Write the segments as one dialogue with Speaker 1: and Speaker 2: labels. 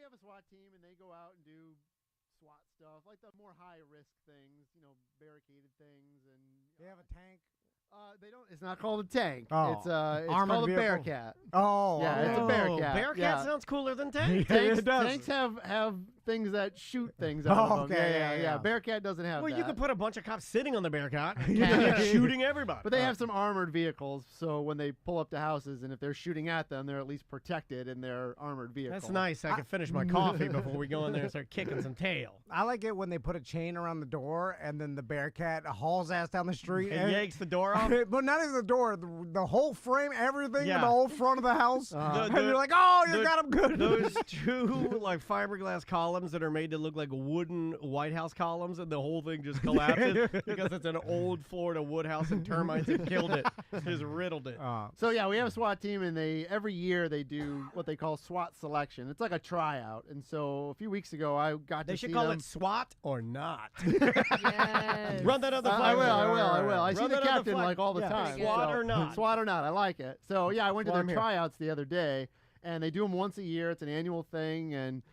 Speaker 1: have a SWAT team, and they go out and do SWAT stuff, like the more high-risk things, barricaded things. And
Speaker 2: They have a tank.
Speaker 1: They don't. It's not called a tank.
Speaker 2: Oh.
Speaker 1: It's
Speaker 2: Armored
Speaker 1: called a
Speaker 2: vehicle.
Speaker 1: Bearcat.
Speaker 2: Oh,
Speaker 1: Yeah, it's a Bearcat.
Speaker 3: Bearcat
Speaker 1: Yeah.
Speaker 3: sounds cooler than tank.
Speaker 1: Tanks,
Speaker 2: it does.
Speaker 1: tanks have things that shoot things out of them.
Speaker 2: Okay, yeah.
Speaker 1: Bearcat doesn't have
Speaker 3: Well,
Speaker 1: that.
Speaker 3: you could put a bunch of cops sitting on the Bearcat and shooting everybody.
Speaker 1: But they have some armored vehicles, so when they pull up to houses, and if they're shooting at them, they're at least protected in their armored vehicle.
Speaker 3: That's nice. I can finish my coffee before we go in there and start kicking some tail.
Speaker 2: I like it when they put a chain around the door and then the Bearcat hauls ass down the street
Speaker 3: And yanks the door off.
Speaker 2: But not even the door, the whole frame, everything,
Speaker 3: Yeah.
Speaker 2: the whole front of the house. And you're like, oh, you got him good.
Speaker 3: Those two like fiberglass columns that are made to look like wooden White House columns, and the whole thing just collapses because it's an old Florida wood house and termites have killed it, just riddled it.
Speaker 1: So yeah, we have a SWAT team, and every year they do what they call SWAT selection. It's like a tryout. And so a few weeks ago, I got
Speaker 3: They
Speaker 1: to
Speaker 3: should
Speaker 1: see
Speaker 3: call
Speaker 1: them.
Speaker 3: it SWAT or not.
Speaker 4: Yes.
Speaker 3: Run that other
Speaker 1: I
Speaker 3: flag.
Speaker 1: will. I see
Speaker 3: Run
Speaker 1: the
Speaker 3: that other
Speaker 1: captain
Speaker 3: flag.
Speaker 1: like all the
Speaker 3: Yeah.
Speaker 1: time.
Speaker 3: SWAT or not.
Speaker 1: SWAT or not. I like it. So yeah, I went to
Speaker 3: Well,
Speaker 1: their
Speaker 3: I'm here.
Speaker 1: tryouts the other day, and they do them once a year. It's an annual thing, and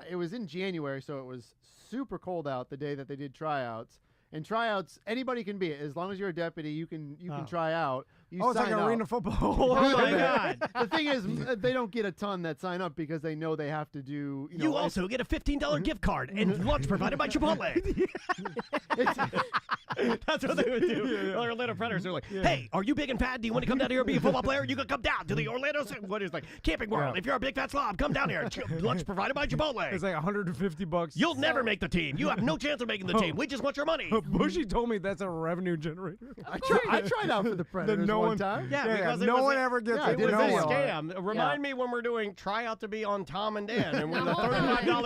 Speaker 1: it was in January, so it was super cold out the day that they did tryouts. And tryouts, anybody can be it. As long as you're a deputy, you can try out. You
Speaker 2: Oh, it's like
Speaker 1: sign up.
Speaker 2: arena football.
Speaker 3: Oh my God.
Speaker 1: The thing is, they don't get a ton that sign up because they know they have to do.
Speaker 3: You also get a $15 gift card and lunch provided by Chipotle. That's what they would do. Orlando Predators are like, hey, are you big and fat? Do you want to come down here and be a football player? You can come down to the Orlando. What is like Camping World? If you're a big fat slob, come down here. Lunch provided by Chipotle.
Speaker 2: It's like $150.
Speaker 3: You'll never make the team. You have no chance of making the team. We just want your money.
Speaker 2: Bushy told me that's a revenue generator.
Speaker 1: I tried out for the Predators one time.
Speaker 3: Yeah,
Speaker 2: Yeah,
Speaker 3: because it
Speaker 2: no
Speaker 3: was
Speaker 2: one
Speaker 3: a-
Speaker 2: ever gets
Speaker 1: yeah,
Speaker 2: it.
Speaker 3: It was
Speaker 1: No
Speaker 3: a
Speaker 1: one.
Speaker 3: scam. Remind me when we're doing try out to be on Tom and Dan, and we're the
Speaker 4: Now, hold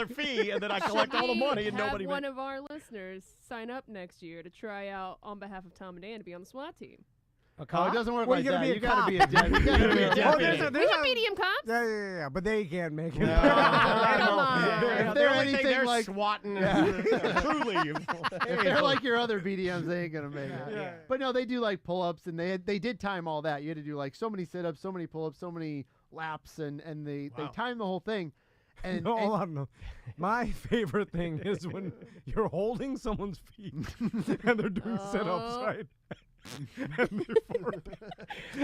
Speaker 4: on.
Speaker 3: $35 fee, and then I collect all the money, and
Speaker 4: Have
Speaker 3: nobody.
Speaker 4: one of our listeners sign up next year to try out on behalf of Tom and Dan to be on the SWAT team.
Speaker 1: Oh, it doesn't work
Speaker 2: Well,
Speaker 1: like
Speaker 2: you gotta
Speaker 1: that.
Speaker 2: be a
Speaker 1: You gotta
Speaker 2: cop.
Speaker 1: be a deputy. You gotta be a
Speaker 3: Oh,
Speaker 1: deputy.
Speaker 2: there's a-
Speaker 4: We
Speaker 2: there's
Speaker 4: have
Speaker 2: a-
Speaker 4: medium cops.
Speaker 2: Yeah, but they can't make it.
Speaker 4: Come on.
Speaker 1: If they're anything
Speaker 3: they're
Speaker 1: like-
Speaker 3: swatting, truly.
Speaker 1: If they're like your other BDMs, they ain't gonna make it.
Speaker 3: Yeah.
Speaker 1: But no, they do like pull-ups, and they did time all that. You had to do like so many sit-ups, so many pull-ups, so many laps, and they time the whole thing. And,
Speaker 2: No,
Speaker 1: and
Speaker 2: hold on, no. My favorite thing is when you're holding someone's feet and they're doing sit-ups, right?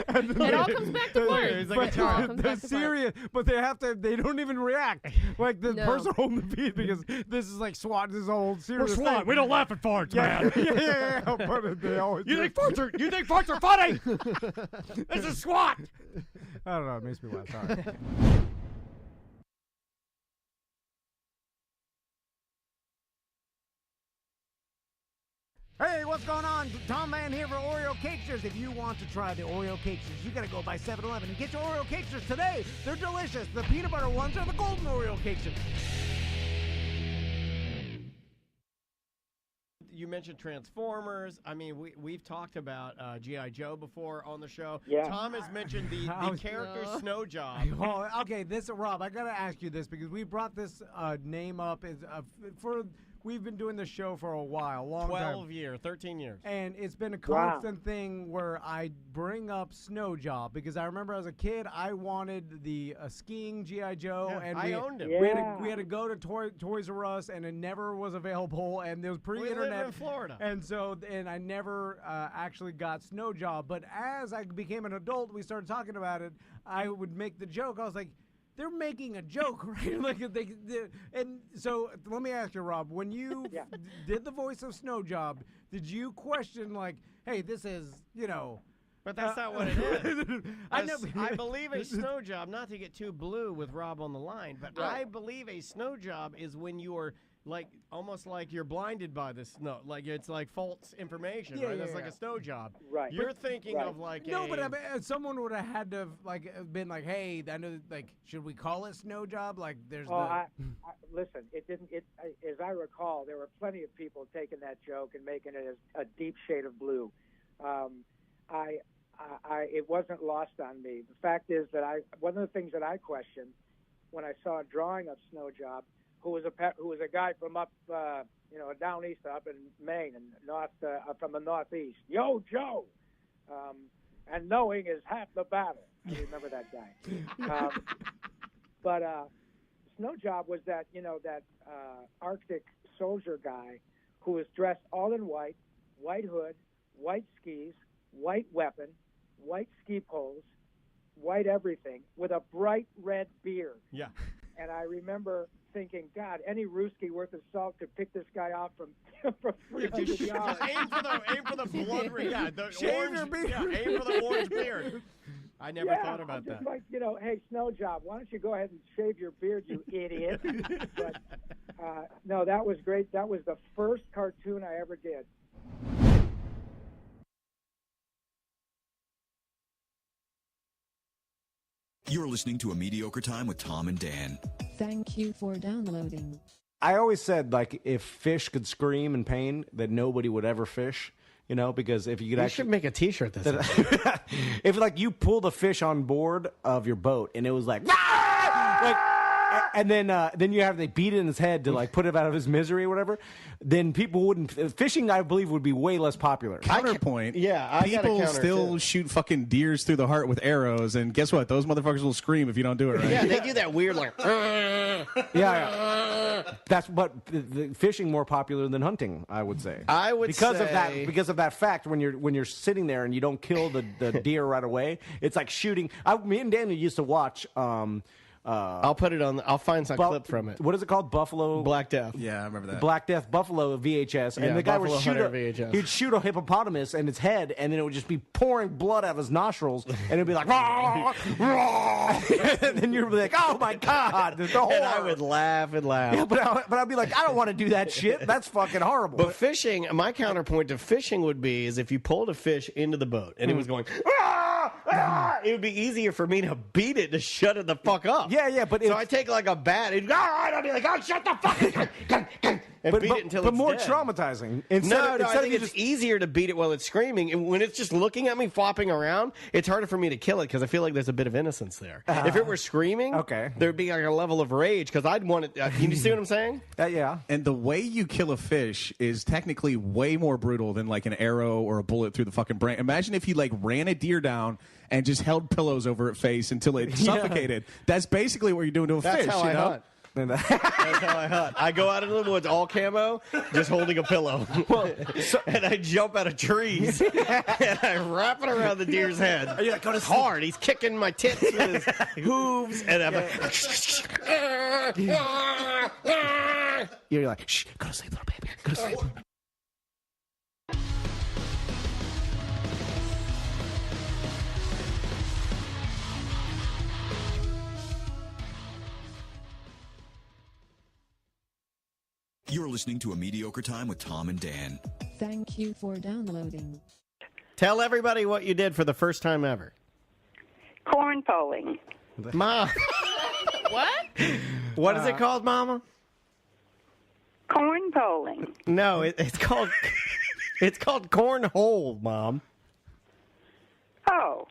Speaker 2: And
Speaker 4: It all comes back to work.
Speaker 3: It's like a
Speaker 4: It all
Speaker 3: child.
Speaker 4: comes
Speaker 2: They're
Speaker 4: back to work.
Speaker 2: serious, but they don't even react. Like the
Speaker 4: No.
Speaker 2: person holding the feet because this is like SWAT, this is a whole serious thing.
Speaker 3: We don't laugh at farts,
Speaker 2: Yeah,
Speaker 3: man.
Speaker 2: yeah, but they always
Speaker 3: You
Speaker 2: do.
Speaker 3: think farts are funny? This is SWAT.
Speaker 2: I don't know, it makes me laugh. Sorry. Hey, what's going on? Tom Man here for Oreo Cakesters. If you want to try the Oreo Cakesters, you gotta go by 7-Eleven and get your Oreo Cakesters today. They're delicious. The peanut butter ones are the golden Oreo Cakesters.
Speaker 3: You mentioned Transformers. I mean, we've talked about G.I. Joe before on the show.
Speaker 5: Yeah.
Speaker 3: Tom has mentioned the character
Speaker 4: No.
Speaker 3: Snow Job.
Speaker 2: Oh, okay, Rob, I gotta ask you this because we brought this name up we've been doing this show for a while, long time.
Speaker 3: 13 years.
Speaker 2: And it's been a constant thing where I bring up Snow Job because I remember as a kid I wanted the skiing G.I. Joe,
Speaker 3: Yeah,
Speaker 2: and
Speaker 3: I owned him.
Speaker 2: We
Speaker 5: Yeah.
Speaker 2: had to go to Toys R Us, and it never was available, and it was
Speaker 3: We
Speaker 2: pre-internet.
Speaker 3: live in Florida.
Speaker 2: And so, and I never actually got Snow Job. But as I became an adult, we started talking about it. I would make the joke. I was like, they're making a joke, right? And so let me ask you, Rob, when you did the voice of Snow Job, did you question like, hey, this is,
Speaker 3: But that's not what it is.
Speaker 2: I know.
Speaker 3: I believe a snow job, not to get too blue with Rob on the line, but I believe a snow job is when you're almost like you're blinded by the snow. Like it's like false information,
Speaker 2: Yeah,
Speaker 3: right?
Speaker 2: yeah,
Speaker 3: That's like
Speaker 2: yeah.
Speaker 3: a snow job.
Speaker 5: Right.
Speaker 3: You're thinking
Speaker 5: Right.
Speaker 3: of like
Speaker 2: No,
Speaker 3: a...
Speaker 2: but I mean, someone would have had to have been like, "Hey, I know, like, should we call it Snow Job?" Like, there's
Speaker 5: Listen, it didn't. As I recall, there were plenty of people taking that joke and making it as a deep shade of blue. It wasn't lost on me. The fact is that one of the things that I questioned when I saw a drawing of Snow Job, who was a guy from up, down east, up in Maine and from the Northeast. Yo, Joe, and knowing is half the battle. I remember that guy. But snow job was that that Arctic soldier guy who was dressed all in white hood, white skis, white weapon, white ski poles, white everything, with a bright red beard.
Speaker 3: Yeah.
Speaker 5: And I remember thinking, God, any Ruski worth of salt could pick this guy off from 300 yards.
Speaker 3: Aim for the blood ring. Yeah, the
Speaker 2: Shave
Speaker 3: orange
Speaker 2: your beard.
Speaker 3: Yeah, aim for the orange beard. I never thought about
Speaker 5: I'm just
Speaker 3: that.
Speaker 5: like, hey, snow job, why don't you go ahead and shave your beard, you idiot? But no, that was great. That was the first cartoon I ever did.
Speaker 6: You're listening to A Mediocre Time with Tom and Dan.
Speaker 7: Thank you for downloading.
Speaker 8: I always said, like, if fish could scream in pain, that nobody would ever fish. Because if you could
Speaker 3: You
Speaker 8: actually
Speaker 3: should make a T-shirt this.
Speaker 8: if like you pulled a fish on board of your boat and it was like, "Ah!" like, and then you have they beat it in his head to like put it out of his misery or whatever, then people wouldn't fishing. I believe would be way less popular.
Speaker 9: Counterpoint.
Speaker 3: I got a
Speaker 9: people
Speaker 3: counter,
Speaker 9: still
Speaker 3: too.
Speaker 9: shoot fucking deers through the heart with arrows, and guess what? Those motherfuckers will scream if you don't do it right.
Speaker 3: Yeah, they do that weird like.
Speaker 8: Yeah. That's what the fishing more popular than hunting, I would say.
Speaker 3: I would
Speaker 8: because
Speaker 3: say
Speaker 8: of that fact when you're sitting there and you don't kill the deer right away, it's like shooting. Me and Daniel used to watch.
Speaker 3: I'll put it on. I'll find some clip from it.
Speaker 8: What is it called? Buffalo
Speaker 3: Black Death.
Speaker 9: Yeah, I remember that.
Speaker 8: Black Death Buffalo VHS, and
Speaker 3: Yeah,
Speaker 8: the guy would
Speaker 3: Buffalo
Speaker 8: shoot
Speaker 3: Hunter VHS.
Speaker 8: he'd shoot a hippopotamus in its head, and then it would just be pouring blood out of his nostrils, and it'd be like, "Rah, rah." And then you'd be like, oh my god, the horror.
Speaker 3: And I would laugh and laugh.
Speaker 8: Yeah, but I'd be like, I don't want to do that shit. That's fucking horrible.
Speaker 3: But fishing, my counterpoint to fishing would be is if you pulled a fish into the boat and it was going, "Ah, ah," it would be easier for me to beat it to shut it the fuck up.
Speaker 8: Yeah, but
Speaker 3: so I take like a bat and I'd be like, oh, shut the fuck up. And beat it until
Speaker 8: but
Speaker 3: it's
Speaker 8: more
Speaker 3: dead.
Speaker 8: traumatizing.
Speaker 3: No,
Speaker 8: Instead
Speaker 3: I
Speaker 8: of
Speaker 3: think
Speaker 8: you
Speaker 3: it's easier to beat it while it's screaming. And when it's just looking at me, flopping around, it's harder for me to kill it because I feel like there's a bit of innocence there. If it were screaming,
Speaker 8: okay,
Speaker 3: there'd be like a level of rage because I'd want it. You see what I'm saying?
Speaker 8: Yeah.
Speaker 9: And the way you kill a fish is technically way more brutal than like an arrow or a bullet through the fucking brain. Imagine if you like ran a deer down and just held pillows over its face until it suffocated. That's basically what you're doing to a fish.
Speaker 3: That's how I hunt. That's how I hunt. I go out into the woods all camo, just holding a pillow. And I jump out of trees and I wrap it around the deer's head.
Speaker 8: Are you like, go to sleep?
Speaker 3: Hard. He's kicking my tits with his hooves, and I'm like,
Speaker 8: You're like, shh, go to sleep, little baby. Go to sleep.
Speaker 6: You're listening to A Mediocre Time with Tom and Dan.
Speaker 7: Thank you for downloading.
Speaker 3: Tell everybody what you did for the first time ever.
Speaker 10: Corn polling.
Speaker 3: Mom.
Speaker 4: What?
Speaker 3: What is it called, Mama?
Speaker 10: Corn polling.
Speaker 3: No, it's called it's called cornhole, Mom.
Speaker 10: Oh.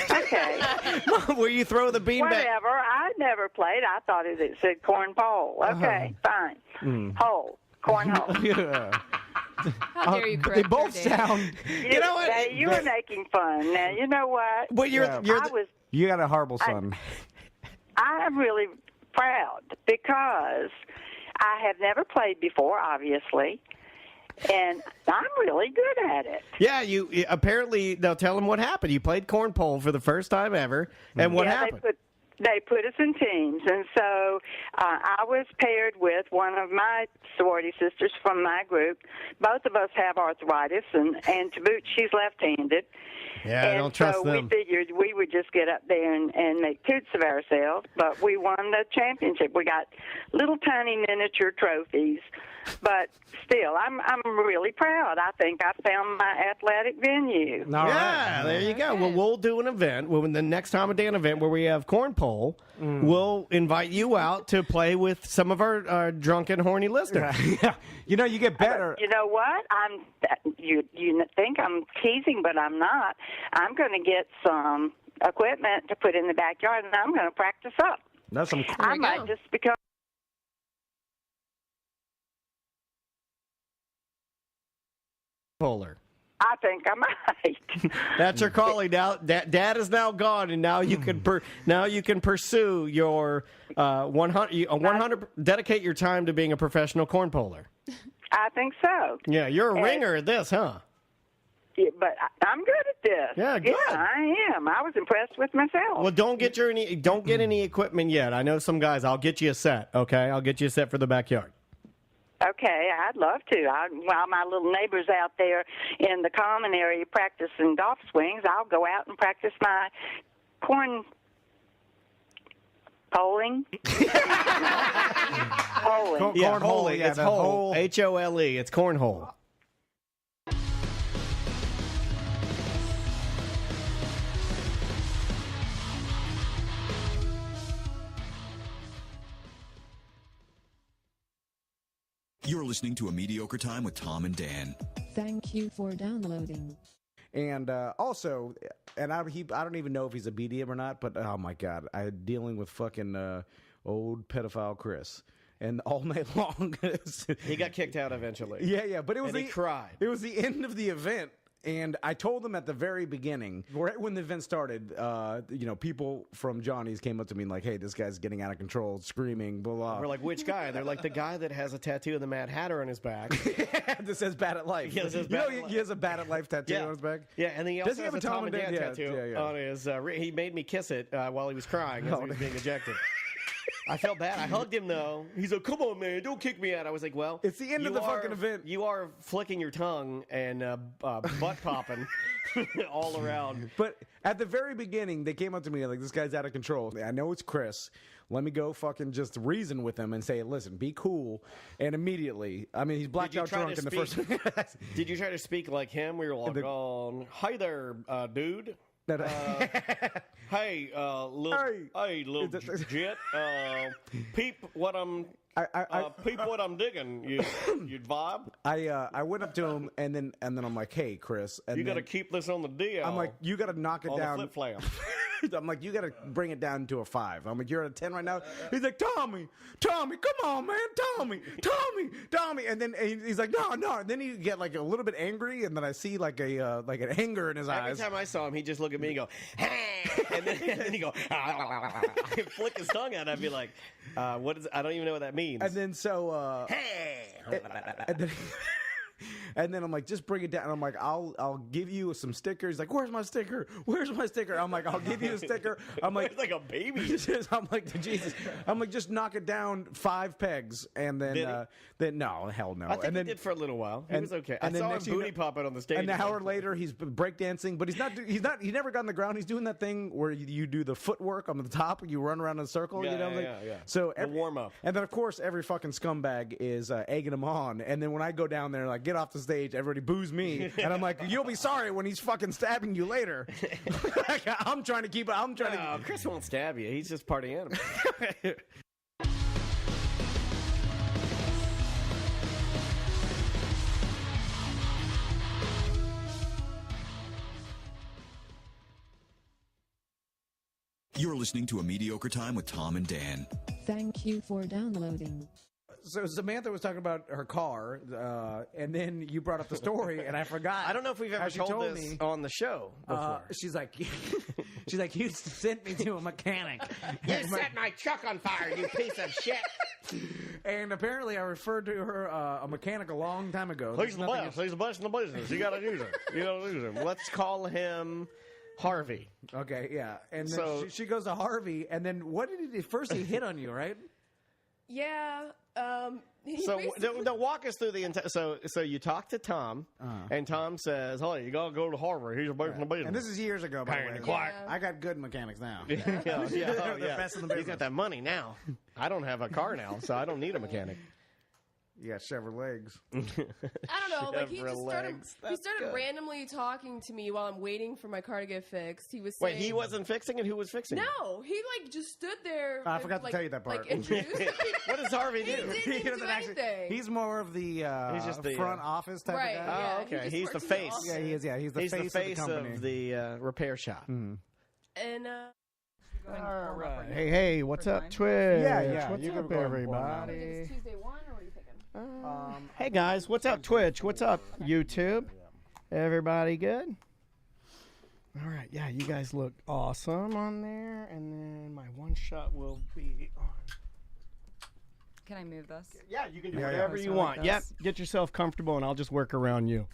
Speaker 10: Okay.
Speaker 3: Mom, where you throw the beanbag.
Speaker 10: Whatever. I never played. I thought it said corn pole. Okay, fine. Hole. Cornhole.
Speaker 8: Yeah.
Speaker 4: How dare you correct
Speaker 8: They both
Speaker 4: her, Dan?
Speaker 8: sound.
Speaker 3: You know what?
Speaker 10: Now, you were making fun. Now, you know what?
Speaker 3: But
Speaker 8: You got a horrible son.
Speaker 10: I'm really proud because I have never played before, obviously, and I'm really good at it.
Speaker 3: Yeah, you apparently. Now tell them what happened. You played cornpole for the first time ever, and what happened?
Speaker 10: They put us in teams, and so I was paired with one of my sorority sisters from my group. Both of us have arthritis, and to boot, she's left-handed.
Speaker 3: Yeah, I don't trust
Speaker 10: so
Speaker 3: them.
Speaker 10: we figured we would just get up there and make toots of ourselves, but we won the championship. We got little tiny miniature trophies, but still, I'm really proud. I think I found my athletic venue.
Speaker 3: Yeah, there you go. Well, we'll do an event. Well, the next Tom and Dan event where we have cornpole, we'll invite you out to play with some of our drunken, horny listeners.
Speaker 8: Yeah. You know, you get better.
Speaker 10: You know what? You think I'm teasing, but I'm not. I'm going to get some equipment to put in the backyard, and I'm going to practice up.
Speaker 8: That's some.
Speaker 10: I might just become.
Speaker 3: Polar.
Speaker 10: I think I might.
Speaker 3: That's your calling now. Dad is now gone, and now you can pursue your 100 dedicate your time to being a professional cornpoler.
Speaker 10: I think so.
Speaker 3: Yeah, you're a ringer at this, huh?
Speaker 10: Yeah, but I'm good at this.
Speaker 3: Yeah, good.
Speaker 10: Yeah, I am. I was impressed with myself.
Speaker 3: Well, don't get any equipment yet. I know some guys. I'll get you a set. Okay, I'll get you a set for the backyard.
Speaker 10: Okay, I'd love to. While my little neighbors out there in the common area practicing golf swings, I'll go out and practice my corn polling. Polling.
Speaker 3: Yeah,
Speaker 1: cornhole,
Speaker 3: it's hole. H-O-L-E. It's cornhole.
Speaker 6: You're listening to A Mediocre Time with Tom and Dan.
Speaker 7: Thank you for downloading.
Speaker 8: And also, and I don't even know if he's a BDM or not, but oh my God, I'm dealing with fucking old pedophile Chris. And all night long.
Speaker 3: He got kicked out eventually.
Speaker 8: Yeah, but it was
Speaker 3: he cried.
Speaker 8: It was the end of the event. And I told them at the very beginning, right when the event started, people from Johnny's came up to me and like, hey, this guy's getting out of control, screaming, blah, blah.
Speaker 3: We're like, which guy? They're like, the guy that has a tattoo of the Mad Hatter on his back.
Speaker 8: That says bad at life.
Speaker 3: Yeah,
Speaker 8: He has a bad at life tattoo on his back?
Speaker 3: Yeah, and then he also
Speaker 8: Does he
Speaker 3: has
Speaker 8: have
Speaker 3: a Tom and Dan tattoo on his... he made me kiss it while he was crying as he was being ejected. I felt bad. I hugged him, though. He's like, come on, man, don't kick me out. I was like, well...
Speaker 8: It's the end of the fucking event.
Speaker 3: You are flicking your tongue and butt popping all around.
Speaker 8: But at the very beginning, they came up to me like, this guy's out of control. I know it's Chris. Let me go fucking just reason with him and say, listen, be cool. And immediately, I mean, he's blacked out drunk in the first...
Speaker 3: Did you try to speak like him? We were like, hi there, dude. Hey, little jet. Peep what I'm. Peep what I'm digging. You vibe.
Speaker 8: I went up to him and then I'm like, hey, Chris. And
Speaker 3: you got to keep this on the DL.
Speaker 8: I'm like, you got to knock it
Speaker 3: on
Speaker 8: down.
Speaker 3: The flip flap.
Speaker 8: I'm like, you got to bring it down to a 5. I'm like, you're at a 10 right now. He's like, Tommy, come on, man, Tommy. And then he's like, no. And then he get like a little bit angry, and then I see like an anger in his eyes.
Speaker 3: Every time I saw him, he'd just look at me and go, hey, and then he'd go, he'd flick his tongue out. I'd be like, what is? I don't even know what that means.
Speaker 8: And then hey. And then I'm like, just bring it down. And I'm like, I'll give you some stickers. He's like, where's my sticker? I'm like, I'll give you a sticker. I'm like,
Speaker 3: like a baby.
Speaker 8: I'm like, Jesus. I'm like, just knock it down 5 pegs, and then no, hell no.
Speaker 3: I think
Speaker 8: and then
Speaker 3: he did for a little while. He was okay.
Speaker 8: And
Speaker 3: I
Speaker 8: then
Speaker 3: saw him booty popping on the stage.
Speaker 8: And an hour later, he's breakdancing, but he never got on the ground. He's doing that thing where you do the footwork on the top, and you run around in a circle.
Speaker 3: Yeah.
Speaker 8: So
Speaker 3: the warm up.
Speaker 8: And then of course every fucking scumbag is egging him on. And then when I go down there, like, get off the stage, everybody boos me, and I'm like, you'll be sorry when he's fucking stabbing you later. I'm trying to keep it.
Speaker 3: Chris won't stab you. He's just party animal.
Speaker 6: You're listening to A Mediocre Time with Tom and Dan.
Speaker 7: Thank you for downloading.
Speaker 8: So Samantha was talking about her car, and then you brought up the story, and I forgot.
Speaker 3: I don't know if we've ever told this on the show before.
Speaker 8: She's like, you sent me to a mechanic.
Speaker 3: You set my truck on fire, you piece of shit.
Speaker 8: And apparently, I referred to her a mechanic a long time ago.
Speaker 3: He's the best. He's the best in the business. You got to use him. Let's call him Harvey.
Speaker 8: Okay, yeah. And then so, she goes to Harvey, and then what did he? First, he hit on you, right?
Speaker 4: Yeah.
Speaker 3: So walk us through the entire. So you talk to Tom, and Tom says, "Hey, you gotta go to Harvard. He's your best in the business."
Speaker 8: And this is years ago, by the way.
Speaker 4: Yeah.
Speaker 8: I got good mechanics now.
Speaker 3: They're
Speaker 8: the best in the business.
Speaker 3: He's got that money now. I don't have a car now, so I don't need a mechanic.
Speaker 8: You got several legs.
Speaker 4: I don't know. Like he started
Speaker 3: good.
Speaker 4: randomly talking to me while I'm waiting for my car to get fixed. He was saying,
Speaker 3: wait, he wasn't fixing it. Who was fixing it?
Speaker 4: No, he like just stood there.
Speaker 8: I forgot to tell you that part.
Speaker 4: Like introduced me.
Speaker 3: What does Harvey do?
Speaker 4: He didn't do anything.
Speaker 8: He's more of the
Speaker 3: he's just the
Speaker 8: front office type of guy.
Speaker 4: Yeah,
Speaker 3: oh, okay. He's the face.
Speaker 8: Yeah, he is. Yeah, he's the face of the company.
Speaker 3: Of the repair shop.
Speaker 8: Mm-hmm.
Speaker 4: And
Speaker 3: all right. Hey, what's up, Twitch?
Speaker 8: Yeah.
Speaker 3: What's up, everybody?
Speaker 4: Is Tuesday 1 or what are you thinking?
Speaker 3: Hey guys, what's up, Twitch? What's up, YouTube? Everybody good? All right. Yeah, you guys look awesome on there. And then my one shot will be on.
Speaker 11: Can I move this?
Speaker 3: Yeah, you can do whatever you want.
Speaker 11: Like
Speaker 3: Yep. Get yourself comfortable, and I'll just work around you.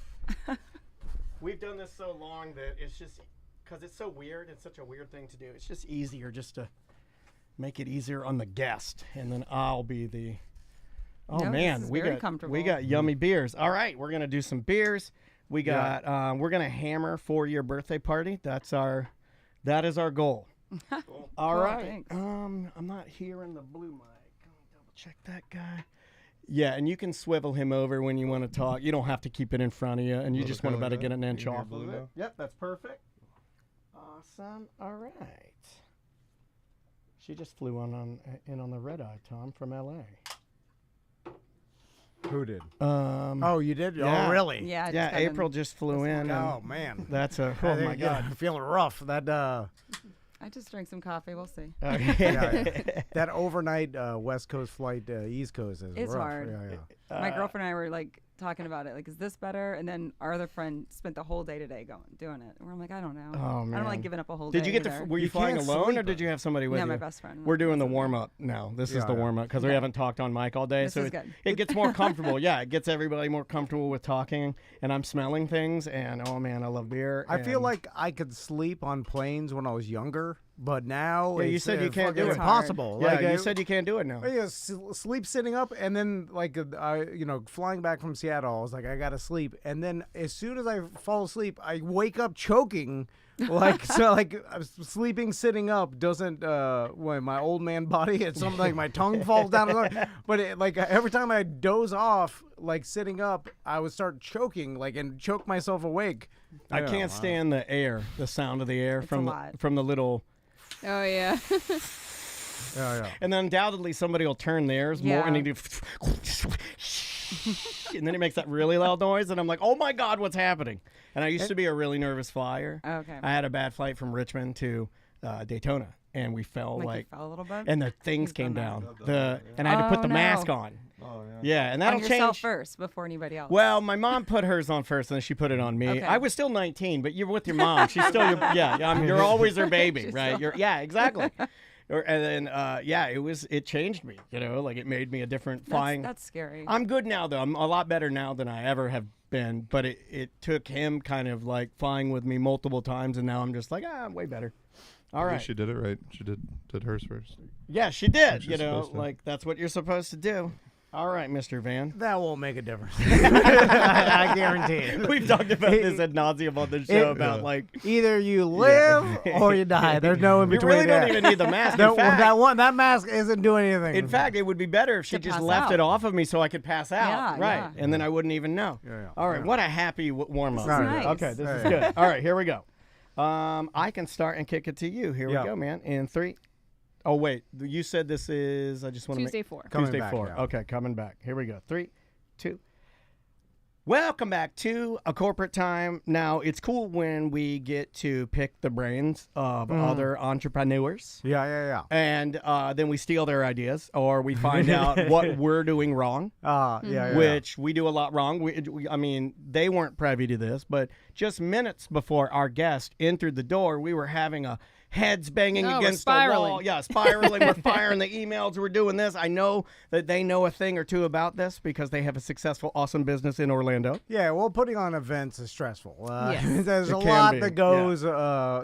Speaker 3: We've done this so long that it's just, because it's so weird, it's such a weird thing to do. It's just easier just to make it easier on the guest, and then I'll be the. Oh
Speaker 11: No,
Speaker 3: man,
Speaker 11: this is
Speaker 3: we
Speaker 11: very
Speaker 3: got
Speaker 11: comfortable.
Speaker 3: we got yummy beers. All right, we're gonna do some beers. We got we're gonna hammer for your birthday party. That is our goal. All
Speaker 11: Cool,
Speaker 3: right.
Speaker 11: thanks.
Speaker 3: I'm not hearing the blue mic. Double check that guy. Yeah, and you can swivel him over when you want to talk. You don't have to keep it in front of you, and you just want to about to get an inch off of it. Yep, that's perfect. Awesome. All right. She just flew in on the red eye, Tom, from L.A.
Speaker 2: Who did?
Speaker 3: Oh,
Speaker 2: you did?
Speaker 3: yeah.
Speaker 2: Oh, really?
Speaker 11: Yeah. I just
Speaker 3: Yeah,
Speaker 11: got
Speaker 3: April just flew in.
Speaker 2: Oh, man.
Speaker 3: That's a, oh my God.
Speaker 2: I'm feeling rough.
Speaker 11: I just drank some coffee. We'll see.
Speaker 2: That overnight West Coast flight to East Coast is
Speaker 11: It's
Speaker 2: rough.
Speaker 11: hard.
Speaker 2: Yeah.
Speaker 11: My girlfriend and I were like talking about it. Like, is this better? And then our other friend spent the whole day today doing it. And we're like, I don't know.
Speaker 3: Oh,
Speaker 11: I
Speaker 3: man.
Speaker 11: don't like giving up a whole
Speaker 3: Did
Speaker 11: day.
Speaker 3: you get
Speaker 11: either.
Speaker 3: were you
Speaker 2: You
Speaker 3: flying
Speaker 2: can't
Speaker 3: alone, or
Speaker 2: sleep.
Speaker 3: did you have somebody with
Speaker 11: No,
Speaker 3: you?
Speaker 11: my best friend.
Speaker 3: We're doing the warm up now. This is the
Speaker 2: Yeah.
Speaker 3: warm up because we haven't talked on mic all day,
Speaker 11: This
Speaker 3: so
Speaker 11: is good.
Speaker 3: it gets more comfortable. Yeah, it gets everybody more comfortable with talking, and I'm smelling things, and oh man, I love beer.
Speaker 2: I feel
Speaker 3: and-
Speaker 2: like I could sleep on planes when I was younger, but now
Speaker 3: Yeah, you
Speaker 2: it's,
Speaker 3: said you can't do
Speaker 2: fucking
Speaker 3: it.
Speaker 2: impossible.
Speaker 3: Yeah,
Speaker 2: Like,
Speaker 3: you
Speaker 2: I-
Speaker 3: said you can't do it now.
Speaker 2: Yeah, sleep sitting up, and then flying back from Seattle, I was like, I gotta sleep, and then as soon as I fall asleep, I wake up choking, sleeping sitting up doesn't my old man body. It's something like my tongue falls down, but every time I doze off, like sitting up, I would start choking, and choke myself awake.
Speaker 3: I can't stand the air, the sound of the air
Speaker 11: It's
Speaker 3: from
Speaker 11: a lot.
Speaker 3: the little.
Speaker 4: Oh yeah.
Speaker 2: Yeah.
Speaker 3: And then undoubtedly somebody will turn theirs more, and they do, and then it makes that really loud noise, and I'm like, oh my God, what's happening? And I used to be a really nervous flyer.
Speaker 11: Okay.
Speaker 3: I had a bad flight from Richmond to Daytona, and we fell
Speaker 11: You fell a little bit.
Speaker 3: and the things
Speaker 11: You've
Speaker 3: came
Speaker 11: done
Speaker 3: down. And I had to put
Speaker 11: Oh,
Speaker 3: the
Speaker 11: no.
Speaker 3: mask on.
Speaker 9: Oh,
Speaker 3: Yeah, and
Speaker 11: On
Speaker 3: that'll
Speaker 11: yourself
Speaker 3: change.
Speaker 11: first before anybody else.
Speaker 3: Well, my mom put hers on first, and then she put it on me.
Speaker 11: Okay.
Speaker 3: I was still 19, but you're with your mom. She's still your you're always her baby, right? Exactly. And then it changed me. It made me a different flying.
Speaker 11: That's scary.
Speaker 3: I'm good now though. I'm a lot better now than I ever have been. But it took him kind of like flying with me multiple times, and now I'm just like I'm way better. All right.
Speaker 12: She did it right. She did hers first.
Speaker 3: Yeah, she did.
Speaker 12: She's supposed to.
Speaker 3: That's what you're supposed to do. All right, Mr. Van.
Speaker 2: That won't make a difference. I guarantee it.
Speaker 3: We've talked about this ad nauseum on the show about
Speaker 2: either you live or you die. There's no in
Speaker 3: you
Speaker 2: between.
Speaker 3: really don't even need the mask.
Speaker 2: That mask isn't doing anything.
Speaker 3: In fact, it would be better if she
Speaker 11: To
Speaker 3: just
Speaker 11: pass
Speaker 3: left
Speaker 11: out.
Speaker 3: it off of me so I could pass out.
Speaker 11: Yeah,
Speaker 3: right.
Speaker 11: yeah.
Speaker 3: And then I wouldn't even know.
Speaker 2: Yeah.
Speaker 3: All right. What a happy warm up.
Speaker 2: This is
Speaker 11: nice.
Speaker 3: Okay, this is good. All right, here we go. I can start and kick it to you. Here we go, man. In 3. Oh, wait. You said this is, I just want to
Speaker 4: Tuesday 4.
Speaker 3: Tuesday
Speaker 2: back,
Speaker 3: 4.
Speaker 2: yeah.
Speaker 3: Okay, coming back. Here we go. 3, 2. Welcome back to A Corporate Time. Now, it's cool when we get to pick the brains of other entrepreneurs.
Speaker 2: Yeah.
Speaker 3: And then we steal their ideas, or we find out what we're doing wrong,
Speaker 2: Yeah.
Speaker 3: which we do a lot wrong. I mean, they weren't privy to this, but just minutes before our guest entered the door, we were having a heads banging
Speaker 4: No, we're
Speaker 3: against the
Speaker 4: spiraling.
Speaker 3: wall. Yeah, spiraling. We're firing the emails. We're doing this. I know that they know a thing or two about this because they have a successful, awesome business in Orlando.
Speaker 2: Yeah, well, putting on events is stressful.
Speaker 4: Yes.
Speaker 2: There's
Speaker 3: It
Speaker 2: a
Speaker 3: can
Speaker 2: lot
Speaker 3: be,
Speaker 2: that goes, a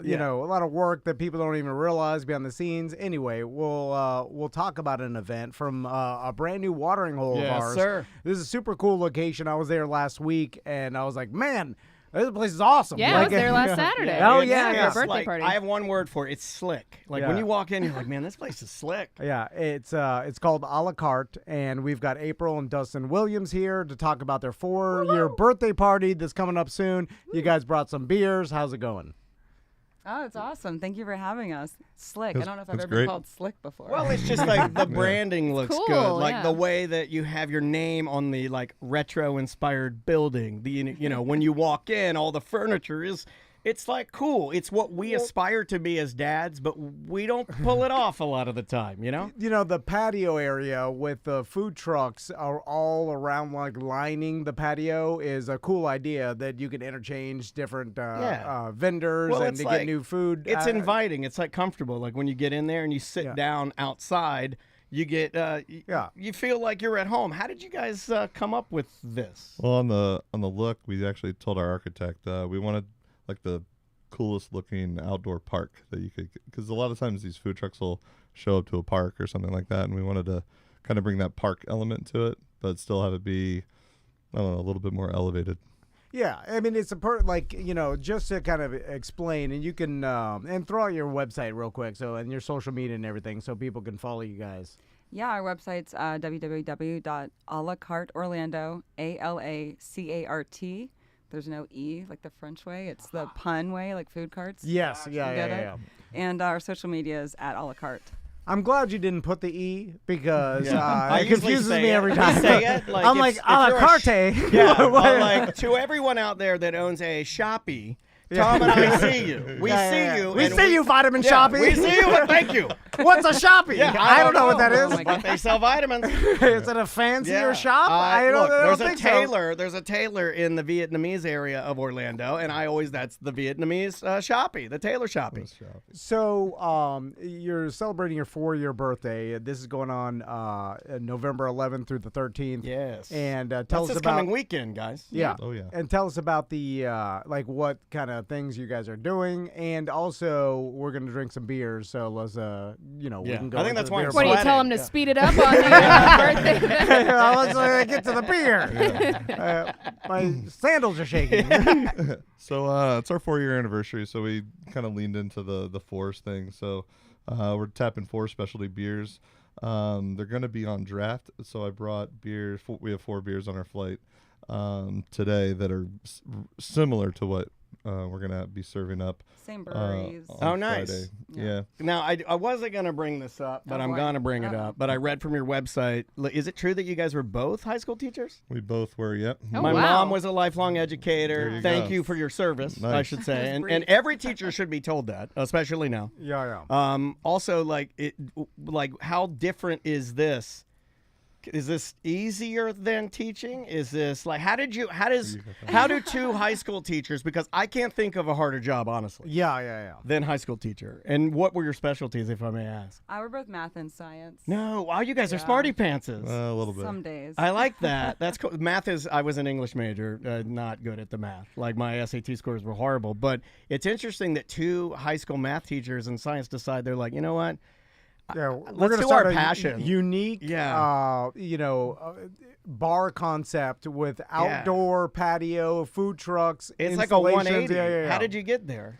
Speaker 2: lot of work that people don't even realize behind the scenes. Anyway, we'll talk about an event from a brand new watering hole of
Speaker 3: Yes,
Speaker 2: ours.
Speaker 3: sir.
Speaker 2: This is a super cool location. I was there last week, and I was like, man, this place is awesome.
Speaker 4: Yeah, I was there last Saturday.
Speaker 2: Oh,
Speaker 3: It's-
Speaker 2: yeah,
Speaker 4: for
Speaker 2: yeah.
Speaker 4: a birthday
Speaker 3: like,
Speaker 4: party.
Speaker 3: I have one word for it. It's slick. Like when
Speaker 2: Yeah.
Speaker 3: you walk in, you're like, man, this place is slick.
Speaker 2: Yeah, it's called A La Carte, and we've got April and Dustin Williams here to talk about their 4-year birthday party that's coming up soon. You guys brought some beers. How's it going?
Speaker 11: Oh, it's awesome. Thank you for having us. Slick. I don't know if I've
Speaker 12: That's
Speaker 11: ever
Speaker 12: great.
Speaker 11: been called Slick before.
Speaker 3: Well, it's just like the branding looks
Speaker 4: cool,
Speaker 3: good. Like
Speaker 4: yeah.
Speaker 3: the way that you have your name on the like retro inspired building. The when you walk in, all the furniture is it's like cool. It's what we aspire to be as dads, but we don't pull it off a lot of the time, you know?
Speaker 2: You know, the patio area with the food trucks are all around, like lining the patio, is a cool idea that you can interchange different vendors
Speaker 3: Well,
Speaker 2: and
Speaker 3: it's
Speaker 2: to
Speaker 3: like-
Speaker 2: get new food.
Speaker 3: It's inviting. It's like comfortable. Like when you get in there and you sit down outside, you get you feel like you're at home. How did you guys come up with this?
Speaker 12: Well, on the look, we actually told our architect we wanted like the coolest looking outdoor park that you could, because a lot of times these food trucks will show up to a park or something like that, and we wanted to kind of bring that park element to it, but still have it be, I don't know, a little bit more elevated.
Speaker 2: Yeah, I mean, it's just to kind of explain, and you can and throw out your website real quick, and your social media and everything, so people can follow you guys.
Speaker 11: Yeah, our website's www.alacarteorlando, ALACART. There's no E, like the French way. It's the pun way, like food carts.
Speaker 2: Yes, yeah.
Speaker 11: And our social media is at a la carte.
Speaker 2: I'm glad you didn't put the E because
Speaker 3: I
Speaker 2: it confuses me every time.
Speaker 3: Say it, like
Speaker 2: I'm
Speaker 3: if-
Speaker 2: like,
Speaker 3: if
Speaker 2: a la
Speaker 3: you're a
Speaker 2: carte.
Speaker 3: Yeah, well, like to everyone out there that owns a Shopee, Tom and I see you. We see you.
Speaker 2: We
Speaker 3: and
Speaker 2: see you, Vitamin Shopee.
Speaker 3: We see you, and thank you.
Speaker 2: What's a Shopee?
Speaker 3: Yeah,
Speaker 2: I don't know what that is.
Speaker 11: Oh my
Speaker 3: But they sell vitamins.
Speaker 2: Is it a fancier shop? I don't
Speaker 3: Look,
Speaker 2: think
Speaker 3: there's a tailor in the Vietnamese area of Orlando, and that's the Vietnamese Shopee, the tailor Shopee.
Speaker 2: So, you're celebrating your 4-year birthday. This is going on November 11th through the 13th.
Speaker 3: Yes.
Speaker 2: And tell
Speaker 3: That's
Speaker 2: us
Speaker 3: this
Speaker 2: about
Speaker 3: coming weekend, guys.
Speaker 2: Yeah.
Speaker 12: Oh, yeah.
Speaker 2: And tell us about the like what kind of things you guys are doing, and also we're gonna drink some beers. So let's we can go.
Speaker 3: I think that's why I'm
Speaker 4: What do you
Speaker 3: sweating.
Speaker 4: tell him to speed it up on the birthday?
Speaker 2: Let's get to the beer. My sandals are shaking.
Speaker 12: So it's our 4-year anniversary, so we kind of leaned into the fours thing. So we're tapping 4 specialty beers. They're going to be on draft, so I brought beers. We have 4 beers on our flight today that are similar to what we're going to be serving up.
Speaker 11: Same breweries.
Speaker 12: On
Speaker 3: nice.
Speaker 12: Friday. Yeah.
Speaker 3: Now, I wasn't going to bring this up, but I'm going to bring it up. But I read from your website. Is it true that you guys were both high school teachers?
Speaker 12: We both were, yep.
Speaker 4: Oh,
Speaker 3: My
Speaker 4: wow.
Speaker 3: mom was a lifelong educator.
Speaker 12: There you
Speaker 3: Thank
Speaker 12: go.
Speaker 3: you for your service, I
Speaker 12: Nice.
Speaker 3: should say. And every teacher should be told that, especially now.
Speaker 2: Yeah.
Speaker 3: Also, like how different is this? Is this easier than teaching? Is this like how do 2 high school teachers, because I can't think of a harder job, honestly,
Speaker 2: Yeah.
Speaker 3: than high school teacher. And what were your specialties, if I may ask?
Speaker 11: We're both math and science.
Speaker 3: No, wow, you guys are smarty pantses.
Speaker 12: A little bit.
Speaker 11: Some days.
Speaker 3: I like that. That's cool. I was an English major, not good at the math. Like my SAT scores were horrible. But it's interesting that 2 high school math teachers in science decide they're like, you know what?
Speaker 2: Yeah,
Speaker 3: Let's
Speaker 2: we're gonna
Speaker 3: do
Speaker 2: start
Speaker 3: our
Speaker 2: a
Speaker 3: passion.
Speaker 2: unique, bar concept with outdoor patio, food trucks.
Speaker 3: It's like a
Speaker 2: installations.
Speaker 3: 180.
Speaker 2: Yeah.
Speaker 3: How did you get there?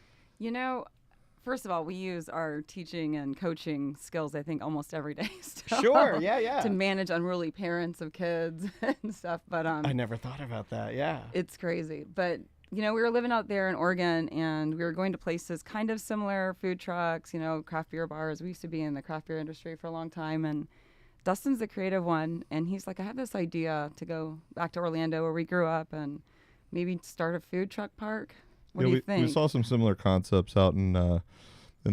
Speaker 11: First of all, we use our teaching and coaching skills, I think, almost every day still.
Speaker 3: Sure, yeah.
Speaker 11: To manage unruly parents of kids and stuff. But
Speaker 3: I never thought about that, yeah.
Speaker 11: it's crazy. But we were living out there in Oregon, and we were going to places kind of similar, food trucks, craft beer bars. We used to be in the craft beer industry for a long time, and Dustin's the creative one, and he's like, I have this idea to go back to Orlando where we grew up and maybe start a food truck park. What do you think?
Speaker 12: We saw some similar concepts out in the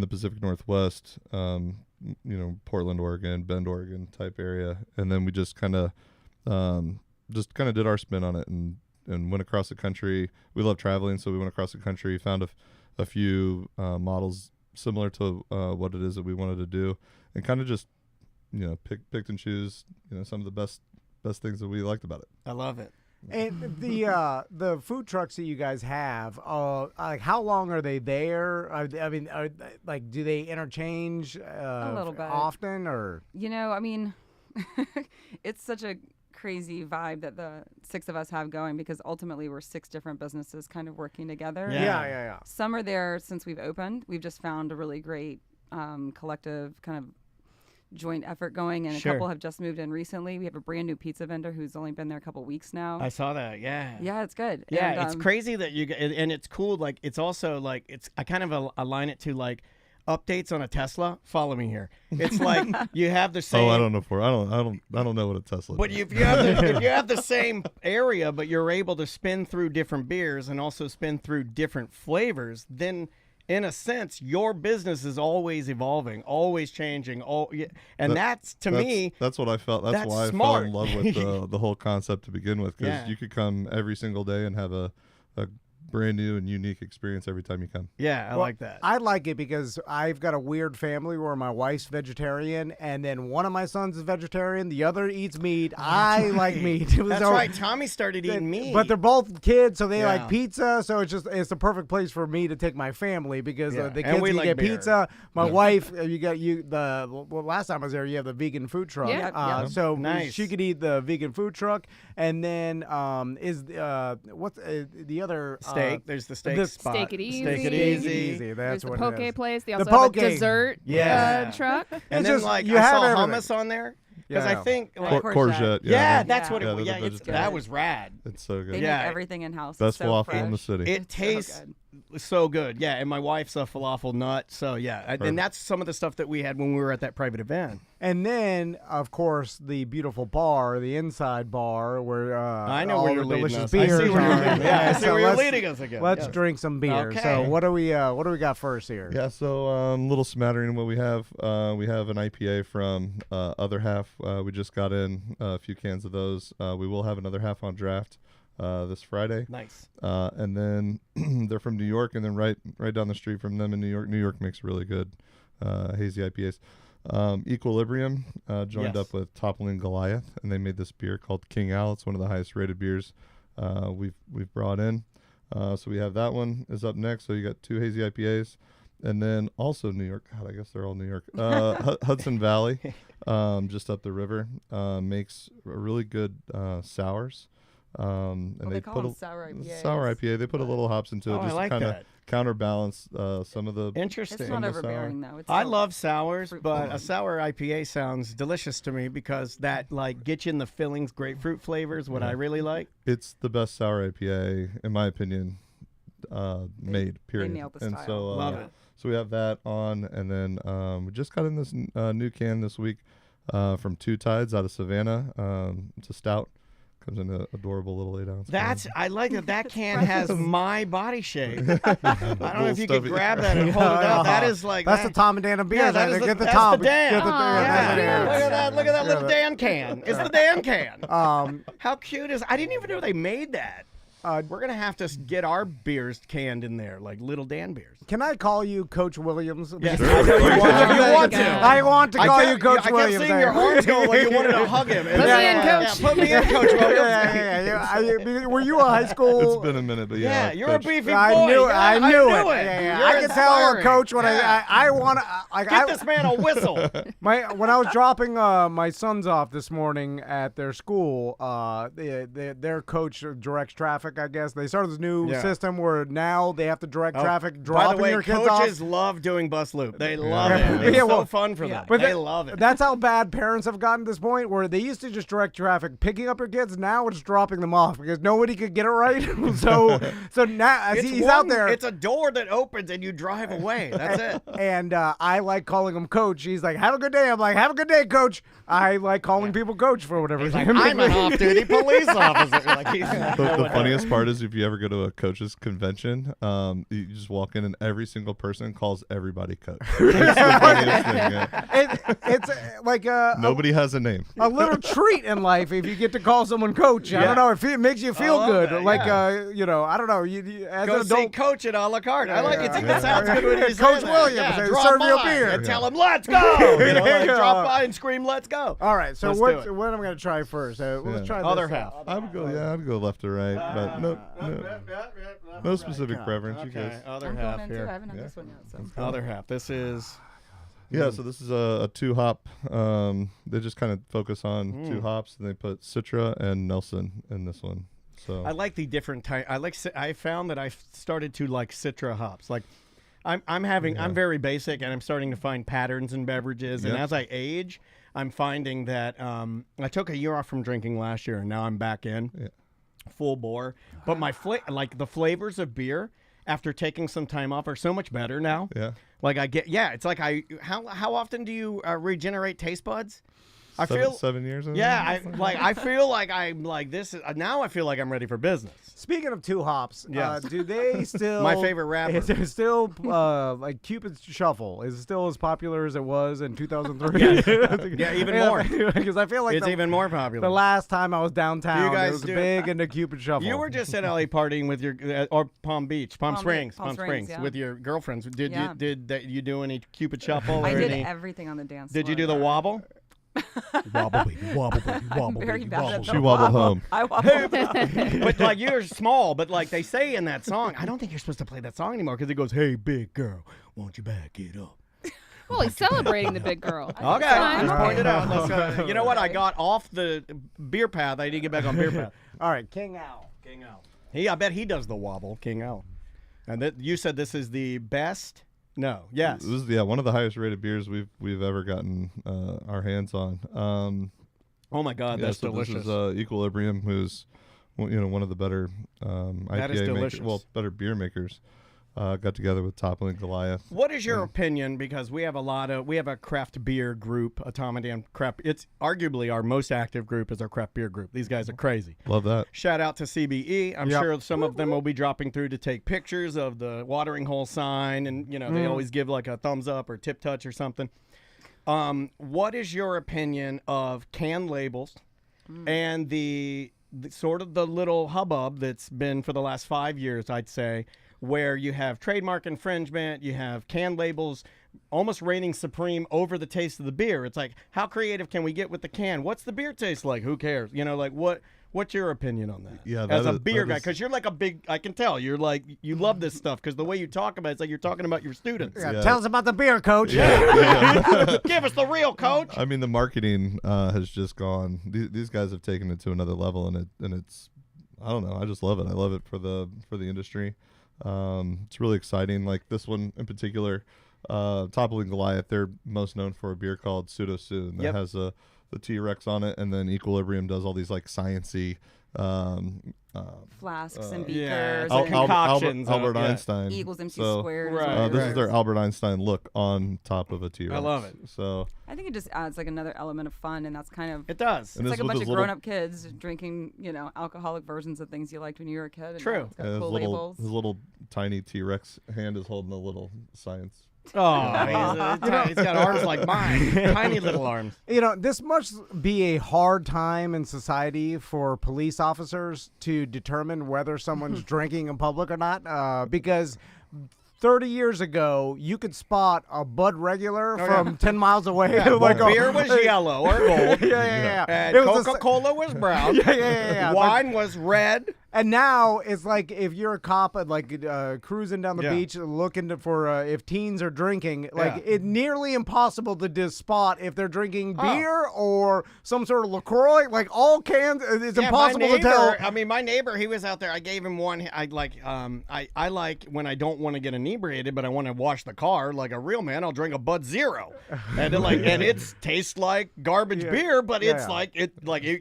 Speaker 12: Pacific Northwest, Portland, Oregon, Bend, Oregon type area, and then we just kind of did our spin on it and went across the country. We love traveling, so we went across the country, found a few models similar to what it is that we wanted to do, and kind of just picked and choose some of the best things that we liked about it.
Speaker 3: I love it.
Speaker 2: And the food trucks that you guys have, like how long are they there? I mean, do they interchange
Speaker 11: A little bit
Speaker 2: often, or
Speaker 11: it's such a crazy vibe that the 6 of us have going, because ultimately we're 6 different businesses kind of working together.
Speaker 2: Yeah.
Speaker 11: Some are there since we've opened. We've just found a really great collective kind of joint effort going, and a couple have just moved in recently. We have a brand new pizza vendor who's only been there a couple weeks now.
Speaker 3: I saw that, yeah.
Speaker 11: Yeah, it's good.
Speaker 3: Yeah,
Speaker 11: And,
Speaker 3: it's crazy that and it's cool. Like, it's also like, I kind of align it to like, updates on a Tesla, follow me here. It's like you have the same.
Speaker 12: Oh, I don't know I don't know what a Tesla.
Speaker 3: But
Speaker 12: is.
Speaker 3: if you have the same area, but you're able to spin through different beers and also spin through different flavors, then in a sense, your business is always evolving, always changing. That's me.
Speaker 12: That's what I felt. That's why
Speaker 3: smart.
Speaker 12: I fell in love with the whole concept to begin with, because you could come every single day and have a brand new and unique experience every time you come.
Speaker 3: Yeah, I like that.
Speaker 2: I like it because I've got a weird family where my wife's vegetarian, and then one of my sons is vegetarian. The other eats meat. I like meat.
Speaker 3: That's right. Tommy started eating meat.
Speaker 2: But they're both kids, so they like pizza. So it's the perfect place for me to take my family because the kids can get pizza. My wife, last time I was there, you have the vegan food truck.
Speaker 4: Yeah.
Speaker 2: So
Speaker 3: nice.
Speaker 2: she could eat the vegan food truck, and then what's the other
Speaker 3: steak? There's the steak spot.
Speaker 4: Steak It Easy.
Speaker 3: Steak It Easy.
Speaker 2: That's
Speaker 4: There's
Speaker 2: what
Speaker 4: the
Speaker 2: it
Speaker 4: poke
Speaker 2: is.
Speaker 4: place. They
Speaker 2: The
Speaker 4: also have a
Speaker 2: poke.
Speaker 4: dessert truck.
Speaker 3: And
Speaker 2: It's
Speaker 3: then
Speaker 2: just- you
Speaker 3: I
Speaker 2: have
Speaker 3: saw
Speaker 2: everything.
Speaker 3: hummus on there. Because
Speaker 2: Yeah.
Speaker 3: I think
Speaker 12: Courgette.
Speaker 3: Yeah, that's what
Speaker 12: Yeah,
Speaker 3: it was.
Speaker 12: the
Speaker 3: Yeah,
Speaker 12: vegetarian.
Speaker 3: that was rad.
Speaker 12: It's so good.
Speaker 11: They
Speaker 3: Yeah.
Speaker 11: make everything in house.
Speaker 12: Best
Speaker 11: so
Speaker 12: falafel
Speaker 11: fresh.
Speaker 12: in the city.
Speaker 3: It tastes so good. Yeah, and my wife's a falafel nut. So yeah, and that's some of the stuff that we had when we were at that private event.
Speaker 2: And then, of course, the beautiful bar, the inside bar, where
Speaker 3: I know
Speaker 2: all
Speaker 3: where you're
Speaker 2: the
Speaker 3: leading
Speaker 2: delicious
Speaker 3: us. I see
Speaker 2: beers
Speaker 3: where you're
Speaker 2: are.
Speaker 3: leading- yeah, I see where you're
Speaker 2: let's-
Speaker 3: leading us again.
Speaker 2: Let's
Speaker 3: Yes.
Speaker 2: drink some beer.
Speaker 3: Okay.
Speaker 2: So what do we got first here?
Speaker 12: Yeah, so little smattering of what we have. We have an IPA from Other Half. We just got in a few cans of those. We will have another half on draft this Friday.
Speaker 3: Nice.
Speaker 12: And then they're from New York, and then right down the street from them in New York. New York makes really good hazy IPAs. Equilibrium joined up with Toppling Goliath, and they made this beer called King Al. It's one of the highest rated beers we've brought in. So we have that one is up next. So you got 2 hazy IPAs, and then also New York. God, I guess they're all New York. Hudson Valley, just up the river, makes a really good sours. And
Speaker 11: they call them sour IPAs.
Speaker 12: Sour IPA. They put a little hops into it just
Speaker 3: like
Speaker 12: to kind of
Speaker 3: that.
Speaker 12: counterbalance some of the.
Speaker 3: Interesting.
Speaker 11: It's not overbearing though. It's
Speaker 3: I
Speaker 11: still
Speaker 3: love sours,
Speaker 11: fruitful.
Speaker 3: but a sour IPA sounds delicious to me because that like gets you in the fillings, grapefruit flavors. What I really like.
Speaker 12: It's the best sour IPA in my opinion, made. Period.
Speaker 11: nailed the
Speaker 12: and
Speaker 11: style.
Speaker 12: so
Speaker 3: Love it.
Speaker 12: So we have that on, and then we just got in this new can this week from Two Tides out of Savannah. It's a stout. Comes in an adorable little 8-ounce.
Speaker 3: I like that. That can has my body shape. I don't know if you could
Speaker 12: stubby.
Speaker 3: grab that and hold it out. That is like
Speaker 2: That's the Tom and Dana beer.
Speaker 3: Yeah, that is the,
Speaker 2: Get the
Speaker 3: that's
Speaker 2: Tom.
Speaker 3: the Dan.
Speaker 2: Get the,
Speaker 3: Yeah,
Speaker 2: that's
Speaker 3: look at that! Look at that little Dan can. It's the Dan can.
Speaker 2: Um,
Speaker 3: How cute is? I didn't even know they made that. We're gonna have to get our beers canned in there, like little Dan beers.
Speaker 2: Can I call you Coach Williams?
Speaker 3: Yes,
Speaker 2: Because-
Speaker 3: I know you want to. You want to.
Speaker 2: I want to call you Coach
Speaker 3: I
Speaker 2: Williams.
Speaker 3: kept seeing your arms go like you wanted to hug him.
Speaker 4: Put me in, Coach.
Speaker 3: Put me in, Coach Williams.
Speaker 2: Were you a high school?
Speaker 12: It's been a minute, but
Speaker 3: Yeah,
Speaker 12: yeah.
Speaker 3: you're a
Speaker 12: Coach.
Speaker 3: beefy boy.
Speaker 2: I knew
Speaker 3: Yeah,
Speaker 2: it. Yeah,
Speaker 3: You're
Speaker 2: I can tell a
Speaker 3: inspiring.
Speaker 2: coach when
Speaker 3: Yeah.
Speaker 2: I want to. Like,
Speaker 3: Get this man a whistle.
Speaker 2: when I was dropping my sons off this morning at their school, their coach directs traffic. I guess they started this new system where now they have to direct traffic,
Speaker 3: By
Speaker 2: dropping
Speaker 3: the way,
Speaker 2: your kids
Speaker 3: coaches
Speaker 2: off.
Speaker 3: love doing bus loop. They love
Speaker 2: Yeah.
Speaker 3: it. It's
Speaker 2: Yeah,
Speaker 3: so
Speaker 2: well,
Speaker 3: fun for them.
Speaker 2: But
Speaker 3: They love it.
Speaker 2: That's how bad parents have gotten to this point where they used to just direct traffic, picking up your kids. Now it's dropping them off because nobody could get it right. so now as
Speaker 3: It's
Speaker 2: he's out
Speaker 3: one-
Speaker 2: there,
Speaker 3: It's a door that opens and you drive away. That's it.
Speaker 2: and I like calling him coach. He's like, "Have a good day." I'm like, "Have a good day, coach." I like calling people coach for whatever reason.
Speaker 3: I'm an off-duty police officer. Like
Speaker 12: The funniest part is if you ever go to a coach's convention, you just walk in and every single person calls everybody coach. It's the funniest thing, yeah.
Speaker 2: It's like
Speaker 12: Nobody has a name.
Speaker 2: a little treat in life if you get to call someone coach. I don't know. It makes you feel
Speaker 3: love
Speaker 2: good.
Speaker 3: that,
Speaker 2: like
Speaker 3: yeah.
Speaker 2: I don't know. You as
Speaker 3: Go
Speaker 2: an
Speaker 3: see
Speaker 2: adult.
Speaker 3: Coach at a la carte. I like it. It
Speaker 2: Yeah.
Speaker 3: sounds good when you say
Speaker 2: Coach
Speaker 3: that.
Speaker 2: Williams,
Speaker 3: Yeah,
Speaker 2: they
Speaker 3: drop
Speaker 2: serve you a
Speaker 3: by
Speaker 2: beer.
Speaker 3: and tell him, "Let's go." You know, like,
Speaker 2: Yeah.
Speaker 3: drop by and scream, "Let's go."
Speaker 2: All right. So
Speaker 3: Let's
Speaker 2: what
Speaker 3: do it.
Speaker 2: I'm going to try first? Let's
Speaker 12: Yeah.
Speaker 2: try
Speaker 3: Other
Speaker 2: this.
Speaker 3: half.
Speaker 12: I would go, I'd go left or right, but no specific preference. You
Speaker 3: Okay,
Speaker 12: guys.
Speaker 3: other
Speaker 11: I'm
Speaker 3: half
Speaker 11: going into. I
Speaker 3: here.
Speaker 11: haven't had this one yet. So.
Speaker 3: Other half. This is.
Speaker 12: Yeah, so this is a 2-hop. They just kind of focus on 2 hops, and they put Citra and Nelson in this one. So
Speaker 3: I like the different type. I found that I started to like Citra hops. Like, I'm very basic, and I'm starting to find patterns in beverages. And
Speaker 12: Yeah.
Speaker 3: as I age, I'm finding that I took a year off from drinking last year, and now I'm back in full bore. But my the flavors of beer after taking some time off are so much better now.
Speaker 12: Yeah.
Speaker 3: Like it's like how often do you regenerate taste buds? I
Speaker 12: Seven-
Speaker 3: feel
Speaker 12: 7 years. in
Speaker 3: Yeah,
Speaker 12: there?
Speaker 3: I feel like I'm like this. Now I feel like I'm ready for business.
Speaker 2: Speaking of two hops,
Speaker 3: Yes.
Speaker 2: do they still?
Speaker 3: My favorite rapper.
Speaker 2: Is it still like Cupid's Shuffle? Is it still as popular as it was in 2003?
Speaker 3: Yeah, even more.
Speaker 2: Because I feel like
Speaker 3: It's even more popular.
Speaker 2: The last time I was downtown,
Speaker 3: You guys
Speaker 2: it was
Speaker 3: do-
Speaker 2: big into Cupid Shuffle.
Speaker 3: You were just at LA partying with your or Palm Beach, Palm Springs,
Speaker 11: yeah.
Speaker 3: with your girlfriends. Did
Speaker 11: Yeah.
Speaker 3: you do any Cupid Shuffle?
Speaker 11: I
Speaker 3: or
Speaker 11: did
Speaker 3: any,
Speaker 11: everything on the dance
Speaker 3: Did you
Speaker 11: floor.
Speaker 3: do the wobble?
Speaker 2: wobble, baby, wobble, baby,
Speaker 11: I'm
Speaker 2: wobble,
Speaker 11: very
Speaker 2: baby,
Speaker 11: bad
Speaker 2: wobble.
Speaker 11: at the
Speaker 12: She wobbled home.
Speaker 11: I wobbled.
Speaker 3: But like you're small, but like they say in that song, I don't think you're supposed to play that song anymore because it goes, "Hey, big girl, won't you back it up?"
Speaker 4: Well, he's celebrating the big girl.
Speaker 3: Okay,
Speaker 4: fine.
Speaker 3: just point it out. Let's, you know what? I got off the beer path. I need to get back on beer path.
Speaker 2: All right, King Al.
Speaker 3: I bet he does the wobble, King Al. And you said this is the best. No, yes.
Speaker 12: This is one of the highest rated beers we've ever gotten our hands on.
Speaker 3: Oh my God, that's
Speaker 12: so
Speaker 3: delicious.
Speaker 12: This is Equilibrium, who's one of the better
Speaker 3: That is
Speaker 12: IPA
Speaker 3: delicious.
Speaker 12: better beer makers. Got together with Toppling Goliath.
Speaker 3: What is your opinion? Because we have a craft beer group, Automadan Craft. It's arguably our most active group is our craft beer group. These guys are crazy.
Speaker 12: Love that.
Speaker 3: Shout out to CBE. I'm
Speaker 2: Yep.
Speaker 3: sure some of them will be dropping through to take pictures of the watering hole sign, and they always give like a thumbs up or tip touch or something. What is your opinion of can labels and the sort of the little hubbub that's been for the last 5 years, I'd say, where you have trademark infringement, you have can labels almost reigning supreme over the taste of the beer. It's like, how creative can we get with the can? What's the beer taste like? Who cares? What's your opinion on that?
Speaker 12: Yeah,
Speaker 3: as
Speaker 12: that
Speaker 3: a
Speaker 12: is-
Speaker 3: beer
Speaker 12: that
Speaker 3: guy,
Speaker 12: is-
Speaker 3: because you're like I can tell you're like you love this stuff because the way you talk about it's like you're talking about your students.
Speaker 2: Yeah, tell us about the beer, Coach.
Speaker 3: Give us the real, Coach.
Speaker 12: I mean, the marketing has just gone. These guys have taken it to another level, and it's I don't know. I just love it. I love it for the industry. It's really exciting. Like this one in particular, Toppling Goliath. They're most known for a beer called Pseudo Sue, and that has the T-Rex on it, and then Equilibrium does all these like science-y
Speaker 11: Flasks and
Speaker 3: yeah.
Speaker 11: beakers.
Speaker 3: Al-
Speaker 11: and
Speaker 3: concoctions
Speaker 12: Albert
Speaker 3: of- yeah.
Speaker 12: Einstein.
Speaker 11: Equals MC
Speaker 12: So,
Speaker 11: squared.
Speaker 3: Right.
Speaker 12: this is their Albert Einstein look on top of a T-Rex.
Speaker 3: I love it.
Speaker 12: So
Speaker 11: I think it just adds like another element of fun, and that's kind of
Speaker 3: It does.
Speaker 12: And
Speaker 11: it's
Speaker 12: this
Speaker 11: like a
Speaker 12: with
Speaker 11: bunch
Speaker 12: his
Speaker 11: of
Speaker 12: little-
Speaker 11: grown-up kids drinking, alcoholic versions of things you liked when you were a kid. And
Speaker 3: True.
Speaker 11: now it's got
Speaker 12: his
Speaker 11: cool labels.
Speaker 12: little tiny T-Rex hand is holding a little science.
Speaker 3: Oh, he's got arms like mine, tiny little arms.
Speaker 2: This must be a hard time in society for police officers to determine whether someone's drinking in public or not, because 30 years ago, you could spot a Bud Regular from 10 miles away.
Speaker 3: Like beer was yellow or gold.
Speaker 2: Yeah.
Speaker 3: And
Speaker 2: It was
Speaker 3: Coca-Cola was brown.
Speaker 2: Yeah.
Speaker 3: Wine was red.
Speaker 2: And now it's like if you're a cop cruising down the
Speaker 3: Yeah.
Speaker 2: beach looking for if teens are drinking,
Speaker 3: Yeah.
Speaker 2: it's nearly impossible to just spot if they're drinking beer or some sort of LaCroix. Like all cans, it's impossible to tell.
Speaker 3: I mean, my neighbor, he was out there. I gave him one. I like when I don't want to get inebriated, but I want to wash the car. Like a real man, I'll drink a Bud Zero, and it tastes like garbage beer, but it's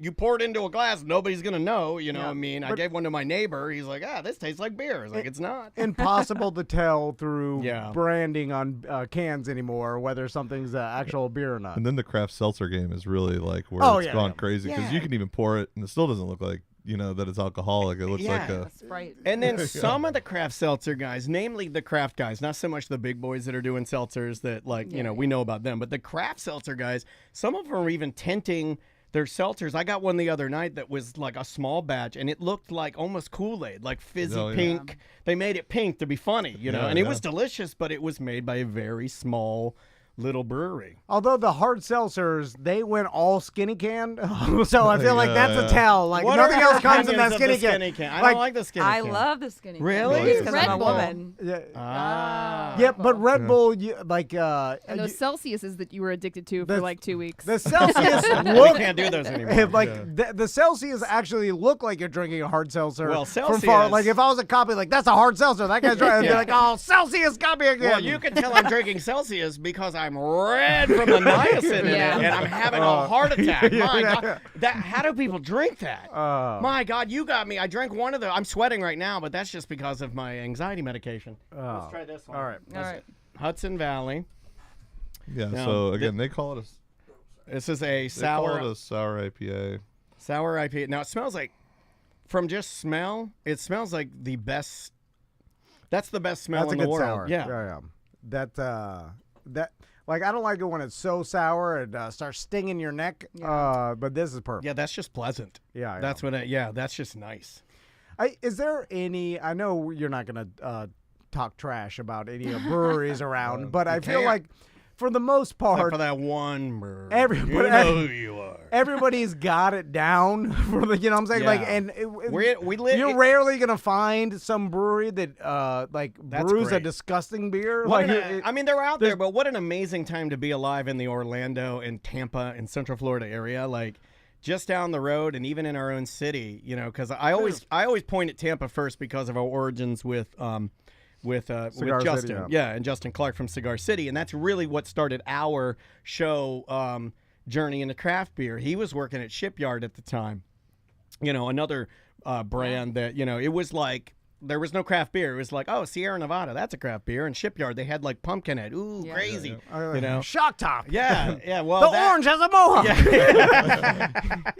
Speaker 3: you pour it into a glass, nobody's gonna know. I mean, I gave one to my neighbor. He's like, this tastes like beer. It's like, it's not.
Speaker 2: Impossible to tell through branding on cans anymore whether something's actual beer or not.
Speaker 12: And then the craft seltzer game is really like where it's gone crazy because you can even pour it and it still doesn't look like that it's alcoholic. It looks like a
Speaker 11: Sprite.
Speaker 3: And then some of the craft seltzer guys, namely the craft guys, not so much the big boys that are doing seltzers that we know about them, but the craft seltzer guys, some of them are even tinting their seltzers. I got one the other night that was like a small batch, and it looked like almost Kool-Aid, like fizzy pink. They made it pink to be funny, and it was delicious, but it was made by a very small little brewery.
Speaker 2: Although the hard seltzers, they went all skinny can, so I feel like that's a tell. Like
Speaker 3: What
Speaker 2: nothing
Speaker 3: are
Speaker 2: else comes in that
Speaker 3: opinions
Speaker 2: skinny
Speaker 3: of the
Speaker 2: can.
Speaker 3: can? I don't like the skinny
Speaker 11: I
Speaker 3: can.
Speaker 11: love the skinny can.
Speaker 3: Really?
Speaker 11: Because
Speaker 4: Red
Speaker 11: I'm a
Speaker 4: Bull.
Speaker 11: woman.
Speaker 2: Yeah, but Red Bull,
Speaker 4: And those Celsiuses that you were addicted to for like 2 weeks.
Speaker 2: the Celsius
Speaker 3: We
Speaker 2: look.
Speaker 3: can't do those anymore.
Speaker 2: The Celsius actually look like you're drinking a hard seltzer.
Speaker 3: Well,
Speaker 2: from far.
Speaker 3: Celsius-
Speaker 2: Like if I was a cop, I'd be like, that's a hard seltzer. That guy's trying to be like, oh, Celsius got me again.
Speaker 3: Well, you can tell I'm drinking Celsius because I
Speaker 13: I'm red from the niacin in it, and I'm having a heart attack. My God, how do people drink that? My God, you got me. I drank one of the. I'm sweating right now, but that's just because of my anxiety medication. Let's try this one.
Speaker 2: All right.
Speaker 13: Hudson Valley.
Speaker 12: Yeah.
Speaker 13: Now,
Speaker 12: So again, they call it a.
Speaker 13: This is a
Speaker 12: They call it a sour IPA.
Speaker 13: Sour IPA. Now it smells like, from just smell, it smells like the best. That's the best smell
Speaker 2: That's
Speaker 13: in
Speaker 2: a
Speaker 13: the
Speaker 2: good
Speaker 13: world.
Speaker 2: sour.
Speaker 13: Yeah.
Speaker 2: That like I don't like it when it's so sour and starts stinging your neck. But this is perfect.
Speaker 13: Yeah, that's just pleasant.
Speaker 2: Yeah,
Speaker 13: that's what. That's just nice.
Speaker 2: Is there any? I know you're not gonna talk trash about any breweries around, but I feel like for the most part,
Speaker 13: Except for that one brewery.
Speaker 2: everybody,
Speaker 13: you know who you are.
Speaker 2: Everybody's got it down for the. You know what I'm saying?
Speaker 13: Yeah.
Speaker 2: Like, and you're rarely gonna find some brewery that brews a
Speaker 13: great.
Speaker 2: disgusting beer.
Speaker 13: What
Speaker 2: Like,
Speaker 13: I mean, they're out there, but what an amazing time to be alive in the Orlando and Tampa and Central Florida area. Like, just down the road and even in our own city, you know, because I always point at Tampa first because of our origins with Justin.
Speaker 2: City,
Speaker 13: and Justin Clark from Cigar City. And that's really what started our show journey into craft beer. He was working at Shipyard at the time. You know, another brand that, you know, it was like, there was no craft beer. It was like, oh, Sierra Nevada, that's a craft beer. And Shipyard, they had like Pumpkinhead. Ooh, crazy. You know?
Speaker 2: Shock Top.
Speaker 13: Yeah. Well,
Speaker 2: the orange has a mohawk.
Speaker 13: Yeah.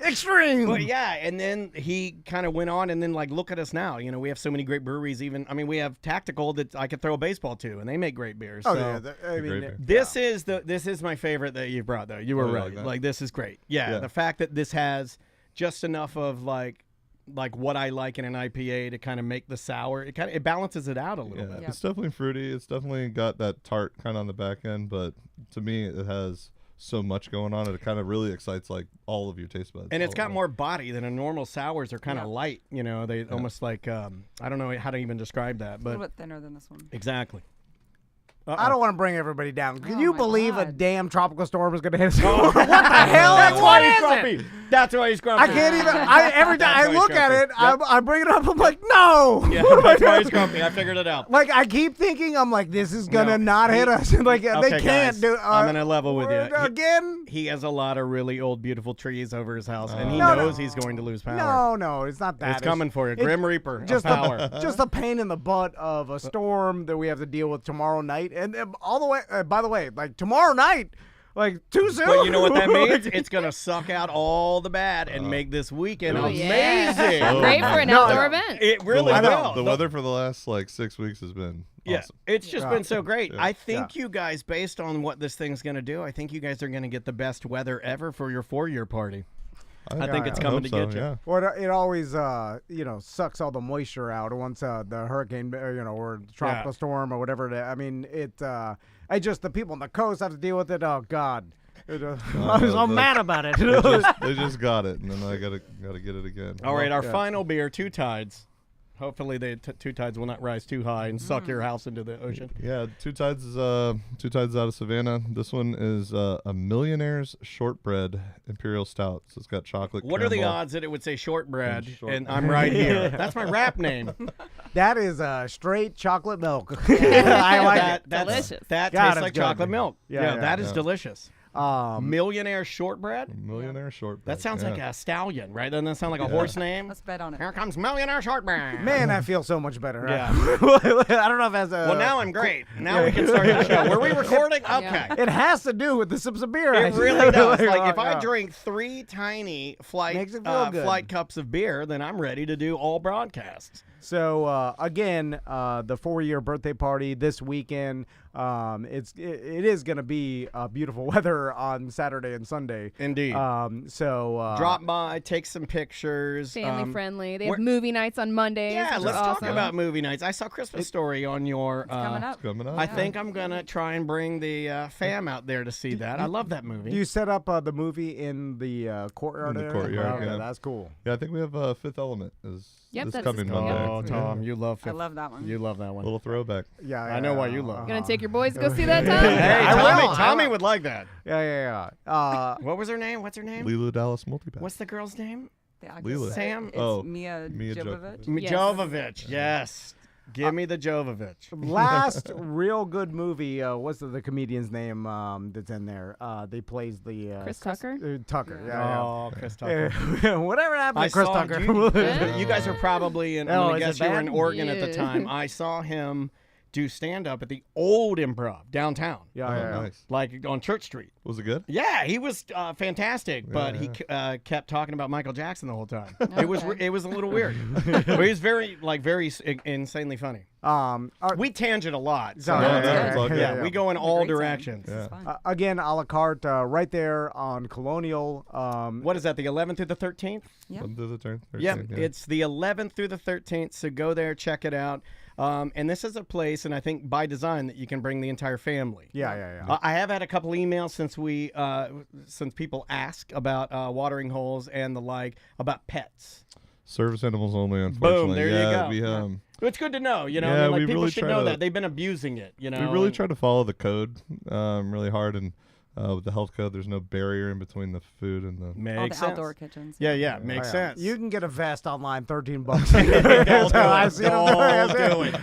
Speaker 2: Extreme.
Speaker 13: But yeah, and then he kind of went on, and then like, look at us now. You know, we have so many great breweries. Even, I mean, we have Tactical that I could throw a baseball to, and they make great beers.
Speaker 2: Oh,
Speaker 13: so
Speaker 2: yeah. I mean,
Speaker 13: this is my favorite that you brought though. You were right. Like this is great. Yeah, the fact that this has just enough of like what I like in an IPA to kind of make the sour. It balances it out a little bit.
Speaker 12: It's definitely fruity. It's definitely got that tart kind of on the back end, but to me, it has so much going on. It kind of really excites like all of your taste buds.
Speaker 13: And it's got more body than a normal sours are kind of light. You know, they almost like I don't know how to even describe that,
Speaker 11: a
Speaker 13: but
Speaker 11: little bit thinner than this one.
Speaker 13: Exactly.
Speaker 2: I don't want to bring everybody down. Can you
Speaker 11: my
Speaker 2: believe a
Speaker 11: God.
Speaker 2: damn tropical storm is going to hit us?
Speaker 13: What
Speaker 2: the hell?
Speaker 13: That's
Speaker 2: What
Speaker 13: why he's
Speaker 2: is
Speaker 13: grumpy.
Speaker 2: it?
Speaker 13: That's why he's grumpy.
Speaker 2: I can't even. Every time I
Speaker 13: That's why
Speaker 2: look
Speaker 13: he's
Speaker 2: at it,
Speaker 13: grumpy.
Speaker 2: I bring it up. I'm like, no.
Speaker 13: Yeah, that's why he's grumpy. I figured it out.
Speaker 2: Like I keep thinking, I'm like, this is gonna
Speaker 13: No,
Speaker 2: not hit us. Like
Speaker 13: Okay,
Speaker 2: they can't
Speaker 13: guys,
Speaker 2: do.
Speaker 13: I'm gonna level with you.
Speaker 2: Again.
Speaker 13: He has a lot of really old, beautiful trees over his house, and he
Speaker 2: No,
Speaker 13: knows
Speaker 2: no.
Speaker 13: he's going to lose power.
Speaker 2: No, it's not that.
Speaker 13: It's coming for you, Grim Reaper
Speaker 2: Just
Speaker 13: of power.
Speaker 2: just a pain in the butt of a storm that we have to deal with tomorrow night, and all the way. By the way, like tomorrow night, like too soon.
Speaker 13: But you know what that means? It's going to suck out all the bad and make this weekend amazing.
Speaker 4: Yeah. Great for an outdoor event.
Speaker 13: It really will.
Speaker 12: The weather for the last like 6 weeks has been awesome.
Speaker 13: It's just been so great.
Speaker 12: Yeah.
Speaker 13: I think you guys, based on what this thing's going to do, I think you guys are going to get the best weather ever for your 4-year party. I think it's coming to get you.
Speaker 12: Yeah.
Speaker 2: Well, it always, sucks all the moisture out once the hurricane, or tropical storm or whatever. I mean, I just the people on the coast have to deal with it. Oh God, I'm mad about it.
Speaker 12: They just got it, and then I gotta get it again.
Speaker 13: All right, our final beer, Two Tides. Hopefully, Two Tides will not rise too high and suck your house into the ocean.
Speaker 12: Yeah, Two Tides is out of Savannah. This one is a Millionaire's Shortbread Imperial Stout. So it's got chocolate.
Speaker 13: What are the
Speaker 12: caramel.
Speaker 13: odds that it would say shortbread
Speaker 12: Shortbread.
Speaker 13: and I'm right here? That's my rap name.
Speaker 2: That is straight chocolate milk. I like it.
Speaker 13: That's
Speaker 4: delicious.
Speaker 13: That
Speaker 2: God,
Speaker 13: tastes
Speaker 2: it's
Speaker 13: like
Speaker 2: good.
Speaker 13: chocolate milk.
Speaker 2: Yeah,
Speaker 13: That is
Speaker 12: yeah.
Speaker 13: delicious. Millionaire Shortbread?
Speaker 12: Millionaire Shortbread.
Speaker 13: That sounds
Speaker 12: yeah.
Speaker 13: like a stallion, right? Doesn't that sound like a horse name?
Speaker 11: Let's bet on it.
Speaker 13: Here comes Millionaire Shortbread.
Speaker 2: Man, I feel so much better.
Speaker 13: Yeah.
Speaker 2: I don't know if that's a.
Speaker 13: Well, now I'm great. Now we can start the show. Were we recording? Okay.
Speaker 2: It has to do with the sips of beer.
Speaker 13: It really does. Like, if I
Speaker 2: yeah.
Speaker 13: drink 3 tiny
Speaker 2: Makes it feel good.
Speaker 13: flight cups of beer, then I'm ready to do all broadcasts.
Speaker 2: So again, the 4-year birthday party this weekend. It is going to be beautiful weather on Saturday and Sunday.
Speaker 13: Indeed.
Speaker 2: So
Speaker 13: drop by, take some pictures.
Speaker 4: Family friendly. They have movie nights on Mondays.
Speaker 13: Yeah,
Speaker 4: which
Speaker 13: let's
Speaker 4: is
Speaker 13: talk
Speaker 4: awesome.
Speaker 13: about movie nights. I saw Christmas Story on your.
Speaker 11: coming up.
Speaker 12: It's coming up.
Speaker 13: I think I'm gonna try and bring the fam out there to see that. I love that movie.
Speaker 2: you set up the movie in the courtyard.
Speaker 12: In the
Speaker 2: area?
Speaker 12: courtyard,
Speaker 2: Okay,
Speaker 12: yeah.
Speaker 2: that's cool.
Speaker 12: Yeah, I think we have Fifth Element is
Speaker 4: Yep,
Speaker 12: this
Speaker 4: that's
Speaker 12: coming
Speaker 4: cool.
Speaker 12: Monday.
Speaker 13: Oh, Tom, you love.
Speaker 11: I love that one.
Speaker 13: You love that one.
Speaker 12: Little throwback.
Speaker 2: Yeah,
Speaker 13: I know why you love.
Speaker 4: Gonna take your boys to go see that, Tom?
Speaker 13: Hey,
Speaker 2: I will.
Speaker 13: Tommy would like that.
Speaker 2: Yeah.
Speaker 13: What was her name? What's her name?
Speaker 12: Lilo Dallas multipack.
Speaker 13: What's the girl's name?
Speaker 11: The actress.
Speaker 12: Lila.
Speaker 13: Sam?
Speaker 11: It's
Speaker 12: Oh,
Speaker 11: Mia
Speaker 12: Mia
Speaker 11: Jovovich.
Speaker 4: Yes.
Speaker 13: Jovovich. Yes. Give me the Jovovich.
Speaker 2: Last real good movie. What's the comedian's name that's in there? They plays the
Speaker 4: Chris Tucker?
Speaker 2: Tucker.
Speaker 13: Chris Tucker.
Speaker 2: Whatever happened to Chris Tucker?
Speaker 13: You guys are probably in.
Speaker 2: Oh,
Speaker 13: I
Speaker 2: is
Speaker 13: guess
Speaker 2: it
Speaker 13: you were in
Speaker 2: bad?
Speaker 13: Oregon at the
Speaker 4: Yeah.
Speaker 13: time. I saw him do stand up at the old Improv downtown.
Speaker 12: Nice.
Speaker 13: Like on Church Street.
Speaker 12: Was it good?
Speaker 13: Yeah, he was fantastic, but he kept talking about Michael Jackson the whole time. It was a little weird. But he was very insanely funny. We tangent a lot. So
Speaker 2: that's all good.
Speaker 13: we go in all directions.
Speaker 2: Again, a la carte, right there on Colonial.
Speaker 13: What is that? The 11th through the 13th?
Speaker 11: Yep.
Speaker 13: Yep, it's the 11th through the 13th. So go there, check it out. And this is a place, and I think by design, that you can bring the entire family.
Speaker 2: Yeah.
Speaker 13: I have had a couple emails since people ask about watering holes and the like, about pets.
Speaker 12: Service animals only, unfortunately.
Speaker 13: Boom, there you go.
Speaker 12: We
Speaker 13: It's good to know, you know.
Speaker 12: Yeah,
Speaker 13: like
Speaker 12: we
Speaker 13: people
Speaker 12: really
Speaker 13: should
Speaker 12: try
Speaker 13: know
Speaker 12: to-
Speaker 13: that they've been abusing it. You know,
Speaker 12: we really try to follow the code really hard, and with the health code, there's no barrier in between the food and the
Speaker 11: All the outdoor kitchens.
Speaker 13: Yeah, makes sense.
Speaker 2: You can get a vest online, $13.
Speaker 13: Don't do it.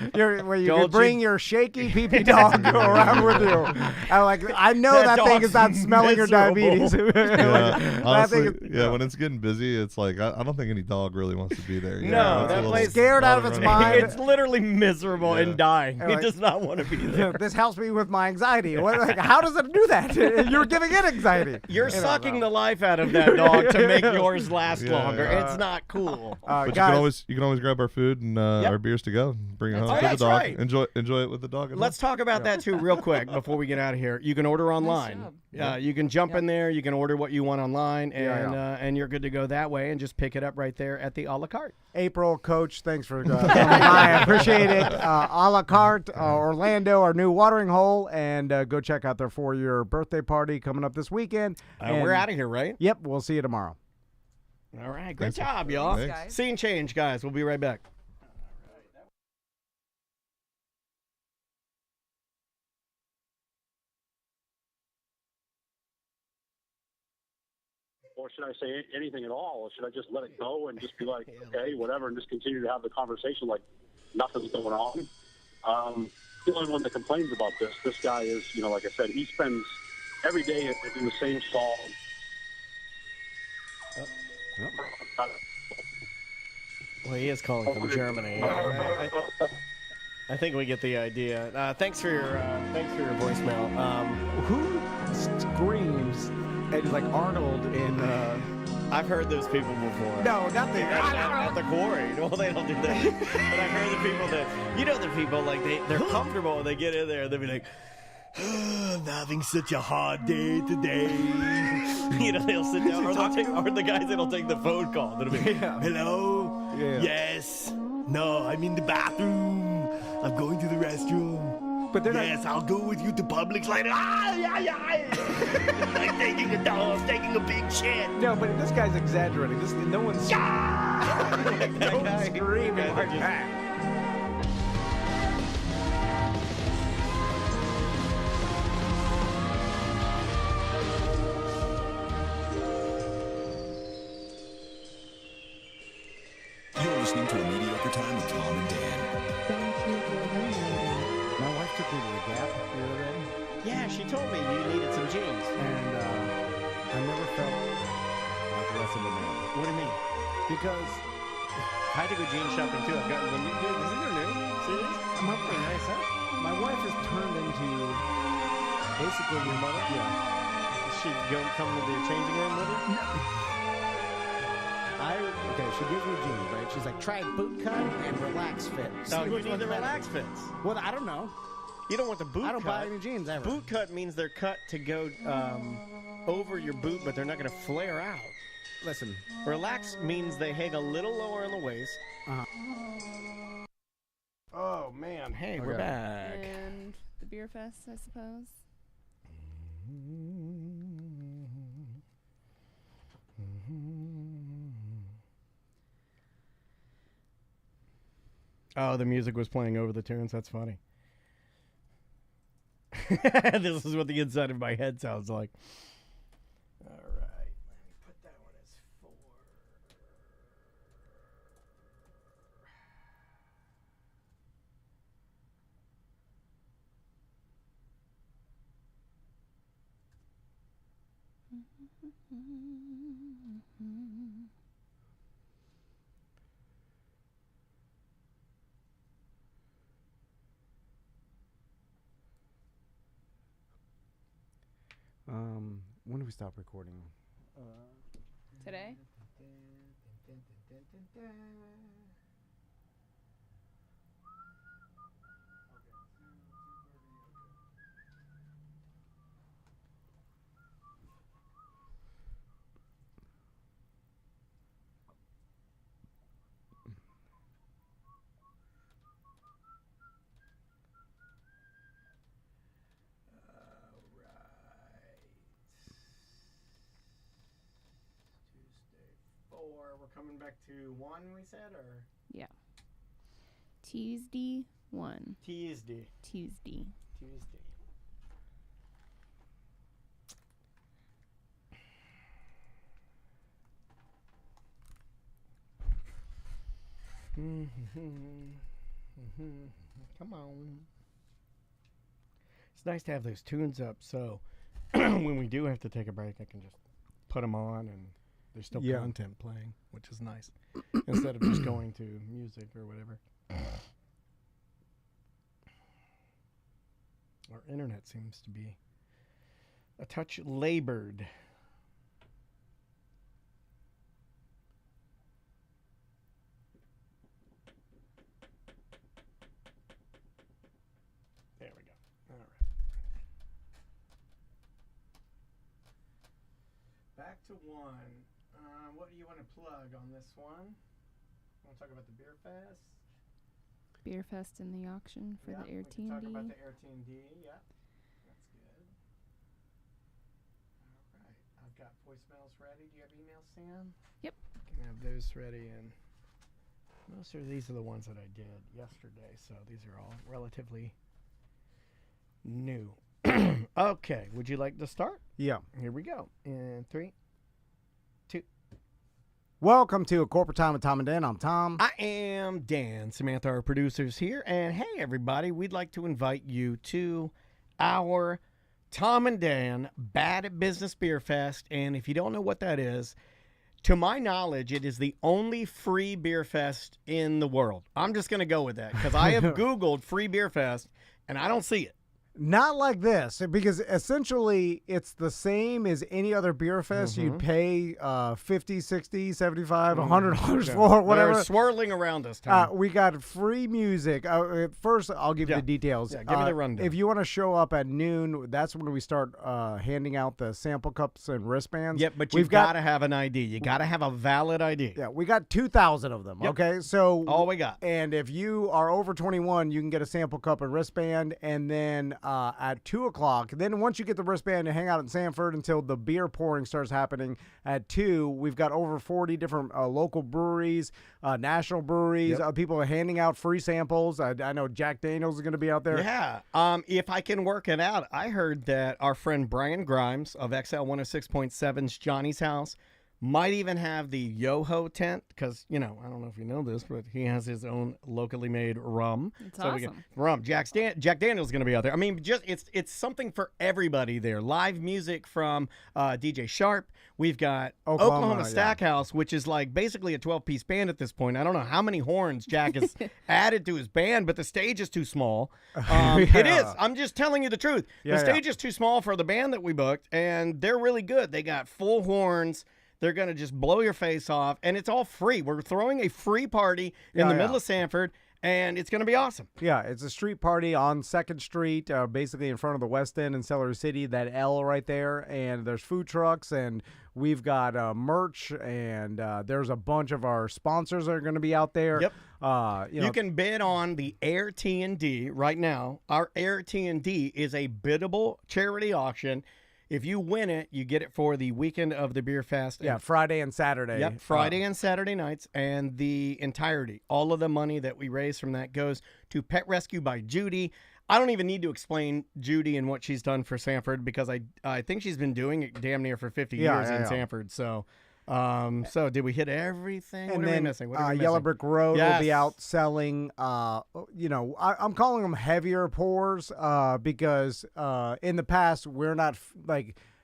Speaker 2: Where you
Speaker 13: Don't
Speaker 2: can bring your shaky pee-pee dog around with you. I know that thing is not
Speaker 13: dog's
Speaker 2: smelling your diabetes.
Speaker 12: Yeah, honestly, when it's getting busy, it's like I don't think any dog really wants to be there. You know?
Speaker 13: No,
Speaker 12: It's a
Speaker 13: that
Speaker 12: little
Speaker 13: place
Speaker 2: scared out of its mind.
Speaker 13: It's literally miserable and dying.
Speaker 2: And
Speaker 13: It
Speaker 2: like-
Speaker 13: does not want to be there.
Speaker 2: This helps me with my anxiety. How does it do that? You're giving it anxiety.
Speaker 13: You're sucking the life out of that dog to make yours last longer. It's not cool.
Speaker 12: But
Speaker 2: guys,
Speaker 12: you can always grab our food and our beers to go. Bring it home to the
Speaker 13: That's
Speaker 12: dog.
Speaker 13: right.
Speaker 12: Enjoy it with the dog.
Speaker 13: Let's talk about that too, real quick, before we get out of here. You can order online. You can jump in there. You can order what you want online, and you're good to go that way, and just pick it up right there at the a la carte.
Speaker 2: April, Coach, thanks for coming by. I appreciate it. A la carte, Orlando, our new watering hole, and go check out their 4-year birthday party coming up this weekend. And
Speaker 13: We're out of here, right?
Speaker 2: Yep, we'll see you tomorrow.
Speaker 13: All right, great job, y'all.
Speaker 11: Thanks.
Speaker 13: Scene change, guys. We'll be right back.
Speaker 14: Or should I say anything at all? Or should I just let it go and just be like, okay, whatever, and just continue to have the conversation like nothing's going on? The only one that complains about this guy is, like I said, he spends every day in the same stall.
Speaker 13: Well, he is calling from Germany. I think we get the idea. Thanks for your voicemail.
Speaker 2: Who screams and like Arnold in?
Speaker 13: I've heard those people before.
Speaker 2: No, not the.
Speaker 13: At the quarry. Well, they don't do that. But I've heard the people that the people like they're comfortable when they get in there. They'll be like, I'm having such a hard day today. They'll sit down, or the guys that'll take the phone call. That'll be, hello, yes, no, I'm in the bathroom. I'm going to the restroom.
Speaker 2: But they're
Speaker 13: yes, I'll go with you to Publix later. I'm taking a dog, taking a big shit.
Speaker 2: No, but this guy's exaggerating. No one's. No one's screaming like that.
Speaker 6: You're listening to A Mediocre Time with Tom and Dan.
Speaker 7: Thank you for downloading.
Speaker 2: My wife took me to the Gap the other day.
Speaker 13: Yeah, she told me you needed some jeans.
Speaker 2: And I never felt like less of a man.
Speaker 13: What do you mean?
Speaker 2: Because
Speaker 13: I had to go jean shopping too. I've gotten them. These are new. See these?
Speaker 2: I'm up there nice, huh? My wife has turned into basically your mother. Yeah.
Speaker 13: Is she come to the changing room with her?
Speaker 2: She gives me jeans, right? She's like, try boot cut and relax fit.
Speaker 13: No, you need the relax fits.
Speaker 2: Well, I don't know.
Speaker 13: You don't want the boot cut.
Speaker 2: I don't buy any jeans ever.
Speaker 13: Boot cut means they're cut to go over your boot, but they're not going to flare out.
Speaker 2: Listen.
Speaker 13: Relax means they hang a little lower in the waist. Oh, man. Hey, we're back.
Speaker 4: And the beer fest, I suppose.
Speaker 13: Oh, the music was playing over the tunes. That's funny. This is what the inside of my head sounds like. All right. Let me put that one as 4. When do we stop recording?
Speaker 4: Today?
Speaker 13: We're coming back to 1, we said, or?
Speaker 4: Yeah. Tuesday 1.
Speaker 13: Tuesday.
Speaker 4: Tuesday.
Speaker 13: Tuesday. Come on. It's nice to have those tunes up, so when we do have to take a break, I can just put them on and there's still content playing, which is nice, instead of just going to music or whatever. Our internet seems to be a touch labored. There we go. All right. Back to 1. What do you want to plug on this one? Want to talk about the Beer Fest?
Speaker 4: Beer Fest in the auction for the Air Team
Speaker 13: talk
Speaker 4: D.
Speaker 13: about the Air Team D. Yeah, that's good. All right, I've got voicemails ready. Do you have emails, Sam?
Speaker 4: Yep.
Speaker 13: Can have those ready, and most of these are the ones that I did yesterday, so these are all relatively new. Okay, would you like to start?
Speaker 2: Yeah.
Speaker 13: Here we go. In 3, 2.
Speaker 2: Welcome to A Corporate Time with Tom and Dan. I'm Tom.
Speaker 13: I am Dan. Samantha, our producers here. And hey, everybody, we'd like to invite you to our Tom and Dan Bad at Business Beer Fest. And if you don't know what that is, to my knowledge, it is the only free beer fest in the world. I'm just going to go with that because I have Googled free beer fest and I don't see it.
Speaker 2: Not like this, because essentially it's the same as any other beer fest. You'd pay $50, $60, $75, $100 for, whatever.
Speaker 13: They're swirling around us, Tom.
Speaker 2: We got free music. First, I'll give you the details.
Speaker 13: Yeah, give me the rundown.
Speaker 2: If you want to show up at noon, that's when we start handing out the sample cups and wristbands.
Speaker 13: Yep, but you've got to have an ID. You got to have a valid ID.
Speaker 2: Yeah, we got 2,000 of them,
Speaker 13: Yep.
Speaker 2: okay? So
Speaker 13: all we got.
Speaker 2: And if you are over 21, you can get a sample cup and wristband, and then at 2 o'clock. Then once you get the wristband, you hang out in Sanford until the beer pouring starts happening at 2. We've got over 40 different local breweries, national breweries. People are handing out free samples. I know Jack Daniels is going to be out there.
Speaker 13: Yeah. If I can work it out, I heard that our friend Brian Grimes of XL 106.7's Johnny's House might even have the Yoho tent because, I don't know if you know this, but he has his own locally made rum.
Speaker 4: It's awesome.
Speaker 13: We get rum. Jack Daniels is going to be out there. I mean, just it's something for everybody there. Live music from DJ Sharp. We've got Oklahoma Stackhouse, which is like basically a 12-piece band at this point. I don't know how many horns Jack has added to his band, but the stage is too small. It is. I'm just telling you the truth. The stage is too small for the band that we booked, and they're really good. They got full horns. They're going to just blow your face off, and it's all free. We're throwing a free party in the middle of Sanford, and it's going to be awesome.
Speaker 2: Yeah, it's a street party on 2nd Street, basically in front of the West End in Celery City, that L right there, and there's food trucks, and we've got merch, and there's a bunch of our sponsors that are going to be out there.
Speaker 13: Yep.
Speaker 2: You
Speaker 13: can bid on the Air T&D right now. Our Air T&D is a biddable charity auction. If you win it, you get it for the weekend of the Beer Fest.
Speaker 2: Yeah, Friday and Saturday.
Speaker 13: Yep, Friday and Saturday nights, and the entirety. All of the money that we raise from that goes to Pet Rescue by Judy. I don't even need to explain Judy and what she's done for Sanford because I think she's been doing it damn near for 50 years in Sanford. So did we hit everything?
Speaker 2: And
Speaker 13: what are
Speaker 2: then,
Speaker 13: we missing? What are we missing?
Speaker 2: Yellow Brick Road will be out selling, I'm calling them heavier pours because in the past we're not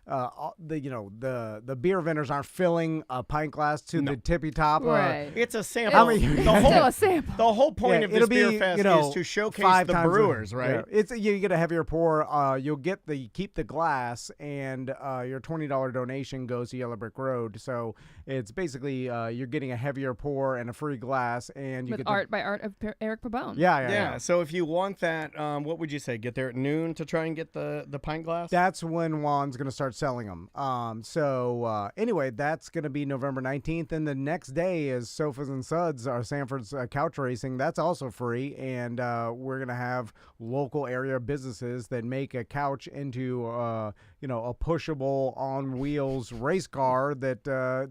Speaker 2: the beer vendors aren't filling a pint glass to the tippy top.
Speaker 4: Right.
Speaker 3: It's a sample.
Speaker 4: Still a sample.
Speaker 3: The whole point of this
Speaker 2: it'll
Speaker 3: beer
Speaker 2: be,
Speaker 3: fest
Speaker 2: you know,
Speaker 3: is to showcase
Speaker 2: 5
Speaker 3: the
Speaker 2: times
Speaker 3: brewers, right?
Speaker 2: Yeah. It's you get a heavier pour. You'll keep the glass, and your $20 donation goes to Yellow Brick Road. So it's basically you're getting a heavier pour and a free glass, and you
Speaker 4: With
Speaker 2: get
Speaker 4: art by art of Eric Pabone.
Speaker 2: Yeah.
Speaker 3: So if you want that, what would you say? Get there at noon to try and get the pint glass?
Speaker 2: That's when Juan's going to start selling them. Anyway, that's going to be November 19th. And the next day is Sofas and Suds, our Sanford's couch racing. That's also free. And we're going to have local area businesses that make a couch into, a pushable on wheels race car that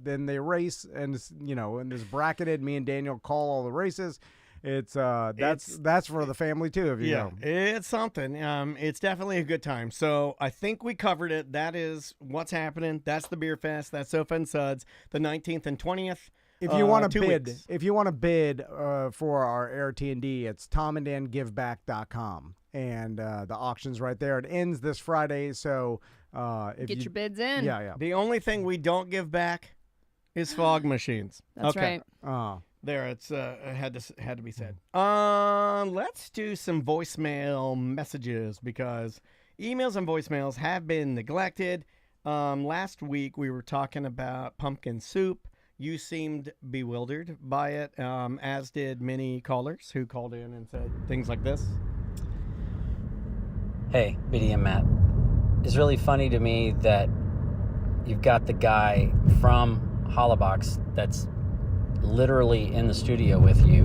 Speaker 2: then they race. And, and it's bracketed. Me and Daniel call all the races. It's that's for the family too. If you know.
Speaker 3: It's something. It's definitely a good time. So I think we covered it. That is what's happening. That's the beer fest. That's Sofa and Suds, the 19th and 20th.
Speaker 2: If you want to
Speaker 3: 2
Speaker 2: bid,
Speaker 3: weeks.
Speaker 2: for our Air T&D, it's tomanddangiveback.com, and the auction's right there. It ends this Friday, so
Speaker 4: Get your bids in.
Speaker 2: Yeah.
Speaker 3: The only thing we don't give back is fog machines.
Speaker 4: That's right.
Speaker 3: There, it's had to be said. Let's do some voicemail messages because emails and voicemails have been neglected. Last week we were talking about pumpkin soup. You seemed bewildered by it, as did many callers who called in and said things like this.
Speaker 15: Hey, BD and Matt. It's really funny to me that you've got the guy from Hollabox that's literally in the studio with you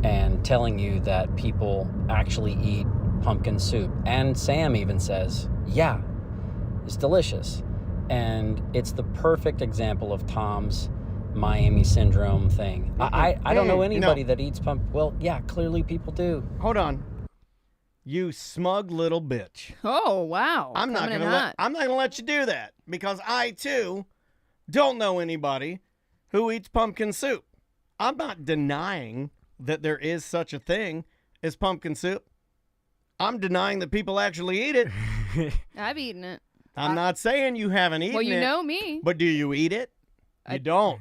Speaker 15: and telling you that people actually eat pumpkin soup. And Sam even says, yeah, it's delicious. And it's the perfect example of Tom's Miami syndrome thing. I don't know anybody that eats Well, yeah, clearly people do.
Speaker 3: Hold on. You smug little bitch.
Speaker 4: Oh, wow.
Speaker 3: I'm not gonna let you do that because I too don't know anybody who eats pumpkin soup. I'm not denying that there is such a thing as pumpkin soup. I'm denying that people actually eat it.
Speaker 4: I've eaten it.
Speaker 3: I'm not saying you haven't eaten it.
Speaker 4: Well, you know me.
Speaker 3: But do you eat it? You don't.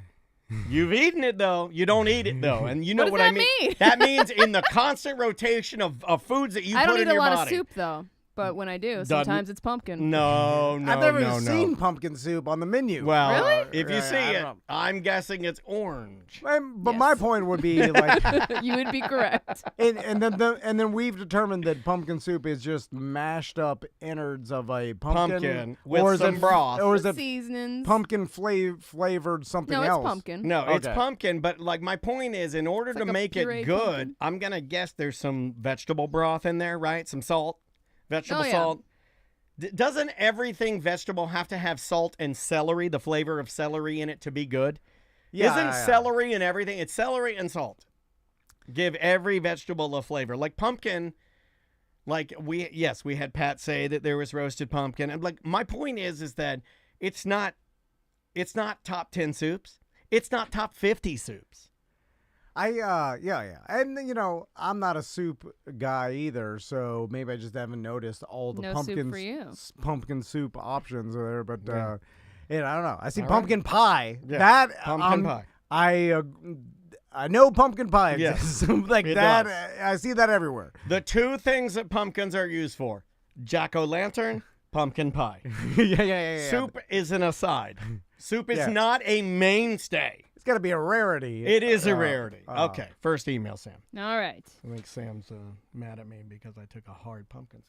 Speaker 3: You've eaten it, though. You don't eat it, though. And you know what I mean? That means in the constant rotation of foods that you put in your body.
Speaker 4: I don't eat a lot of soup, though. But when I do, sometimes it's pumpkin.
Speaker 3: No.
Speaker 2: I've never seen pumpkin soup on the menu.
Speaker 3: Well,
Speaker 4: really?
Speaker 3: If you see it, I'm guessing it's orange.
Speaker 2: But my point would be like
Speaker 4: you would be correct.
Speaker 2: And then we've determined that pumpkin soup is just mashed up innards of a pumpkin
Speaker 3: with some broth,
Speaker 2: or is it
Speaker 4: seasonings,
Speaker 2: pumpkin flavored something else?
Speaker 4: No, it's pumpkin.
Speaker 3: No, it's pumpkin. But like my point is, in order to make it good,
Speaker 4: pumpkin.
Speaker 3: I'm gonna guess there's some vegetable broth in there, right? Some salt. Vegetable salt. Doesn't everything vegetable have to have salt and celery, the flavor of celery in it to be good? Isn't celery and everything? It's celery and salt. Give every vegetable a flavor. Like pumpkin, like we had Pat say that there was roasted pumpkin. And like my point is that it's not top 10 soups. It's not top 50 soups.
Speaker 2: And I'm not a soup guy either, so maybe I just haven't noticed all the pumpkin soup options there. But I don't know. I see pumpkin pie.
Speaker 3: Yeah. Pumpkin pie.
Speaker 2: I know pumpkin pie exists. Like
Speaker 3: it
Speaker 2: that.
Speaker 3: does.
Speaker 2: I see that everywhere.
Speaker 3: The two things that pumpkins are used for: jack-o'-lantern, pumpkin pie.
Speaker 2: Yeah.
Speaker 3: Soup is an aside. Soup is not a mainstay.
Speaker 2: It's got to be a rarity.
Speaker 3: It is a rarity. Okay, first email, Sam.
Speaker 4: All right.
Speaker 3: I think Sam's mad at me because I took a hard pumpkin.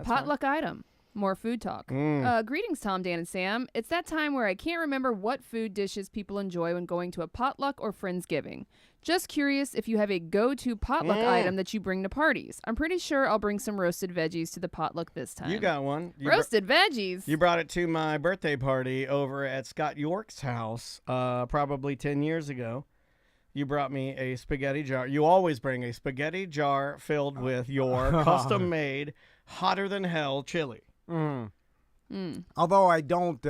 Speaker 4: Potluck item. More food talk. Greetings, Tom, Dan, and Sam. It's that time where I can't remember what food dishes people enjoy when going to a potluck or Friendsgiving. Just curious if you have a go-to potluck item that you bring to parties. I'm pretty sure I'll bring some roasted veggies to the potluck this time.
Speaker 3: You got one.
Speaker 4: Roasted veggies?
Speaker 3: You brought it to my birthday party over at Scott York's house probably 10 years ago. You brought me a spaghetti jar. You always bring a spaghetti jar filled with your custom-made, hotter-than-hell chili.
Speaker 2: Although I don't,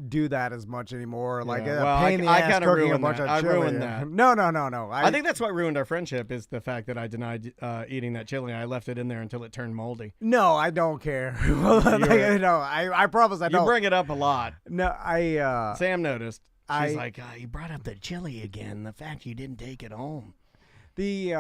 Speaker 2: do that as much anymore. Like,
Speaker 3: well,
Speaker 2: pain in the
Speaker 3: I
Speaker 2: ass
Speaker 3: kinda
Speaker 2: cooking a
Speaker 3: ruined
Speaker 2: bunch
Speaker 3: that.
Speaker 2: of
Speaker 3: I
Speaker 2: chili.
Speaker 3: ruined that.
Speaker 2: No.
Speaker 3: I think that's what ruined our friendship is the fact that I denied eating that chili. I left it in there until it turned moldy.
Speaker 2: No, I don't care. I promise I don't.
Speaker 3: You bring it up a lot.
Speaker 2: No,
Speaker 3: Sam noticed. She's
Speaker 2: I-
Speaker 3: like, you brought up the chili again. The fact you didn't take it home.
Speaker 2: The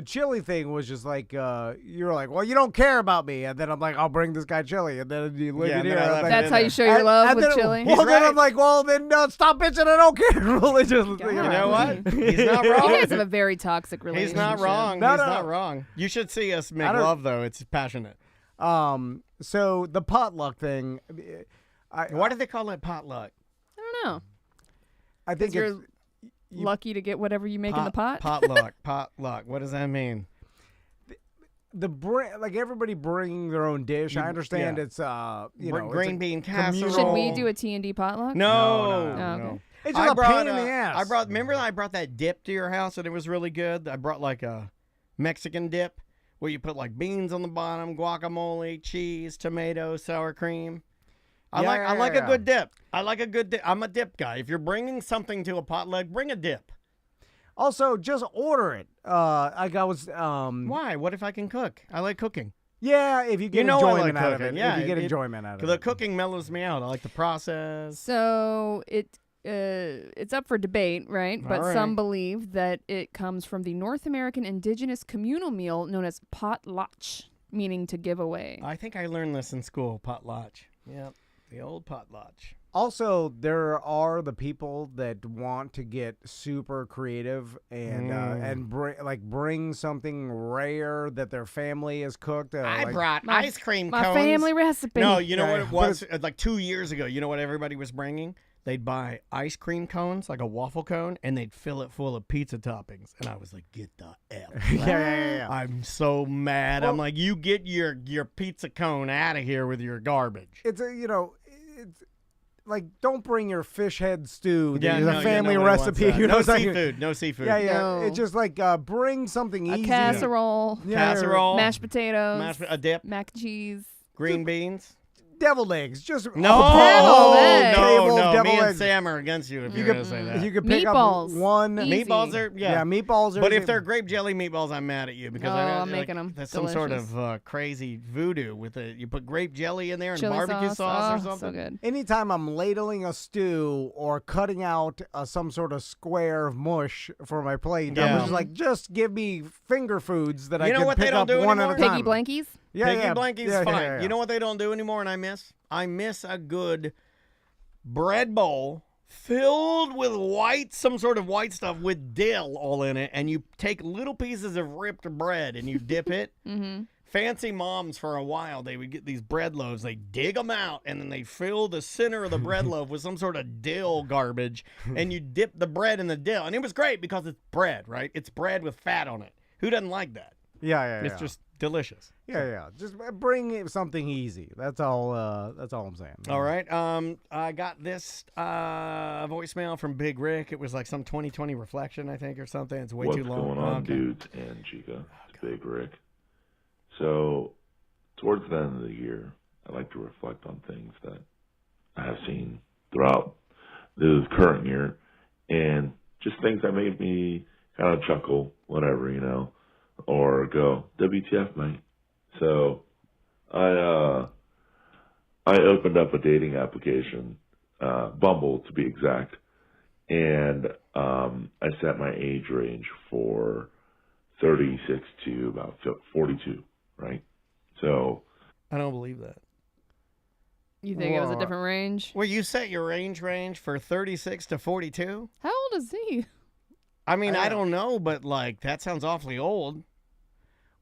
Speaker 2: chili thing was just like you're like, well, you don't care about me, and then I'm like, I'll bring this guy chili, and then you look
Speaker 3: Yeah,
Speaker 2: at
Speaker 3: and
Speaker 2: here.
Speaker 3: then I
Speaker 2: I'm
Speaker 3: left
Speaker 2: like-
Speaker 3: it
Speaker 4: That's how you show your love with chili.
Speaker 2: Well, then I'm like, well, then stop bitching. I don't care. Well, it just,
Speaker 3: You know what? He's not wrong.
Speaker 4: You guys have a very toxic relationship.
Speaker 3: He's not wrong.
Speaker 2: No,
Speaker 3: He's
Speaker 2: no,
Speaker 3: not
Speaker 2: no.
Speaker 3: wrong. You should see us make
Speaker 2: I don't-
Speaker 3: love, though. It's passionate.
Speaker 2: So the potluck thing.
Speaker 3: Why do they call it potluck?
Speaker 4: I don't know.
Speaker 2: I think
Speaker 4: you're lucky to get whatever you make in the pot.
Speaker 3: Potluck. Potluck. What does that mean?
Speaker 2: like everybody bringing their own dish. I understand
Speaker 3: yeah.
Speaker 2: it's you know,
Speaker 3: green
Speaker 2: it's a
Speaker 3: bean
Speaker 2: communal-
Speaker 3: casserole.
Speaker 4: Should we do a T&D potluck?
Speaker 3: No.
Speaker 4: Oh, okay.
Speaker 2: It's just a pain in the
Speaker 3: I
Speaker 2: ass.
Speaker 3: remember I brought that dip to your house and it was really good. I brought like a Mexican dip where you put like beans on the bottom, guacamole, cheese, tomato, sour cream. I like a good dip. I like a good dip. I'm a dip guy. If you're bringing something to a potluck, bring a dip.
Speaker 2: Also, just order it. Like I was.
Speaker 3: Why? What if I can cook? I like cooking.
Speaker 2: Yeah, if you get
Speaker 3: You know I
Speaker 2: enjoyment
Speaker 3: like
Speaker 2: out of
Speaker 3: cooking.
Speaker 2: it.
Speaker 3: Yeah,
Speaker 2: if you get
Speaker 3: it-
Speaker 2: enjoyment out of
Speaker 3: The
Speaker 2: it.
Speaker 3: cooking mellows me out. I like the process.
Speaker 4: So it's up for debate, right? But
Speaker 3: All
Speaker 4: some
Speaker 3: right.
Speaker 4: believe that it comes from the North American indigenous communal meal known as potlatch, meaning to give away.
Speaker 3: I think I learned this in school, potlatch. Yep, the old potlatch.
Speaker 2: Also, there are the people that want to get super creative and bring something rare that their family has cooked.
Speaker 3: I
Speaker 2: like-
Speaker 3: brought ice cream
Speaker 4: my
Speaker 3: cones.
Speaker 4: family recipe.
Speaker 3: No, you know what it
Speaker 2: But
Speaker 3: was? Like 2 years ago, you know what everybody was bringing? They'd buy ice cream cones, like a waffle cone, and they'd fill it full of pizza toppings. And I was like, get the F.
Speaker 2: yeah.
Speaker 3: I'm so mad. I'm like, you get your pizza cone out of here with your garbage.
Speaker 2: It's it's like don't bring your fish head stew.
Speaker 3: Yeah,
Speaker 2: the
Speaker 3: no,
Speaker 2: family
Speaker 3: nobody wants
Speaker 2: recipe.
Speaker 3: that.
Speaker 2: You know,
Speaker 3: No
Speaker 2: it's like-
Speaker 3: seafood. No seafood.
Speaker 2: Yeah.
Speaker 4: No.
Speaker 2: It's just like bring something
Speaker 4: A
Speaker 2: easy.
Speaker 4: casserole,
Speaker 3: Casserole.
Speaker 4: mashed potatoes,
Speaker 3: A dip.
Speaker 4: mac and cheese.
Speaker 3: Green beans.
Speaker 2: Deviled eggs. Just
Speaker 3: No,
Speaker 4: Deviled eggs.
Speaker 3: no.
Speaker 2: Deviled
Speaker 3: Me and
Speaker 2: eggs.
Speaker 3: Sam are against you if
Speaker 2: You
Speaker 3: you're
Speaker 2: could
Speaker 3: going to say that.
Speaker 2: you could pick
Speaker 4: Meatballs.
Speaker 2: up one.
Speaker 4: Easy.
Speaker 3: Meatballs are, yeah.
Speaker 2: Meatballs are.
Speaker 3: But if they're grape jelly meatballs, I'm mad at you because
Speaker 4: Oh,
Speaker 3: I know
Speaker 4: I'm making 'em.
Speaker 3: That's some sort
Speaker 4: Delicious.
Speaker 3: of crazy voodoo with it. You put grape jelly in there and
Speaker 4: Chili
Speaker 3: barbecue sauce or
Speaker 4: Oh,
Speaker 3: something.
Speaker 4: so good.
Speaker 2: Anytime I'm ladling a stew or cutting out some sort of square of mush for my plate,
Speaker 3: Yeah.
Speaker 2: I'm just like, just give me finger foods that I
Speaker 3: You know
Speaker 2: can
Speaker 3: what they
Speaker 2: pick
Speaker 3: don't
Speaker 2: up
Speaker 3: do
Speaker 2: one
Speaker 3: anymore?
Speaker 2: at a time.
Speaker 4: Piggy blankies.
Speaker 2: Yeah,
Speaker 3: Piggy
Speaker 2: yeah.
Speaker 3: blanky's
Speaker 2: yeah,
Speaker 3: fine.
Speaker 2: yeah, yeah.
Speaker 3: You know what they don't do anymore and I miss? I miss a good bread bowl filled with some sort of white stuff with dill all in it, and you take little pieces of ripped bread and you dip it.
Speaker 4: Mm-hmm.
Speaker 3: Fancy moms for a while, they would get these bread loaves, they dig them out, and then they fill the center of the bread loaf with some sort of dill garbage, and you dip the bread in the dill. And it was great because it's bread, right? It's bread with fat on it. Who doesn't like that?
Speaker 2: Yeah.
Speaker 3: It's just delicious.
Speaker 2: Yeah. Just bring something easy. That's all. That's all I'm saying.
Speaker 3: All right. I got this voicemail from Big Rick. It was like some 2020 reflection, I think, or something. It's way
Speaker 16: What's
Speaker 3: too long.
Speaker 16: going on,
Speaker 3: Okay.
Speaker 16: dudes and Chica? It's Big Rick. So, towards the end of the year, I like to reflect on things that I have seen throughout the current year, and just things that made me kind of chuckle, whatever, or go, WTF, mate. So, I opened up a dating application, Bumble to be exact, and I set my age range for 36 to about 42, right? So,
Speaker 3: I don't believe that.
Speaker 4: You think it was a different range?
Speaker 3: Well, you set your range for 36 to 42?
Speaker 4: How old is he?
Speaker 3: I mean, I don't know, but like that sounds awfully old.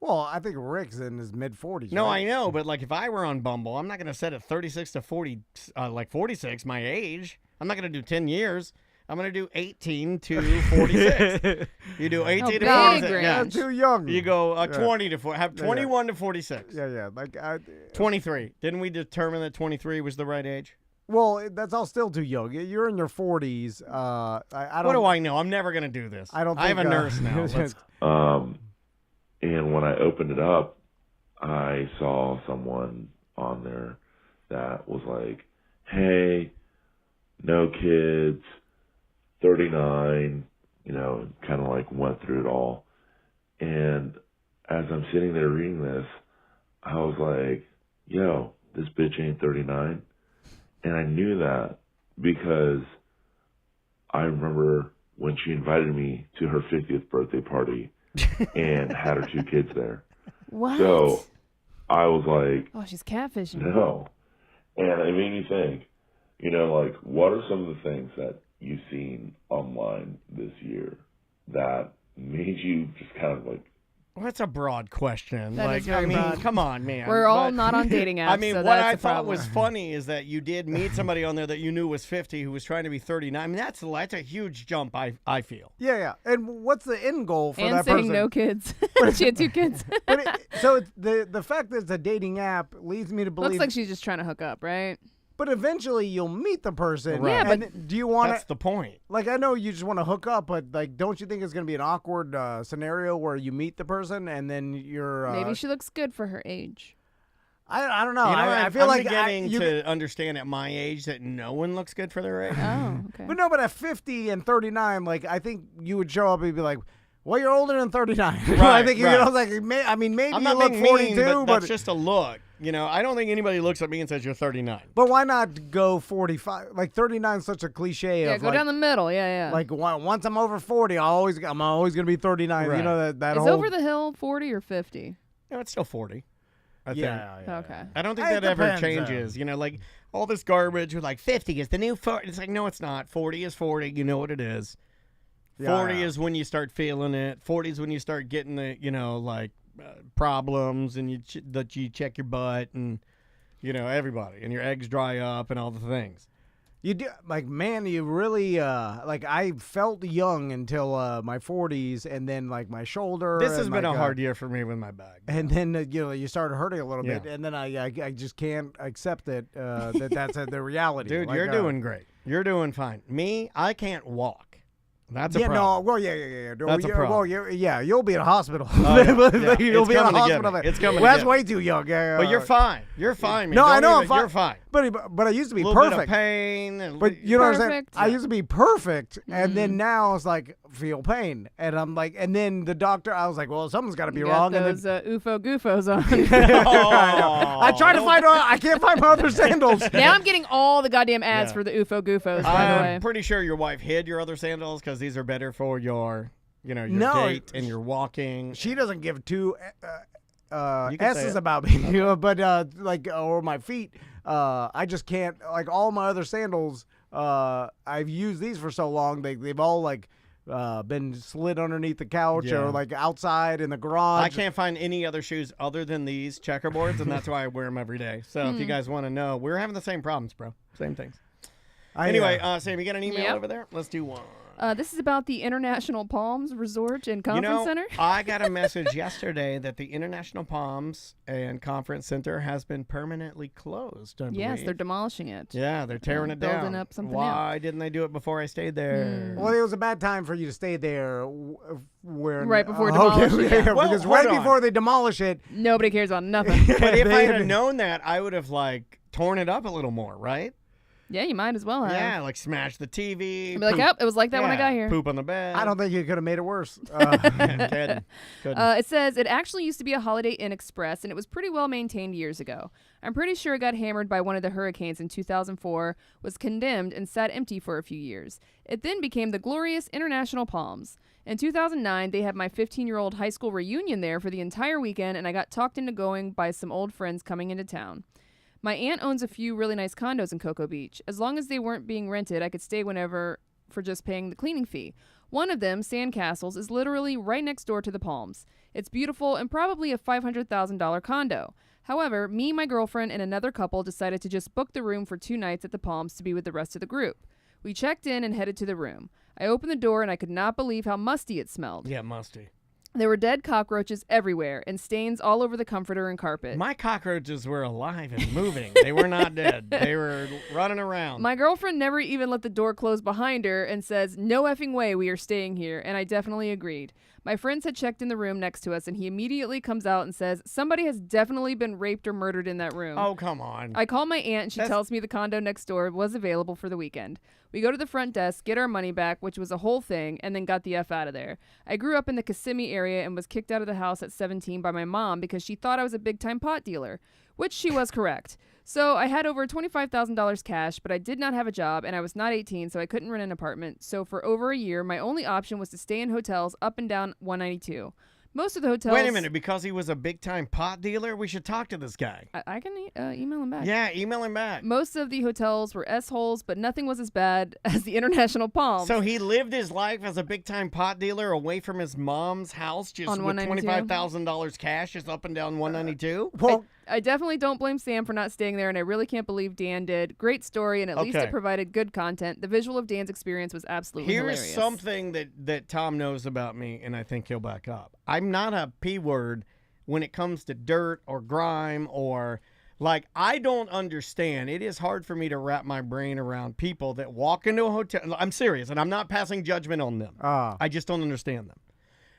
Speaker 2: Well, I think Rick's in his mid 40s.
Speaker 3: No,
Speaker 2: right?
Speaker 3: I know, but like if I were on Bumble, I'm not going to set it 36 to 40, like 46, my age. I'm not going to do 10 years. I'm going to do 18 to 46. You do 18 to
Speaker 4: big
Speaker 3: 46.
Speaker 4: range.
Speaker 3: Yeah.
Speaker 2: Too young.
Speaker 3: You go
Speaker 2: Yeah.
Speaker 3: 20 to 4. Have 21 to 46.
Speaker 2: Yeah. Like
Speaker 3: 23. Didn't we determine that 23 was the right age?
Speaker 2: Well, that's all still too young. You're in your 40s. I don't.
Speaker 3: What do I know? I'm never going to do this.
Speaker 2: I don't.
Speaker 3: I have a
Speaker 2: think,
Speaker 3: nurse now. Let's-
Speaker 16: and when I opened it up, I saw someone on there that was like, hey, no kids, 39, kind of like went through it all. And as I'm sitting there reading this, I was like, yo, this bitch ain't 39. And I knew that because I remember when she invited me to her 50th birthday party and had her 2 kids there.
Speaker 4: What?
Speaker 16: So I was like,
Speaker 4: oh, she's catfishing.
Speaker 16: no. And it made me think, like, what are some of the things that you've seen online this year that made you just kind of like,
Speaker 13: well, that's a broad question.
Speaker 4: That
Speaker 13: like,
Speaker 4: is very
Speaker 13: I mean,
Speaker 4: broad.
Speaker 13: come on, man.
Speaker 4: We're all
Speaker 13: But-
Speaker 4: not on dating apps.
Speaker 13: I mean,
Speaker 4: so
Speaker 13: what
Speaker 4: that's
Speaker 13: I
Speaker 4: a
Speaker 13: thought
Speaker 4: problem.
Speaker 13: was funny is that you did meet somebody on there that you knew was 50 who was trying to be 39. I mean, that's a huge jump, I feel.
Speaker 2: Yeah. And what's the end goal for
Speaker 4: and
Speaker 2: that
Speaker 4: saying
Speaker 2: person?
Speaker 4: no kids. She had 2 kids.
Speaker 2: So it's the fact that it's a dating app leads me to believe.
Speaker 4: Looks like she's just trying to hook up, right?
Speaker 2: But eventually you'll meet the person.
Speaker 4: Right. Yeah,
Speaker 2: and
Speaker 4: but
Speaker 2: do you want
Speaker 13: That's the point.
Speaker 2: Like, I know you just want to hook up, but like, don't you think it's going to be an awkward scenario where you meet the person and then you're
Speaker 4: Maybe she looks good for her age.
Speaker 2: I don't know.
Speaker 13: I
Speaker 2: feel
Speaker 13: I'm
Speaker 2: like
Speaker 13: beginning
Speaker 2: you
Speaker 13: to understand at my age that no one looks good for their age.
Speaker 4: Oh, okay.
Speaker 2: But no, but at 50 and 39, like, I think you would show up and be like, well, you're older than 39. I
Speaker 13: Right,
Speaker 2: think
Speaker 13: right.
Speaker 2: like, maybe
Speaker 13: I'm
Speaker 2: you
Speaker 13: not
Speaker 2: look
Speaker 13: being
Speaker 2: 42,
Speaker 13: mean, but
Speaker 2: but
Speaker 13: that's just a look. I don't think anybody looks at me and says you're 39.
Speaker 2: But why not go 45? Like 39 is such a cliche.
Speaker 4: Yeah,
Speaker 2: of
Speaker 4: go
Speaker 2: like,
Speaker 4: down the middle. Yeah, yeah.
Speaker 2: Like once I'm over 40, I'm always gonna be 39.
Speaker 13: Right.
Speaker 2: You know that
Speaker 4: Is
Speaker 2: whole.
Speaker 4: over the hill 40 or 50?
Speaker 13: No, it's still 40. I think.
Speaker 2: Yeah.
Speaker 4: Okay.
Speaker 13: I don't think
Speaker 2: It
Speaker 13: that ever
Speaker 2: depends,
Speaker 13: changes. Like all this garbage with like 50 is the new 40. It's like, no, it's not. 40 is 40. You know what it is.
Speaker 2: Yeah,
Speaker 13: 40
Speaker 2: yeah.
Speaker 13: is when you start feeling it. 40 is when you start getting the, like problems and you check your butt and, everybody and your eggs dry up and all the things.
Speaker 2: You do, like, man, you really like. I felt young until my 40s, and then like my shoulder.
Speaker 13: This has
Speaker 2: and,
Speaker 13: been
Speaker 2: like,
Speaker 13: a hard year for me with my back.
Speaker 2: And then you started hurting a little
Speaker 13: Yeah.
Speaker 2: bit, and then I just can't accept it that's the reality.
Speaker 13: Dude,
Speaker 2: Like,
Speaker 13: you're doing great. You're doing fine. Me, I can't walk. That's a
Speaker 2: yeah,
Speaker 13: problem.
Speaker 2: no, well, yeah.
Speaker 13: That's a problem.
Speaker 2: Well, you'll be in a hospital.
Speaker 13: Oh, yeah.
Speaker 2: You'll
Speaker 13: It's
Speaker 2: be in a
Speaker 13: coming to get
Speaker 2: hospital.
Speaker 13: me. It's coming
Speaker 2: Well,
Speaker 13: to
Speaker 2: that's
Speaker 13: get
Speaker 2: way
Speaker 13: me.
Speaker 2: too young. Yeah,
Speaker 13: But you're fine. You're fine, man.
Speaker 2: No, I
Speaker 13: Don't
Speaker 2: know
Speaker 13: even-
Speaker 2: I'm
Speaker 13: You're fine.
Speaker 2: But I used to be
Speaker 13: A little
Speaker 2: perfect.
Speaker 13: bit of pain. And
Speaker 2: But you know what I'm saying?
Speaker 4: Perfect.
Speaker 2: I used to be perfect, and then now it's like feel pain, and I'm like, and then the doctor, I was like, well, something's got to be
Speaker 4: You
Speaker 2: wrong.
Speaker 4: got
Speaker 2: And
Speaker 4: those
Speaker 2: then
Speaker 4: UFO goofos on.
Speaker 2: I tried to find. I can't find my other sandals.
Speaker 4: Now I'm getting all the goddamn ads
Speaker 13: Yeah.
Speaker 4: for the UFO goofos, by the way.
Speaker 13: I'm pretty sure your wife hid your other sandals because these are better for your, your
Speaker 2: No,
Speaker 13: gait and your walking.
Speaker 2: She doesn't give two
Speaker 13: You can say
Speaker 2: S's
Speaker 13: it.
Speaker 2: about me, but like or my feet. I just can't. Like all my other sandals, I've used these for so long. They've all like been slid underneath the couch
Speaker 13: Yeah.
Speaker 2: or like outside in the garage.
Speaker 13: I can't find any other shoes other than these checkerboards, and that's why I wear them every day. So if you guys want to know, we're having the same problems, bro. Same things. Anyway, Sam, you got an email
Speaker 4: Yep.
Speaker 13: over there? Let's do one.
Speaker 4: This is about the International Palms Resort and Conference Center.
Speaker 13: I got a message yesterday that the International Palms and Conference Center has been permanently closed. I
Speaker 4: Yes,
Speaker 13: believe.
Speaker 4: they're demolishing it.
Speaker 13: Yeah, they're tearing it
Speaker 4: building
Speaker 13: down.
Speaker 4: up something
Speaker 13: Why didn't they do it before I stayed there?
Speaker 2: Well, it was a bad time for you to stay there. Where
Speaker 4: Right before demolition, yeah.
Speaker 13: Well,
Speaker 2: because
Speaker 13: hold
Speaker 2: right
Speaker 13: on.
Speaker 2: before they demolish it,
Speaker 4: Nobody cares about nothing.
Speaker 13: But if I
Speaker 2: They-
Speaker 13: had known that, I would have like torn it up a little more, right?
Speaker 4: Yeah, you might as well have.
Speaker 13: Yeah, like smash the TV.
Speaker 4: I'd be like,
Speaker 13: poop-
Speaker 4: oh, it was like that when I got here.
Speaker 13: Poop on the bed.
Speaker 2: I don't think you could have made it worse.
Speaker 13: Couldn't.
Speaker 4: It says it actually used to be a Holiday Inn Express, and it was pretty well maintained years ago. I'm pretty sure it got hammered by one of the hurricanes in 2004, was condemned, and sat empty for a few years. It then became the glorious International Palms. In 2009, they had my 15-year-old high school reunion there for the entire weekend, and I got talked into going by some old friends coming into town. My aunt owns a few really nice condos in Cocoa Beach. As long as they weren't being rented, I could stay whenever for just paying the cleaning fee. One of them, Sandcastles, is literally right next door to the Palms. It's beautiful and probably a $500,000 condo. However, me, my girlfriend, and another couple decided to just book the room for 2 nights at the Palms to be with the rest of the group. We checked in and headed to the room. I opened the door and I could not believe how musty it smelled.
Speaker 13: Yeah, musty.
Speaker 4: There were dead cockroaches everywhere and stains all over the comforter and carpet.
Speaker 13: My cockroaches were alive and moving. They were not dead. They were running around.
Speaker 4: My girlfriend never even let the door close behind her and says, "No effing way we are staying here," and I definitely agreed. My friends had checked in the room next to us, and he immediately comes out and says, "Somebody has definitely been raped or murdered in that room."
Speaker 13: Oh, come on.
Speaker 4: I call my aunt, and she tells me the condo next door was available for the weekend. We go to the front desk, get our money back, which was a whole thing, and then got the F out of there. I grew up in the Kissimmee area and was kicked out of the house at 17 by my mom because she thought I was a big-time pot dealer, which she was correct. So I had over $25,000 cash, but I did not have a job, and I was not 18, so I couldn't rent an apartment. So for over a year, my only option was to stay in hotels up and down 192. Most of the hotels...
Speaker 13: Wait a minute, because he was a big-time pot dealer? We should talk to this guy.
Speaker 4: I can email him back.
Speaker 13: Yeah, email him back.
Speaker 4: Most of the hotels were S-holes, but nothing was as bad as the International Palms.
Speaker 13: So he lived his life as a big-time pot dealer away from his mom's house just
Speaker 4: On
Speaker 13: with
Speaker 4: 192?
Speaker 13: $25,000 cash just up and down 192?
Speaker 4: Well, I definitely don't blame Sam for not staying there, and I really can't believe Dan did. Great story, and at least it provided good content. The visual of Dan's experience was absolutely hilarious.
Speaker 13: Here's something that Tom knows about me, and I think he'll back up. I'm not a P word when it comes to dirt or grime or... Like, I don't understand. It is hard for me to wrap my brain around people that walk into a hotel. I'm serious, and I'm not passing judgment on them. I just don't understand them.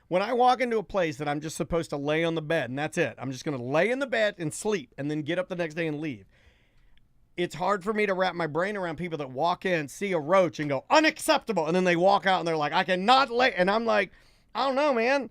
Speaker 13: When I walk into a place that I'm just supposed to lay on the bed, and that's it. I'm just going to lay in the bed and sleep and then get up the next day and leave. It's hard for me to wrap my brain around people that walk in, see a roach, and go, unacceptable. And then they walk out and they're like, I cannot lay. And I'm like, I don't know, man.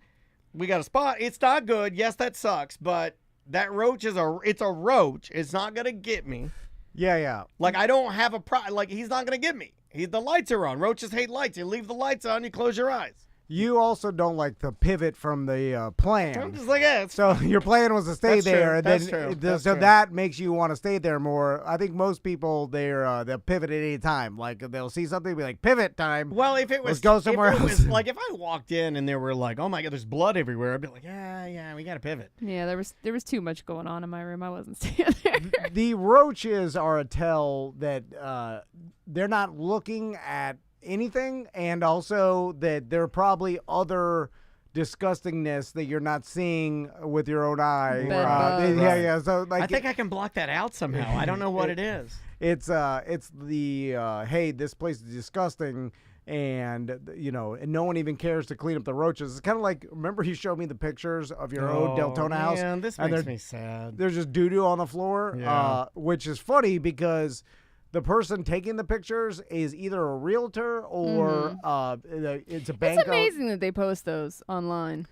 Speaker 13: We got a spot. It's not good. Yes, that sucks. But that roach it's a roach. It's not going to get me.
Speaker 2: Yeah.
Speaker 13: Like, I don't have a like, he's not going to get me. The lights are on. Roaches hate lights. You leave the lights on, you close your eyes.
Speaker 2: You also don't like the pivot from the plan.
Speaker 13: I'm just like, yeah.
Speaker 2: So your plan was to stay
Speaker 13: That's
Speaker 2: there,
Speaker 13: true.
Speaker 2: and
Speaker 13: That's
Speaker 2: then
Speaker 13: true.
Speaker 2: so that makes you want to stay there more. I think most people they'll pivot at any time. Like they'll see something, be like, pivot time.
Speaker 13: Well, if it was
Speaker 2: let's go somewhere
Speaker 13: if it
Speaker 2: else.
Speaker 13: was, like if I walked in and there were like, oh my God, there's blood everywhere, I'd be like, yeah, we got to pivot.
Speaker 4: Yeah, there was too much going on in my room. I wasn't staying there.
Speaker 2: The roaches are a tell that they're not looking at anything, and also that there are probably other disgustingness that you're not seeing with your own eye. Yeah. So like,
Speaker 13: I think I can block that out somehow. I don't know what it is.
Speaker 2: It's the hey, this place is disgusting, and and no one even cares to clean up the roaches. It's kind of like, remember you showed me the pictures of your old Deltona house?
Speaker 13: Man, this makes me sad.
Speaker 2: There's just doo-doo on the floor, which is funny because the person taking the pictures is either a realtor or it's a bank.
Speaker 4: It's amazing that they post those online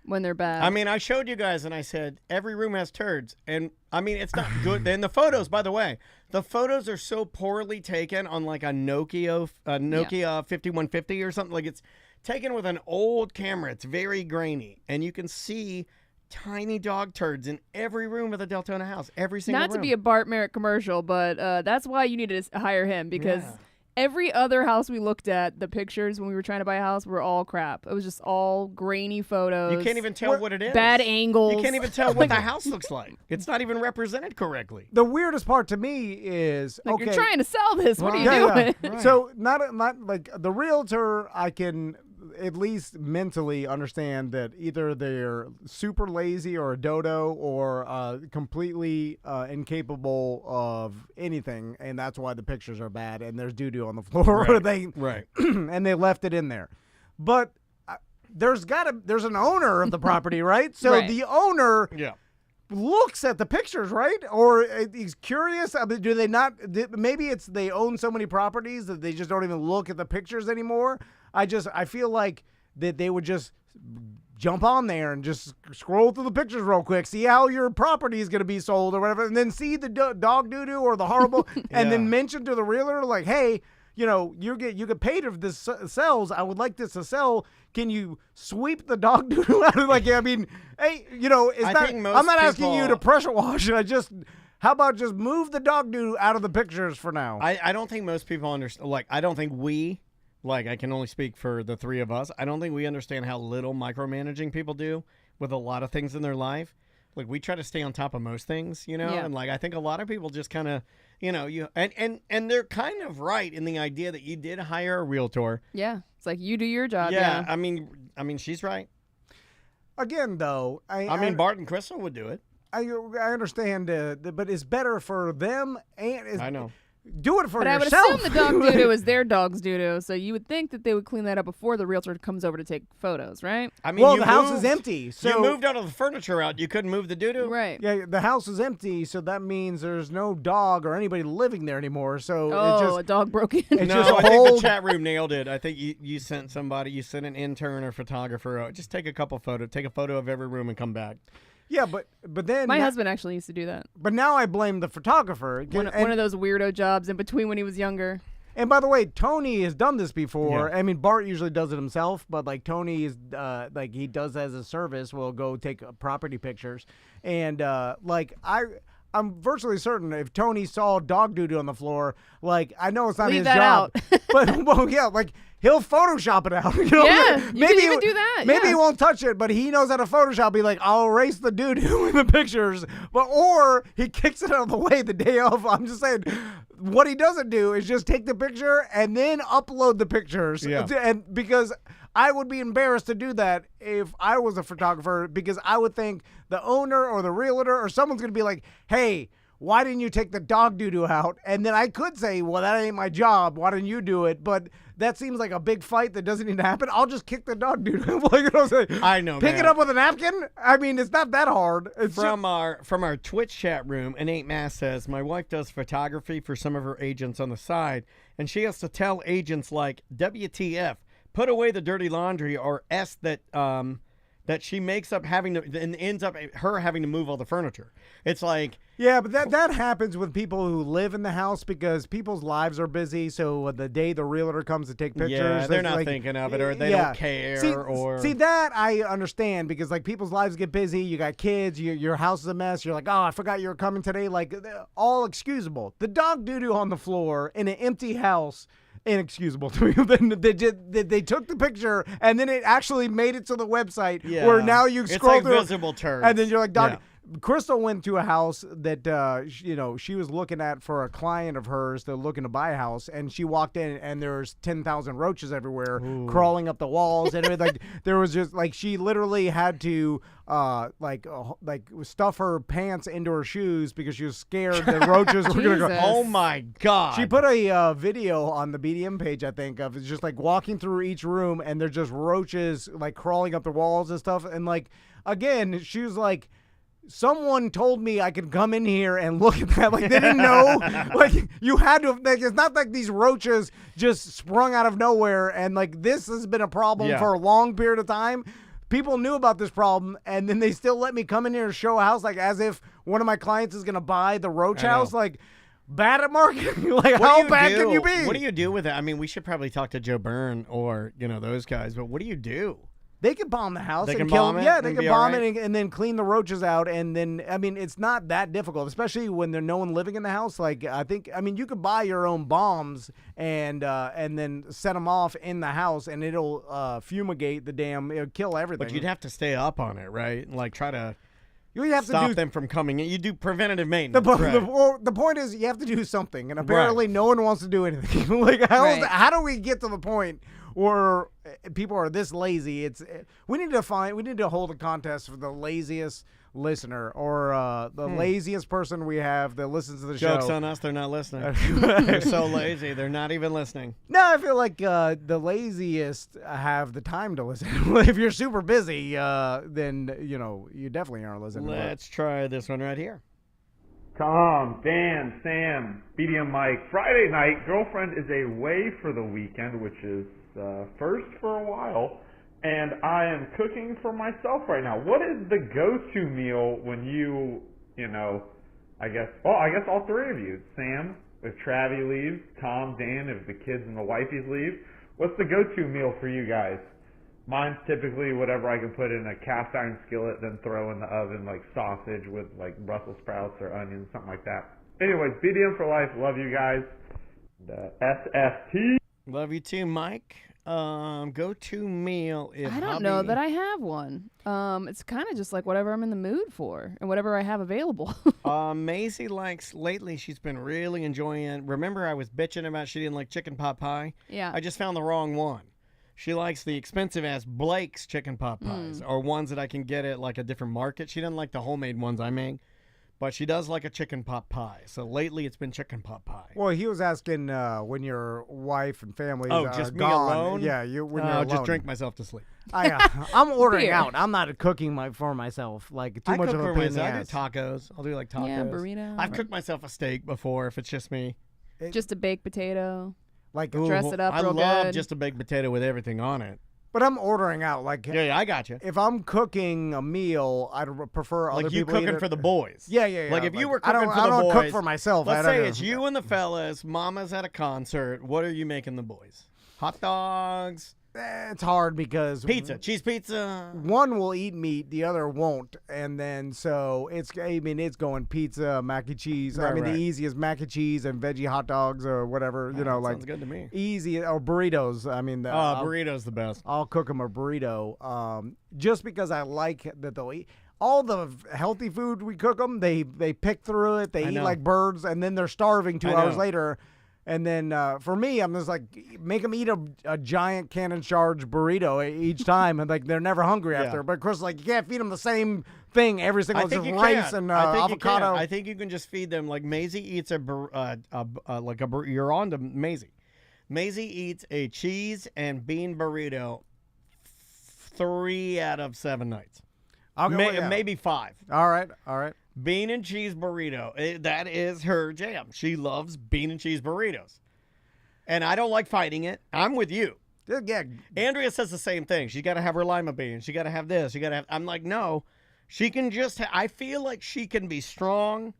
Speaker 4: when they're bad.
Speaker 13: I mean, I showed you guys and I said, every room has turds. And, I mean, it's not good. Then the photos, by the way, the photos are so poorly taken on like a Nokia 5150 or something. Like, it's taken with an old camera. It's very grainy. And you can see tiny dog turds in every room of the Deltona house. Every single room.
Speaker 4: Not to be a Bart Merritt commercial, but that's why you need to hire him, because every other house we looked at, the pictures when we were trying to buy a house were all crap. It was just all grainy photos.
Speaker 13: You can't even tell what it is.
Speaker 4: Bad angles.
Speaker 13: You can't even tell what the house looks like. It's not even represented correctly.
Speaker 2: The weirdest part to me is,
Speaker 4: like, you're trying to sell this. What are you doing?
Speaker 2: Right. So not like the realtor, I can at least mentally understand that either they're super lazy or a dodo or completely incapable of anything, and that's why the pictures are bad and there's doo-doo on the floor.
Speaker 13: Right.
Speaker 2: And they left it in there. But there's an owner of the property, right? So the owner looks at the pictures, right? Or he's curious. I mean, do they not? Maybe it's they own so many properties that they just don't even look at the pictures anymore. I feel like that they would just jump on there and just scroll through the pictures real quick, see how your property is going to be sold or whatever, and then see the dog doo-doo or the horrible, and then mention to the realtor, like, hey, you get paid if this sells. I would like this to sell. Can you sweep the dog doo-doo out of, like, I mean, hey, I'm not asking you to pressure wash it. How about just move the dog doo out of the pictures for now?
Speaker 13: I don't think most people understand. Like, I don't think we, like, I can only speak for the three of us. I don't think we understand how little micromanaging people do with a lot of things in their life. Like, we try to stay on top of most things, and like, I think a lot of people just kind of, and they're kind of right in the idea that you did hire a realtor.
Speaker 4: Yeah. It's like, you do your job.
Speaker 13: Yeah. I mean, she's right.
Speaker 2: Again, though,
Speaker 13: I mean, Bart and Crystal would do it.
Speaker 2: I understand, but it's better for them and
Speaker 13: I know.
Speaker 2: Do it for
Speaker 4: but
Speaker 2: yourself.
Speaker 4: I would assume the dog doo-doo is their dog's doo-doo, so you would think that they would clean that up before the realtor comes over to take photos, right?
Speaker 13: I mean,
Speaker 2: well, the house is empty. So
Speaker 13: you moved all of the furniture out. You couldn't move the doo-doo?
Speaker 4: Right.
Speaker 2: Yeah, the house is empty, so that means there's no dog or anybody living there anymore. So
Speaker 4: a dog broke in.
Speaker 2: It's
Speaker 13: no,
Speaker 2: just
Speaker 13: I think the chat room nailed it. I think you sent somebody, you sent an intern or photographer out. Just take a couple photos. Take a photo of every room and come back.
Speaker 2: Yeah, but then
Speaker 4: my husband actually used to do that.
Speaker 2: But now I blame the photographer.
Speaker 4: One of those weirdo jobs in between when he was younger.
Speaker 2: And by the way, Tony has done this before.
Speaker 13: Yeah.
Speaker 2: I mean, Bart usually does it himself, but like Tony is like he does as a service. Will go take property pictures, and I'm virtually certain if Tony saw dog doo-doo on the floor, like I know it's not
Speaker 4: Leave
Speaker 2: his
Speaker 4: that
Speaker 2: job,
Speaker 4: out.
Speaker 2: but well, yeah, like he'll Photoshop it out. You know?
Speaker 4: Yeah, you can even do that.
Speaker 2: Maybe
Speaker 4: yeah.
Speaker 2: he won't touch it, but he knows how to Photoshop. Be like, I'll erase the doo-doo in the pictures, or he kicks it out of the way the day of. I'm just saying, what he doesn't do is just take the picture and then upload the pictures.
Speaker 13: Yeah.
Speaker 2: And because I would be embarrassed to do that if I was a photographer, because I would think the owner or the realtor or someone's going to be like, hey, why didn't you take the dog doo-doo out? And then I could say, well, that ain't my job. Why didn't you do it? But that seems like a big fight that doesn't need to happen. I'll just kick the dog doo-doo. Like, you know what I'm saying?
Speaker 13: I know,
Speaker 2: Pick
Speaker 13: man.
Speaker 2: it up with a napkin? I mean, it's not that hard. It's
Speaker 13: From our Twitch chat room, Innate Mass says, my wife does photography for some of her agents on the side, and she has to tell agents like, WTF, put away the dirty laundry, or S that she makes up having to, and ends up her having to move all the furniture. It's like...
Speaker 2: Yeah, but that happens with people who live in the house because people's lives are busy. So the day the realtor comes to take pictures,
Speaker 13: Yeah, they're
Speaker 2: it's
Speaker 13: not
Speaker 2: like,
Speaker 13: thinking of it, or they don't care.
Speaker 2: See that I understand because like people's lives get busy. You got kids, your house is a mess. You're like, oh, I forgot you were coming today. Like all excusable. The dog doo-doo on the floor in an empty house. Inexcusable to me. Then they took the picture and then it actually made it to the website where now you scroll
Speaker 13: it's like
Speaker 2: through
Speaker 13: visible turds.
Speaker 2: and then you're like, dog.
Speaker 13: Yeah.
Speaker 2: Crystal went to a house that she was looking at for a client of hers. They're looking to buy a house, and she walked in, and there's 10,000 roaches everywhere, crawling up the walls, and everything. Like there was just like she literally had to stuff her pants into her shoes because she was scared the roaches were gonna go.
Speaker 13: Oh my God!
Speaker 2: She put a video on the BDM page, I think, of just like walking through each room, and there's just roaches like crawling up the walls and stuff, and like again, she was like. Someone told me I could come in here and look at that. Like, they didn't know. Like, you had to. Like, it's not like these roaches just sprung out of nowhere. And, like, this has been a problem for a long period of time. People knew about this problem, and then they still let me come in here and show a house, like, as if one of my clients is going to buy the roach house. Like, bad at marketing. Like, how bad can you be?
Speaker 13: What do you do with it? I mean, we should probably talk to Joe Byrne or, those guys. But what do you do?
Speaker 2: They can bomb the house.
Speaker 13: They
Speaker 2: and
Speaker 13: can
Speaker 2: kill
Speaker 13: bomb
Speaker 2: them.
Speaker 13: it
Speaker 2: Yeah, they
Speaker 13: and
Speaker 2: can
Speaker 13: be
Speaker 2: bomb
Speaker 13: all right?
Speaker 2: it and then clean the roaches out. And then, I mean, it's not that difficult, especially when there's no one living in the house. Like, you could buy your own bombs and then set them off in the house, and it'll fumigate the damn. It'll kill everything.
Speaker 13: But you'd have to stay up on it, right? Like, try to
Speaker 2: you have
Speaker 13: stop
Speaker 2: to do
Speaker 13: them from coming in. You do preventative maintenance.
Speaker 2: The point is, you have to do something, and apparently, no one wants to do anything. Like, how do we get to the point? Or people are this lazy. We need to hold a contest for the laziest listener or the laziest person we have that listens to the show.
Speaker 13: Joke's on us, they're not listening. They're so lazy, they're not even listening.
Speaker 2: No, I feel like the laziest have the time to listen. If you're super busy, then you definitely aren't listening.
Speaker 13: Let's try this one right here.
Speaker 17: Tom, Dan, Sam, BDM Mike. Friday night, girlfriend is away for the weekend, which is first for a while, and I am cooking for myself right now. What is the go-to meal when I guess all three of you, Sam, if Travie leaves, Tom, Dan, if the kids and the wifeys leave, what's the go-to meal for you guys? Mine's typically whatever I can put in a cast iron skillet, then throw in the oven, like sausage with like Brussels sprouts or onions, something like that. Anyways, BDM for life. Love you guys. SFT.
Speaker 13: Love you too, Mike. Go-to meal is
Speaker 4: I don't know that I have one. It's kind of just like whatever I'm in the mood for and whatever I have available.
Speaker 13: Maisie likes, lately she's been really enjoying, remember I was bitching about she didn't like chicken pot pie?
Speaker 4: Yeah.
Speaker 13: I just found the wrong one.
Speaker 3: She likes the expensive ass Blake's chicken pot pies, or ones that I can get at like a different market. She doesn't like the homemade ones I make, but she does like a chicken pot pie. So lately it's been chicken pot pie.
Speaker 2: Well, he was asking when your wife and family
Speaker 3: Oh,
Speaker 2: are
Speaker 3: just me
Speaker 2: gone.
Speaker 3: alone?
Speaker 2: Yeah, when you're
Speaker 3: I'll
Speaker 2: alone.
Speaker 3: just drink myself to sleep.
Speaker 2: I'm ordering
Speaker 4: Beer.
Speaker 2: out. I'm not cooking for myself. Like too much
Speaker 3: cook
Speaker 2: of a
Speaker 3: for
Speaker 2: pain in the
Speaker 3: myself. I
Speaker 2: ass.
Speaker 3: do tacos. I'll do like tacos.
Speaker 4: Yeah, burrito.
Speaker 3: I've cooked myself a steak before if it's just me.
Speaker 4: Just a baked potato.
Speaker 2: Like
Speaker 4: dress it up
Speaker 3: I
Speaker 4: real
Speaker 3: love
Speaker 4: good.
Speaker 3: just a baked potato with everything on it.
Speaker 2: But I'm ordering out. Like
Speaker 3: Yeah, I got you.
Speaker 2: if I'm cooking a meal, I'd prefer other
Speaker 3: Like you
Speaker 2: people eat
Speaker 3: cooking
Speaker 2: it.
Speaker 3: for the boys.
Speaker 2: Yeah, yeah, yeah.
Speaker 3: Like if you were
Speaker 2: I
Speaker 3: cooking
Speaker 2: don't,
Speaker 3: for
Speaker 2: I
Speaker 3: the
Speaker 2: don't
Speaker 3: boys.
Speaker 2: cook for myself.
Speaker 3: Let's
Speaker 2: I don't
Speaker 3: say
Speaker 2: know.
Speaker 3: it's you and the fellas. Mama's at a concert. What are you making the boys? Hot dogs.
Speaker 2: It's hard because
Speaker 3: Pizza, cheese pizza.
Speaker 2: one will eat meat, the other won't, and then so it's. I mean, it's going pizza, mac and cheese. I
Speaker 3: Right,
Speaker 2: mean,
Speaker 3: right.
Speaker 2: the easiest mac and cheese and veggie hot dogs or whatever. You know,
Speaker 3: that
Speaker 2: like
Speaker 3: sounds good to me.
Speaker 2: easy or burritos. I mean,
Speaker 3: Burrito's the best.
Speaker 2: I'll cook them a burrito, just because I like that they'll eat. All the healthy food we cook them, they pick through it. They
Speaker 3: I
Speaker 2: eat
Speaker 3: know.
Speaker 2: like birds, and then they're starving 2
Speaker 3: I
Speaker 2: hours
Speaker 3: know.
Speaker 2: later. And then for me, I'm just like, make them eat a giant cannon charge burrito each time, and like they're never hungry
Speaker 3: Yeah.
Speaker 2: after. But of course, like you can't feed them the same thing every single.
Speaker 3: I
Speaker 2: It's
Speaker 3: think
Speaker 2: just
Speaker 3: you
Speaker 2: rice
Speaker 3: can.
Speaker 2: and
Speaker 3: I think
Speaker 2: avocado.
Speaker 3: You can. I think you can just feed them like Maisie eats you're on to Maisie. Maisie eats a cheese and bean burrito 3 out of 7 nights.
Speaker 2: Okay, well, yeah.
Speaker 3: Maybe 5.
Speaker 2: All right.
Speaker 3: Bean and cheese burrito. That is her jam. She loves bean and cheese burritos. And I don't like fighting it. I'm with you.
Speaker 2: Yeah.
Speaker 3: Andrea says the same thing. She got to have her lima beans. She got to have this. She got to have. I'm like, no. She can just. I feel like she can be strong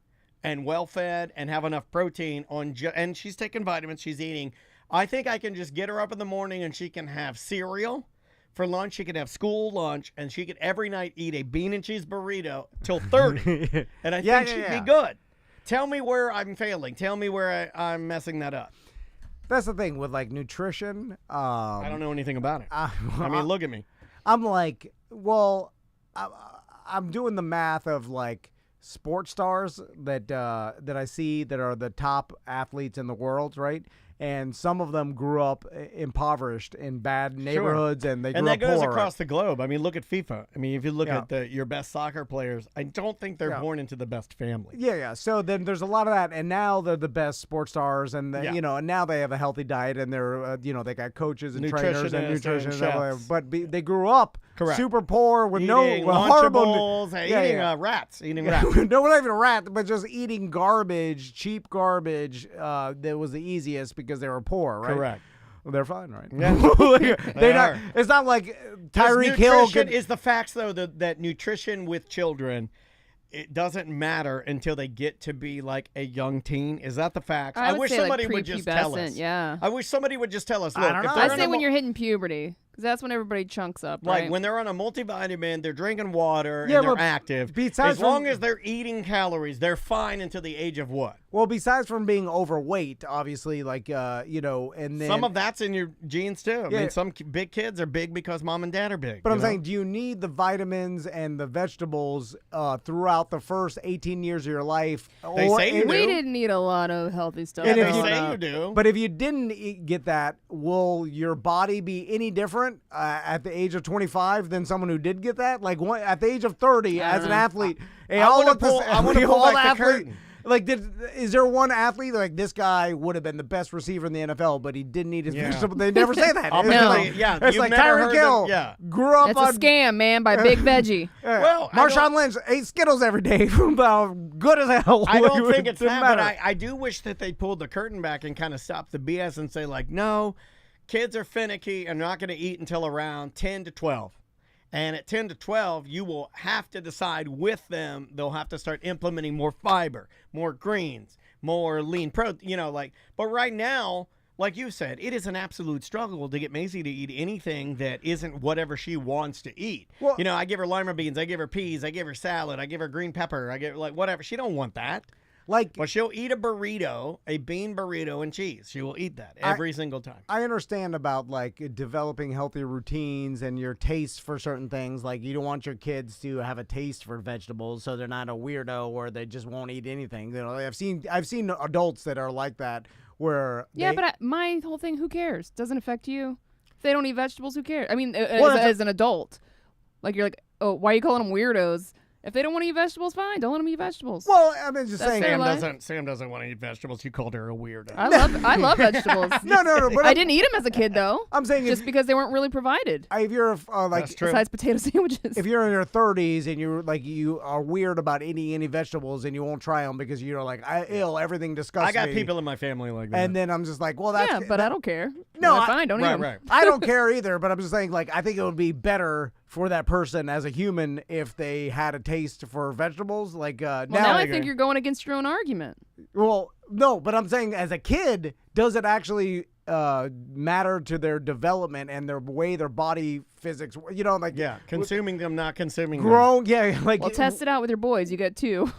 Speaker 3: and well fed and have enough protein and she's taking vitamins. She's eating. I think I can just get her up in the morning and she can have cereal for lunch. She can have school lunch and she could every night eat a bean and cheese burrito till 30. And I think she'd be good. Tell me where I'm failing. Tell me where I'm messing that up.
Speaker 2: That's the thing with like nutrition.
Speaker 3: I don't know anything about it. I mean, look at me.
Speaker 2: I'm like, well, I'm doing the math of like sports stars that I see that are the top athletes in the world, right? And some of them grew up impoverished in bad neighborhoods, and they grew
Speaker 3: and that
Speaker 2: up
Speaker 3: goes
Speaker 2: poor.
Speaker 3: across the globe. I mean, look at FIFA. I mean, if you look at your best soccer players, I don't think they're born into the best family.
Speaker 2: Yeah. So then there's a lot of that, and now they're the best sports stars, and and now they have a healthy diet, and they're they got coaches and trainers and
Speaker 3: Nutritionists and
Speaker 2: nutritionists,
Speaker 3: chefs.
Speaker 2: but they grew up
Speaker 3: Correct.
Speaker 2: super poor with
Speaker 3: Eating
Speaker 2: horrible
Speaker 3: Lunchables, eating rats.
Speaker 2: no, not even rat, but just eating garbage, cheap garbage. That was the easiest because they were poor, right?
Speaker 3: Correct.
Speaker 2: Well, they're fine, right?
Speaker 3: Yeah.
Speaker 2: They're not. It's not like Tyreek Hill
Speaker 3: Nutrition
Speaker 2: could.
Speaker 3: is the facts, though, that nutrition with children, it doesn't matter until they get to be like a young teen. Is that the facts?
Speaker 4: I would
Speaker 3: wish
Speaker 4: say, like,
Speaker 3: somebody would just tell us.
Speaker 4: prepubescent, yeah.
Speaker 3: I wish somebody would just tell us. Look, if
Speaker 4: I
Speaker 3: they're
Speaker 4: say
Speaker 3: on
Speaker 4: when you're hitting puberty, because that's when everybody chunks up,
Speaker 3: like
Speaker 4: right?
Speaker 3: when they're on a multivitamin, they're drinking water,
Speaker 2: Yeah,
Speaker 3: and they're
Speaker 2: but
Speaker 3: active.
Speaker 2: besides
Speaker 3: As long
Speaker 2: from-
Speaker 3: as they're eating calories, they're fine until the age of what?
Speaker 2: Well, besides from being overweight, obviously, like and then
Speaker 3: Some of that's in your genes too. I
Speaker 2: Yeah.
Speaker 3: mean, some big kids are big because mom and dad are big.
Speaker 2: But I'm
Speaker 3: you know?
Speaker 2: saying, do you need the vitamins and the vegetables throughout the first 18 years of your life?
Speaker 3: They say you
Speaker 4: we
Speaker 3: do.
Speaker 4: didn't eat a lot of healthy stuff.
Speaker 2: And if
Speaker 3: They
Speaker 2: you-
Speaker 3: say you do.
Speaker 2: But if you didn't get that, will your body be any different at the age of 25 than someone who did get that? Like at the age of 30,
Speaker 4: I
Speaker 2: as an
Speaker 4: don't know.
Speaker 2: athlete,
Speaker 3: I wanna pull back the curtain.
Speaker 2: Like, is there one athlete like this guy would have been the best receiver in the NFL, but he didn't eat his vegetables? They never say that.
Speaker 3: I'll
Speaker 2: It's
Speaker 3: bet
Speaker 2: like,
Speaker 3: they- yeah,
Speaker 2: it's
Speaker 3: you've
Speaker 2: like
Speaker 3: never
Speaker 2: Tyreek
Speaker 3: heard
Speaker 2: Hill
Speaker 3: them- yeah.
Speaker 2: grew up
Speaker 4: It's
Speaker 2: on
Speaker 4: a scam, man, by Big Veggie.
Speaker 3: Well, I
Speaker 2: Marshawn Lynch ate Skittles every day. About good as hell.
Speaker 3: I don't think it's
Speaker 2: Didn't
Speaker 3: that, but
Speaker 2: matter.
Speaker 3: I do wish that they pulled the curtain back and kind of stopped the BS and say, like, no, kids are finicky and not going to eat until around 10 to 12. And at 10 to 12, you will have to decide with them, they'll have to start implementing more fiber, more greens, more lean protein, but right now, like you said, it is an absolute struggle to get Maisie to eat anything that isn't whatever she wants to eat.
Speaker 2: Well-
Speaker 3: I give her lima beans, I give her peas, I give her salad, I give her green pepper, I give her whatever. She don't want that. But she'll eat a burrito, a bean burrito and cheese. She will eat that every single time.
Speaker 2: I understand about like developing healthy routines and your taste for certain things. Like you don't want your kids to have a taste for vegetables, so they're not a weirdo or they just won't eat anything. I've seen adults that are like that where
Speaker 4: Yeah, but my whole thing, who cares? Doesn't affect you. If they don't eat vegetables, who cares? I mean,
Speaker 13: Well,
Speaker 4: as an adult, like you're like, oh, why are you calling them weirdos? If they don't want to eat vegetables, fine. Don't let them eat vegetables.
Speaker 13: Well, I mean, just
Speaker 4: That's
Speaker 13: saying.
Speaker 4: their life.
Speaker 3: Sam doesn't want to eat vegetables. You called her a weirdo.
Speaker 4: I love vegetables.
Speaker 13: No. But
Speaker 4: I didn't eat them as a kid though.
Speaker 13: I'm saying
Speaker 4: just because they weren't really provided.
Speaker 13: If you're like
Speaker 3: That's true.
Speaker 4: Besides potato sandwiches.
Speaker 13: if you're in your 30s and you are weird about eating any vegetables and you won't try them because you're like, everything disgusts
Speaker 3: I got
Speaker 13: me.
Speaker 3: people in my family like that.
Speaker 13: And then I'm just like, well, that's
Speaker 4: yeah, but I don't care.
Speaker 13: No,
Speaker 4: fine. Don't eat them.
Speaker 3: Right.
Speaker 13: I don't care either. But I'm just saying, like, I think it would be better for that person as a human if they had a taste for vegetables. Like
Speaker 4: Now I think you're going against your own argument.
Speaker 13: Well, no, but I'm saying as a kid, does it actually matter to their development and their way their body physics? You know, like
Speaker 3: consuming them, not consuming
Speaker 13: grown.
Speaker 3: them.
Speaker 13: Yeah, like
Speaker 4: Well, test it out with your boys. You get 2.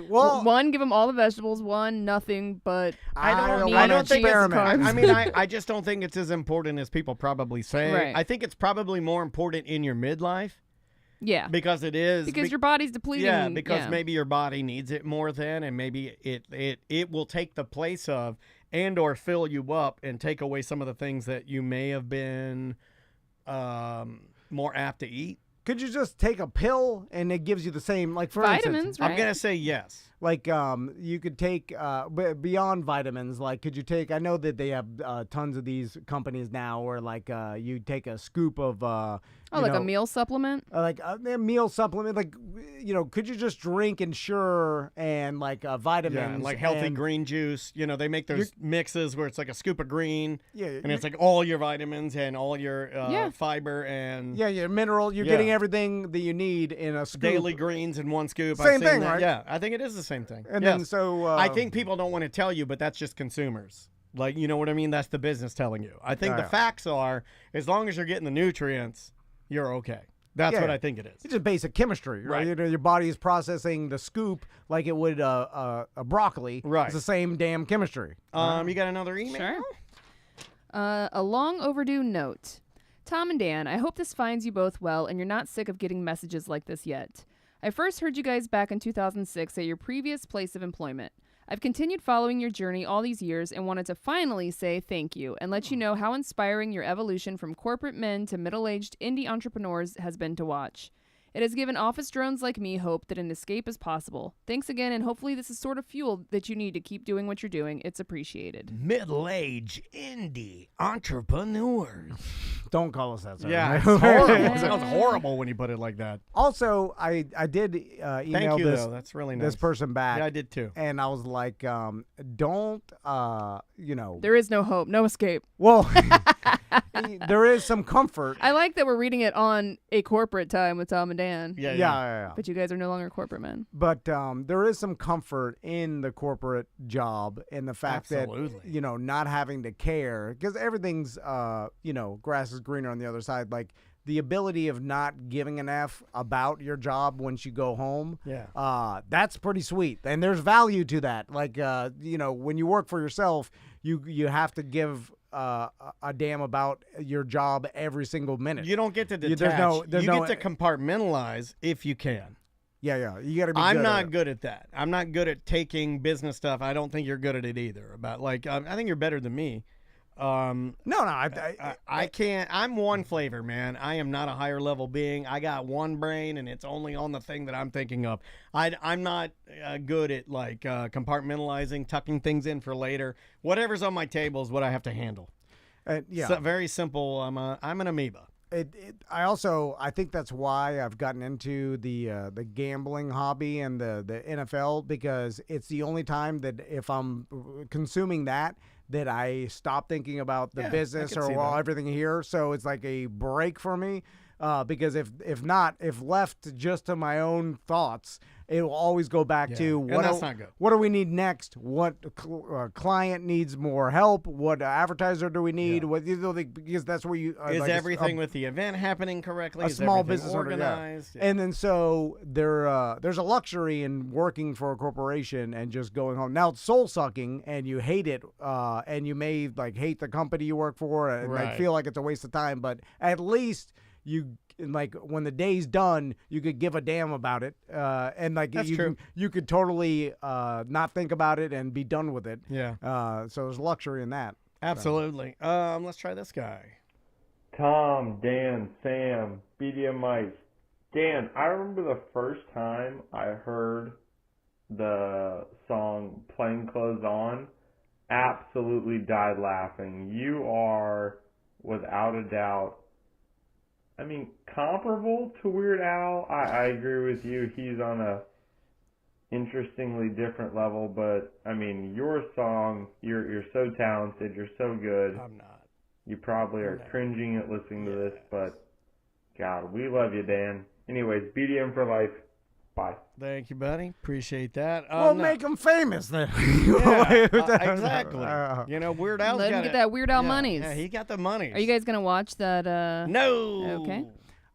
Speaker 13: Well,
Speaker 4: one, give them all the vegetables. One, nothing but
Speaker 3: I don't think I mean, I just don't think it's as important as people probably say.
Speaker 4: Right.
Speaker 3: I think it's probably more important in your midlife.
Speaker 4: Yeah.
Speaker 3: Because it is.
Speaker 4: Because your body's depleting.
Speaker 3: Yeah, because maybe your body needs it more then, and maybe it will take the place of and or fill you up and take away some of the things that you may have been more apt to eat.
Speaker 13: Could you just take a pill and it gives you the same, like for
Speaker 4: vitamins?
Speaker 13: instance,
Speaker 4: Right?
Speaker 3: I'm gonna say yes.
Speaker 13: Like you could take beyond vitamins. Like, could you take? I know that they have tons of these companies now, where like you take a scoop of
Speaker 4: a meal supplement.
Speaker 13: Like a meal supplement. Like could you just drink Ensure and like vitamins?
Speaker 3: Yeah, like healthy green juice. They make those mixes where it's like a scoop of green.
Speaker 13: Yeah,
Speaker 3: and it's like all your vitamins and all your fiber and
Speaker 13: your mineral. You're getting everything that you need in a scoop.
Speaker 3: Daily greens in one scoop.
Speaker 13: Same thing, right?
Speaker 3: Yeah, I think it is the same thing.
Speaker 13: And then so
Speaker 3: I think people don't want to tell you, but that's just consumers. Like, you know what I mean? That's the business telling you. I think the facts are, as long as you're getting the nutrients, you're okay. That's what I think it is.
Speaker 13: It's just basic chemistry, right? Your body is processing the scoop like it would a broccoli.
Speaker 3: Right.
Speaker 13: It's the same damn chemistry.
Speaker 3: You got another email?
Speaker 4: Sure. A long overdue note. Tom and Dan, I hope this finds you both well and you're not sick of getting messages like this yet. I first heard you guys back in 2006 at your previous place of employment. I've continued following your journey all these years and wanted to finally say thank you and let you know how inspiring your evolution from corporate men to middle-aged indie entrepreneurs has been to watch. It has given office drones like me hope that an escape is possible. Thanks again, and hopefully this is sort of fuel that you need to keep doing what you're doing. It's appreciated.
Speaker 3: Middle-aged indie entrepreneurs.
Speaker 13: Don't call us that, sir.
Speaker 3: Yeah, it's horrible. It sounds horrible when you put it like that.
Speaker 13: Also, I did email
Speaker 3: Thank you,
Speaker 13: this,
Speaker 3: though. That's really nice.
Speaker 13: this person back.
Speaker 3: Yeah, I did too.
Speaker 13: And I was like, don't,
Speaker 4: There is no hope, no escape.
Speaker 13: Well, there is some comfort.
Speaker 4: I like that we're reading it on a corporate time with Tom and Dan.
Speaker 13: Yeah.
Speaker 4: But you guys are no longer corporate men.
Speaker 13: But there is some comfort in the corporate job and the fact that, not having to care, because everything's, grass is greener on the other side. Like, the ability of not giving an F about your job once you go home, that's pretty sweet. And there's value to that. Like, when you work for yourself, you have to give a damn about your job every single minute.
Speaker 3: You don't get to detach. You get to compartmentalize if you can.
Speaker 13: Yeah. You got to be.
Speaker 3: I'm not good at that. I'm not good at taking business stuff. I don't think you're good at it either. I think you're better than me. I can't. I'm one flavor, man. I am not a higher level being. I got one brain, and it's only on the thing that I'm thinking of. I'm not good at compartmentalizing, tucking things in for later. Whatever's on my table is what I have to handle. So, very simple. I'm an amoeba.
Speaker 13: I think that's why I've gotten into the gambling hobby and the NFL, because it's the only time that if I'm consuming that I stop thinking about the business or everything here. So it's like a break for me. Because if left just to my own thoughts, it will always go back to what do we need next? What client needs more help? What advertiser do we need? Because that's where you
Speaker 3: is everything with the event happening correctly?
Speaker 13: A
Speaker 3: is
Speaker 13: small business
Speaker 3: organized?
Speaker 13: And then so there's a luxury in working for a corporation and just going home. Now it's soul sucking and you hate it, and you may hate the company you work for and feel like it's a waste of time. But at least you when the day's done, you could give a damn about it, and
Speaker 3: That's true.
Speaker 13: You could totally not think about it and be done with it.
Speaker 3: Yeah.
Speaker 13: So there's luxury in that.
Speaker 3: Absolutely. Let's try this guy.
Speaker 17: Tom, Dan, Sam, BDM Mike. Dan, I remember the first time I heard the song Plain Clothes On, absolutely died laughing. You are, without a doubt, I mean, comparable to Weird Al. I agree with you. He's on a interestingly different level, but I mean, your song, you're so talented, you're so good.
Speaker 3: I'm not.
Speaker 17: You probably are cringing at listening to this, but God, we love you, Dan. Anyways, BDM for life. Bye.
Speaker 3: Thank you, buddy. Appreciate that.
Speaker 2: Well, make him famous then.
Speaker 3: Yeah, exactly. You know, Weird Al's
Speaker 4: Let him
Speaker 3: got
Speaker 4: get
Speaker 3: it.
Speaker 4: that Weird Al
Speaker 3: Yeah,
Speaker 4: monies.
Speaker 3: Yeah, he got the money.
Speaker 4: Are you guys gonna watch that?
Speaker 3: No.
Speaker 4: Okay.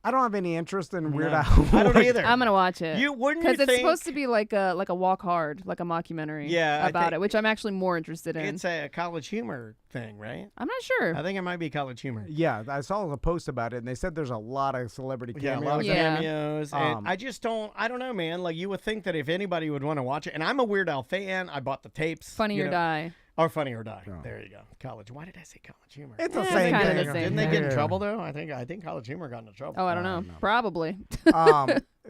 Speaker 2: I don't have any interest in Weird
Speaker 3: No.
Speaker 2: Al.
Speaker 3: I don't either.
Speaker 4: I'm gonna watch it.
Speaker 3: You wouldn't
Speaker 4: because
Speaker 3: you
Speaker 4: it's
Speaker 3: think-
Speaker 4: supposed to be like a walk hard, like a mockumentary.
Speaker 3: Yeah, I
Speaker 4: about
Speaker 3: think-
Speaker 4: it, which I'm actually more interested in.
Speaker 3: It's a college humor thing, right?
Speaker 4: I'm not sure.
Speaker 3: I think it might be college humor.
Speaker 2: Yeah, I saw a post about it, and they said there's a lot of celebrity
Speaker 3: Yeah,
Speaker 2: cameos.
Speaker 3: a lot of cameos. And
Speaker 2: Um,
Speaker 3: I don't know, man. Like, you would think that if anybody would want to watch it, and I'm a Weird Al fan. I bought the tapes.
Speaker 4: Funny
Speaker 3: you
Speaker 4: or
Speaker 3: know.
Speaker 4: Die.
Speaker 3: Or Funny or Die. There you go. College. Why did I say college humor?
Speaker 2: It's the
Speaker 4: Yeah,
Speaker 2: same
Speaker 4: it's
Speaker 2: thing.
Speaker 4: kinda the same
Speaker 3: Didn't they get in
Speaker 2: Yeah.
Speaker 3: trouble though? I think College Humor got into trouble.
Speaker 4: Oh, I don't know. Probably.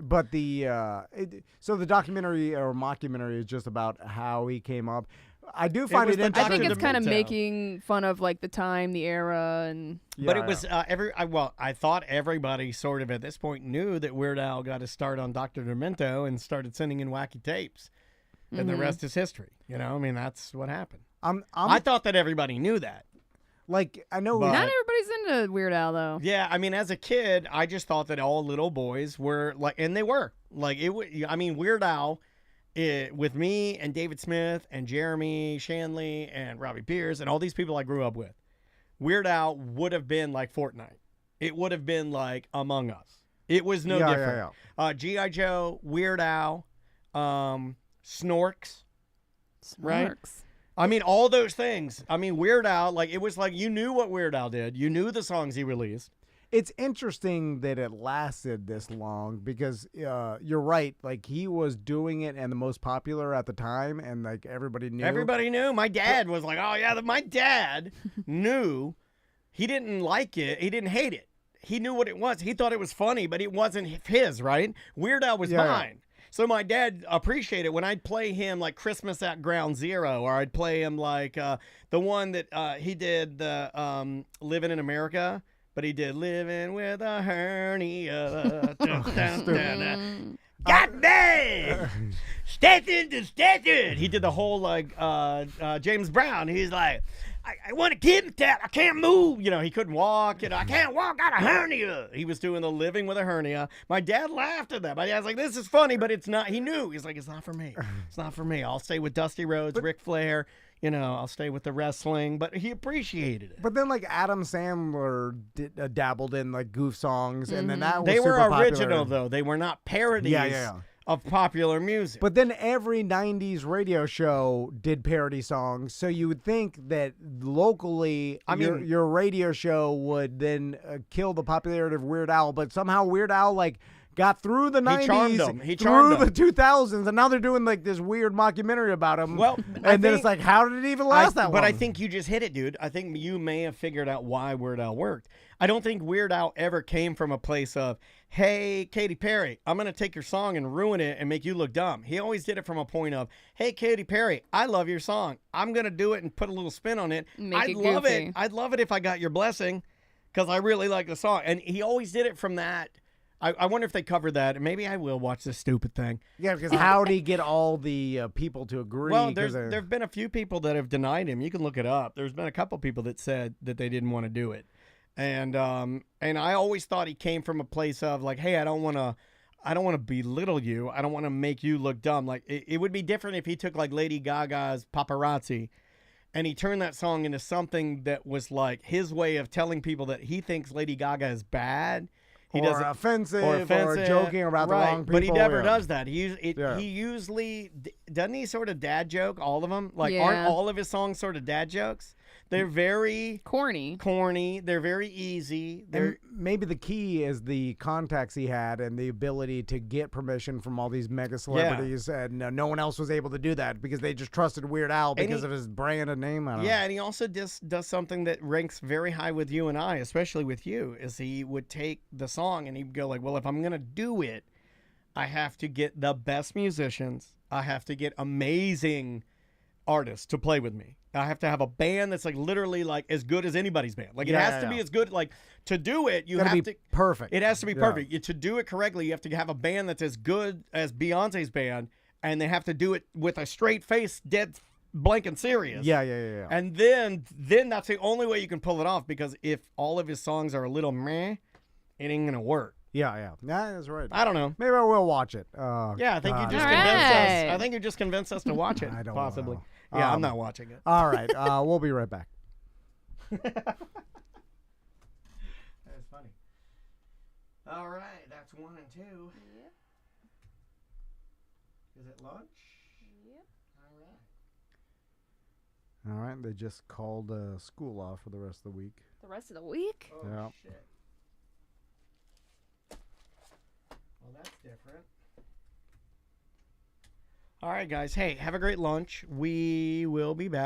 Speaker 2: But so the documentary or mockumentary is just about how he came up. I do find
Speaker 3: was
Speaker 2: it
Speaker 3: the
Speaker 2: interesting.
Speaker 4: I think it's kind of
Speaker 3: Documento.
Speaker 4: making fun of like the time, the era, and.
Speaker 3: But it was I thought everybody sort of at this point knew that Weird Al got his start on Dr. Demento and started sending in wacky tapes, and the
Speaker 4: Mhm.
Speaker 3: rest is history. You know, I mean, that's what happened.
Speaker 2: I'm
Speaker 3: I thought that everybody knew that.
Speaker 2: like I know
Speaker 3: But-
Speaker 4: Not everybody's into Weird Al though.
Speaker 3: Yeah, I mean, as a kid, I just thought that all little boys were like, and they were like it. I mean, Weird Al, with me and David Smith and Jeremy Shanley and Robbie Pierce and all these people I grew up with, Weird Al would have been like Fortnite. It would have been like Among Us. It was no
Speaker 2: Yeah,
Speaker 3: different. G.I. Joe, Weird Al, Snorks, right?
Speaker 4: Snorks.
Speaker 3: I mean, all those things. I mean, Weird Al, like, it was like you knew what Weird Al did. You knew the songs he released.
Speaker 2: It's interesting that it lasted this long because you're right. Like he was doing it and the most popular at the time, and like everybody knew.
Speaker 3: Everybody knew. My dad was like, oh, yeah, my dad knew. He didn't like it. He didn't hate it. He knew what it was. He thought it was funny, but it wasn't his, right? Weird Al was
Speaker 2: Yeah.
Speaker 3: mine. So my dad appreciated when I'd play him like Christmas at Ground Zero, or I'd play him like the one that he did, the Living in America, but he did Living with a Hernia. Dun, dun, dun, dun. God damn! Station to station. He did the whole like James Brown. He's like, I want to keep that. I can't move. You know, he couldn't walk. You know, I can't walk. Got a hernia. He was doing the Living with a Hernia. My dad laughed at that. My dad's like, this is funny, but it's not. He knew. He's like, it's not for me. It's not for me. I'll stay with Dusty Rhodes, Ric Flair. You know, I'll stay with the wrestling. But he appreciated it.
Speaker 2: But then like Adam Sandler dabbled in like goof songs, and then that was
Speaker 3: They were
Speaker 2: super popular.
Speaker 3: original though. They were not parodies of popular music.
Speaker 2: But then every 90s radio show did parody songs, so you would think that locally your radio show would then kill the popularity of Weird Al, but somehow Weird Al like got through the 90s,
Speaker 3: charmed them. He
Speaker 2: through
Speaker 3: charmed
Speaker 2: the
Speaker 3: them.
Speaker 2: 2000s, and now they're doing like this weird mockumentary about him.
Speaker 3: Well,
Speaker 2: and then it's like, how did it even last that long?
Speaker 3: But I think you just hit it, dude. I think you may have figured out why Weird Al worked. I don't think Weird Al ever came from a place of, hey, Katy Perry, I'm going to take your song and ruin it and make you look dumb. He always did it from a point of, hey, Katy Perry, I love your song. I'm going to do it and put a little spin on it.
Speaker 4: Make
Speaker 3: I'd
Speaker 4: it
Speaker 3: love
Speaker 4: goofy.
Speaker 3: it. I'd love it if I got your blessing because I really like the song. And he always did it from that. I wonder if they covered that. Maybe I will watch this stupid thing.
Speaker 2: Yeah, because how did he get all the people to agree?
Speaker 3: Well,
Speaker 2: 'Cause
Speaker 3: there have been a few people that have denied him. You can look it up. There's been a couple people that said that they didn't want to do it, and I always thought he came from a place of like, hey, I don't want to belittle you. I don't want to make you look dumb. Like it would be different if he took like Lady Gaga's Paparazzi, and he turned that song into something that was like his way of telling people that he thinks Lady Gaga is bad. He
Speaker 2: or
Speaker 3: doesn't
Speaker 2: offensive, or joking about the wrong people.
Speaker 3: But he never
Speaker 2: yeah.
Speaker 3: does that. He usually doesn't he sort of dad joke all of them. Like aren't
Speaker 4: Yeah.
Speaker 3: all of his songs sort of dad jokes?
Speaker 13: They're very
Speaker 4: corny.
Speaker 13: They're very easy.
Speaker 2: And maybe the key is the contacts he had and the ability to get permission from all these mega celebrities, and no one else was able to do that because they just trusted Weird Al because of his brand and name. I don't know.
Speaker 13: And he also does something that ranks very high with you and I, especially with you, is he would take the song and he'd go like, well, if I'm going to do it, I have to get the best musicians. I have to get amazing artists to play with me. I have to have a band that's like literally like as good as anybody's band. Like it has to be as good. Like to do it, you have to
Speaker 2: perfect.
Speaker 13: It has to be perfect. To do it correctly, you have to have a band that's as good as Beyonce's band, and they have to do it with a straight face, dead blank and serious.
Speaker 2: Yeah.
Speaker 13: And then that's the only way you can pull it off, because if all of his songs are a little meh, it ain't gonna work.
Speaker 2: Yeah, that's right.
Speaker 13: I don't know.
Speaker 2: Maybe I will watch it.
Speaker 13: Yeah, I think you just convinced us. I think you just convinced us to watch it.
Speaker 2: I don't
Speaker 13: possibly.
Speaker 2: know.
Speaker 13: Yeah, I'm not watching it.
Speaker 2: All right, we'll be right back.
Speaker 13: That's funny. All right, that's 1 and 2.
Speaker 4: Yep.
Speaker 13: Is it lunch?
Speaker 4: Yep.
Speaker 13: All right.
Speaker 2: All right, they just called school off for the rest of the week.
Speaker 4: The rest of the week?
Speaker 13: Oh,
Speaker 2: yeah.
Speaker 13: Shit. Well, that's different. All right, guys. Hey, have a great lunch. We will be back.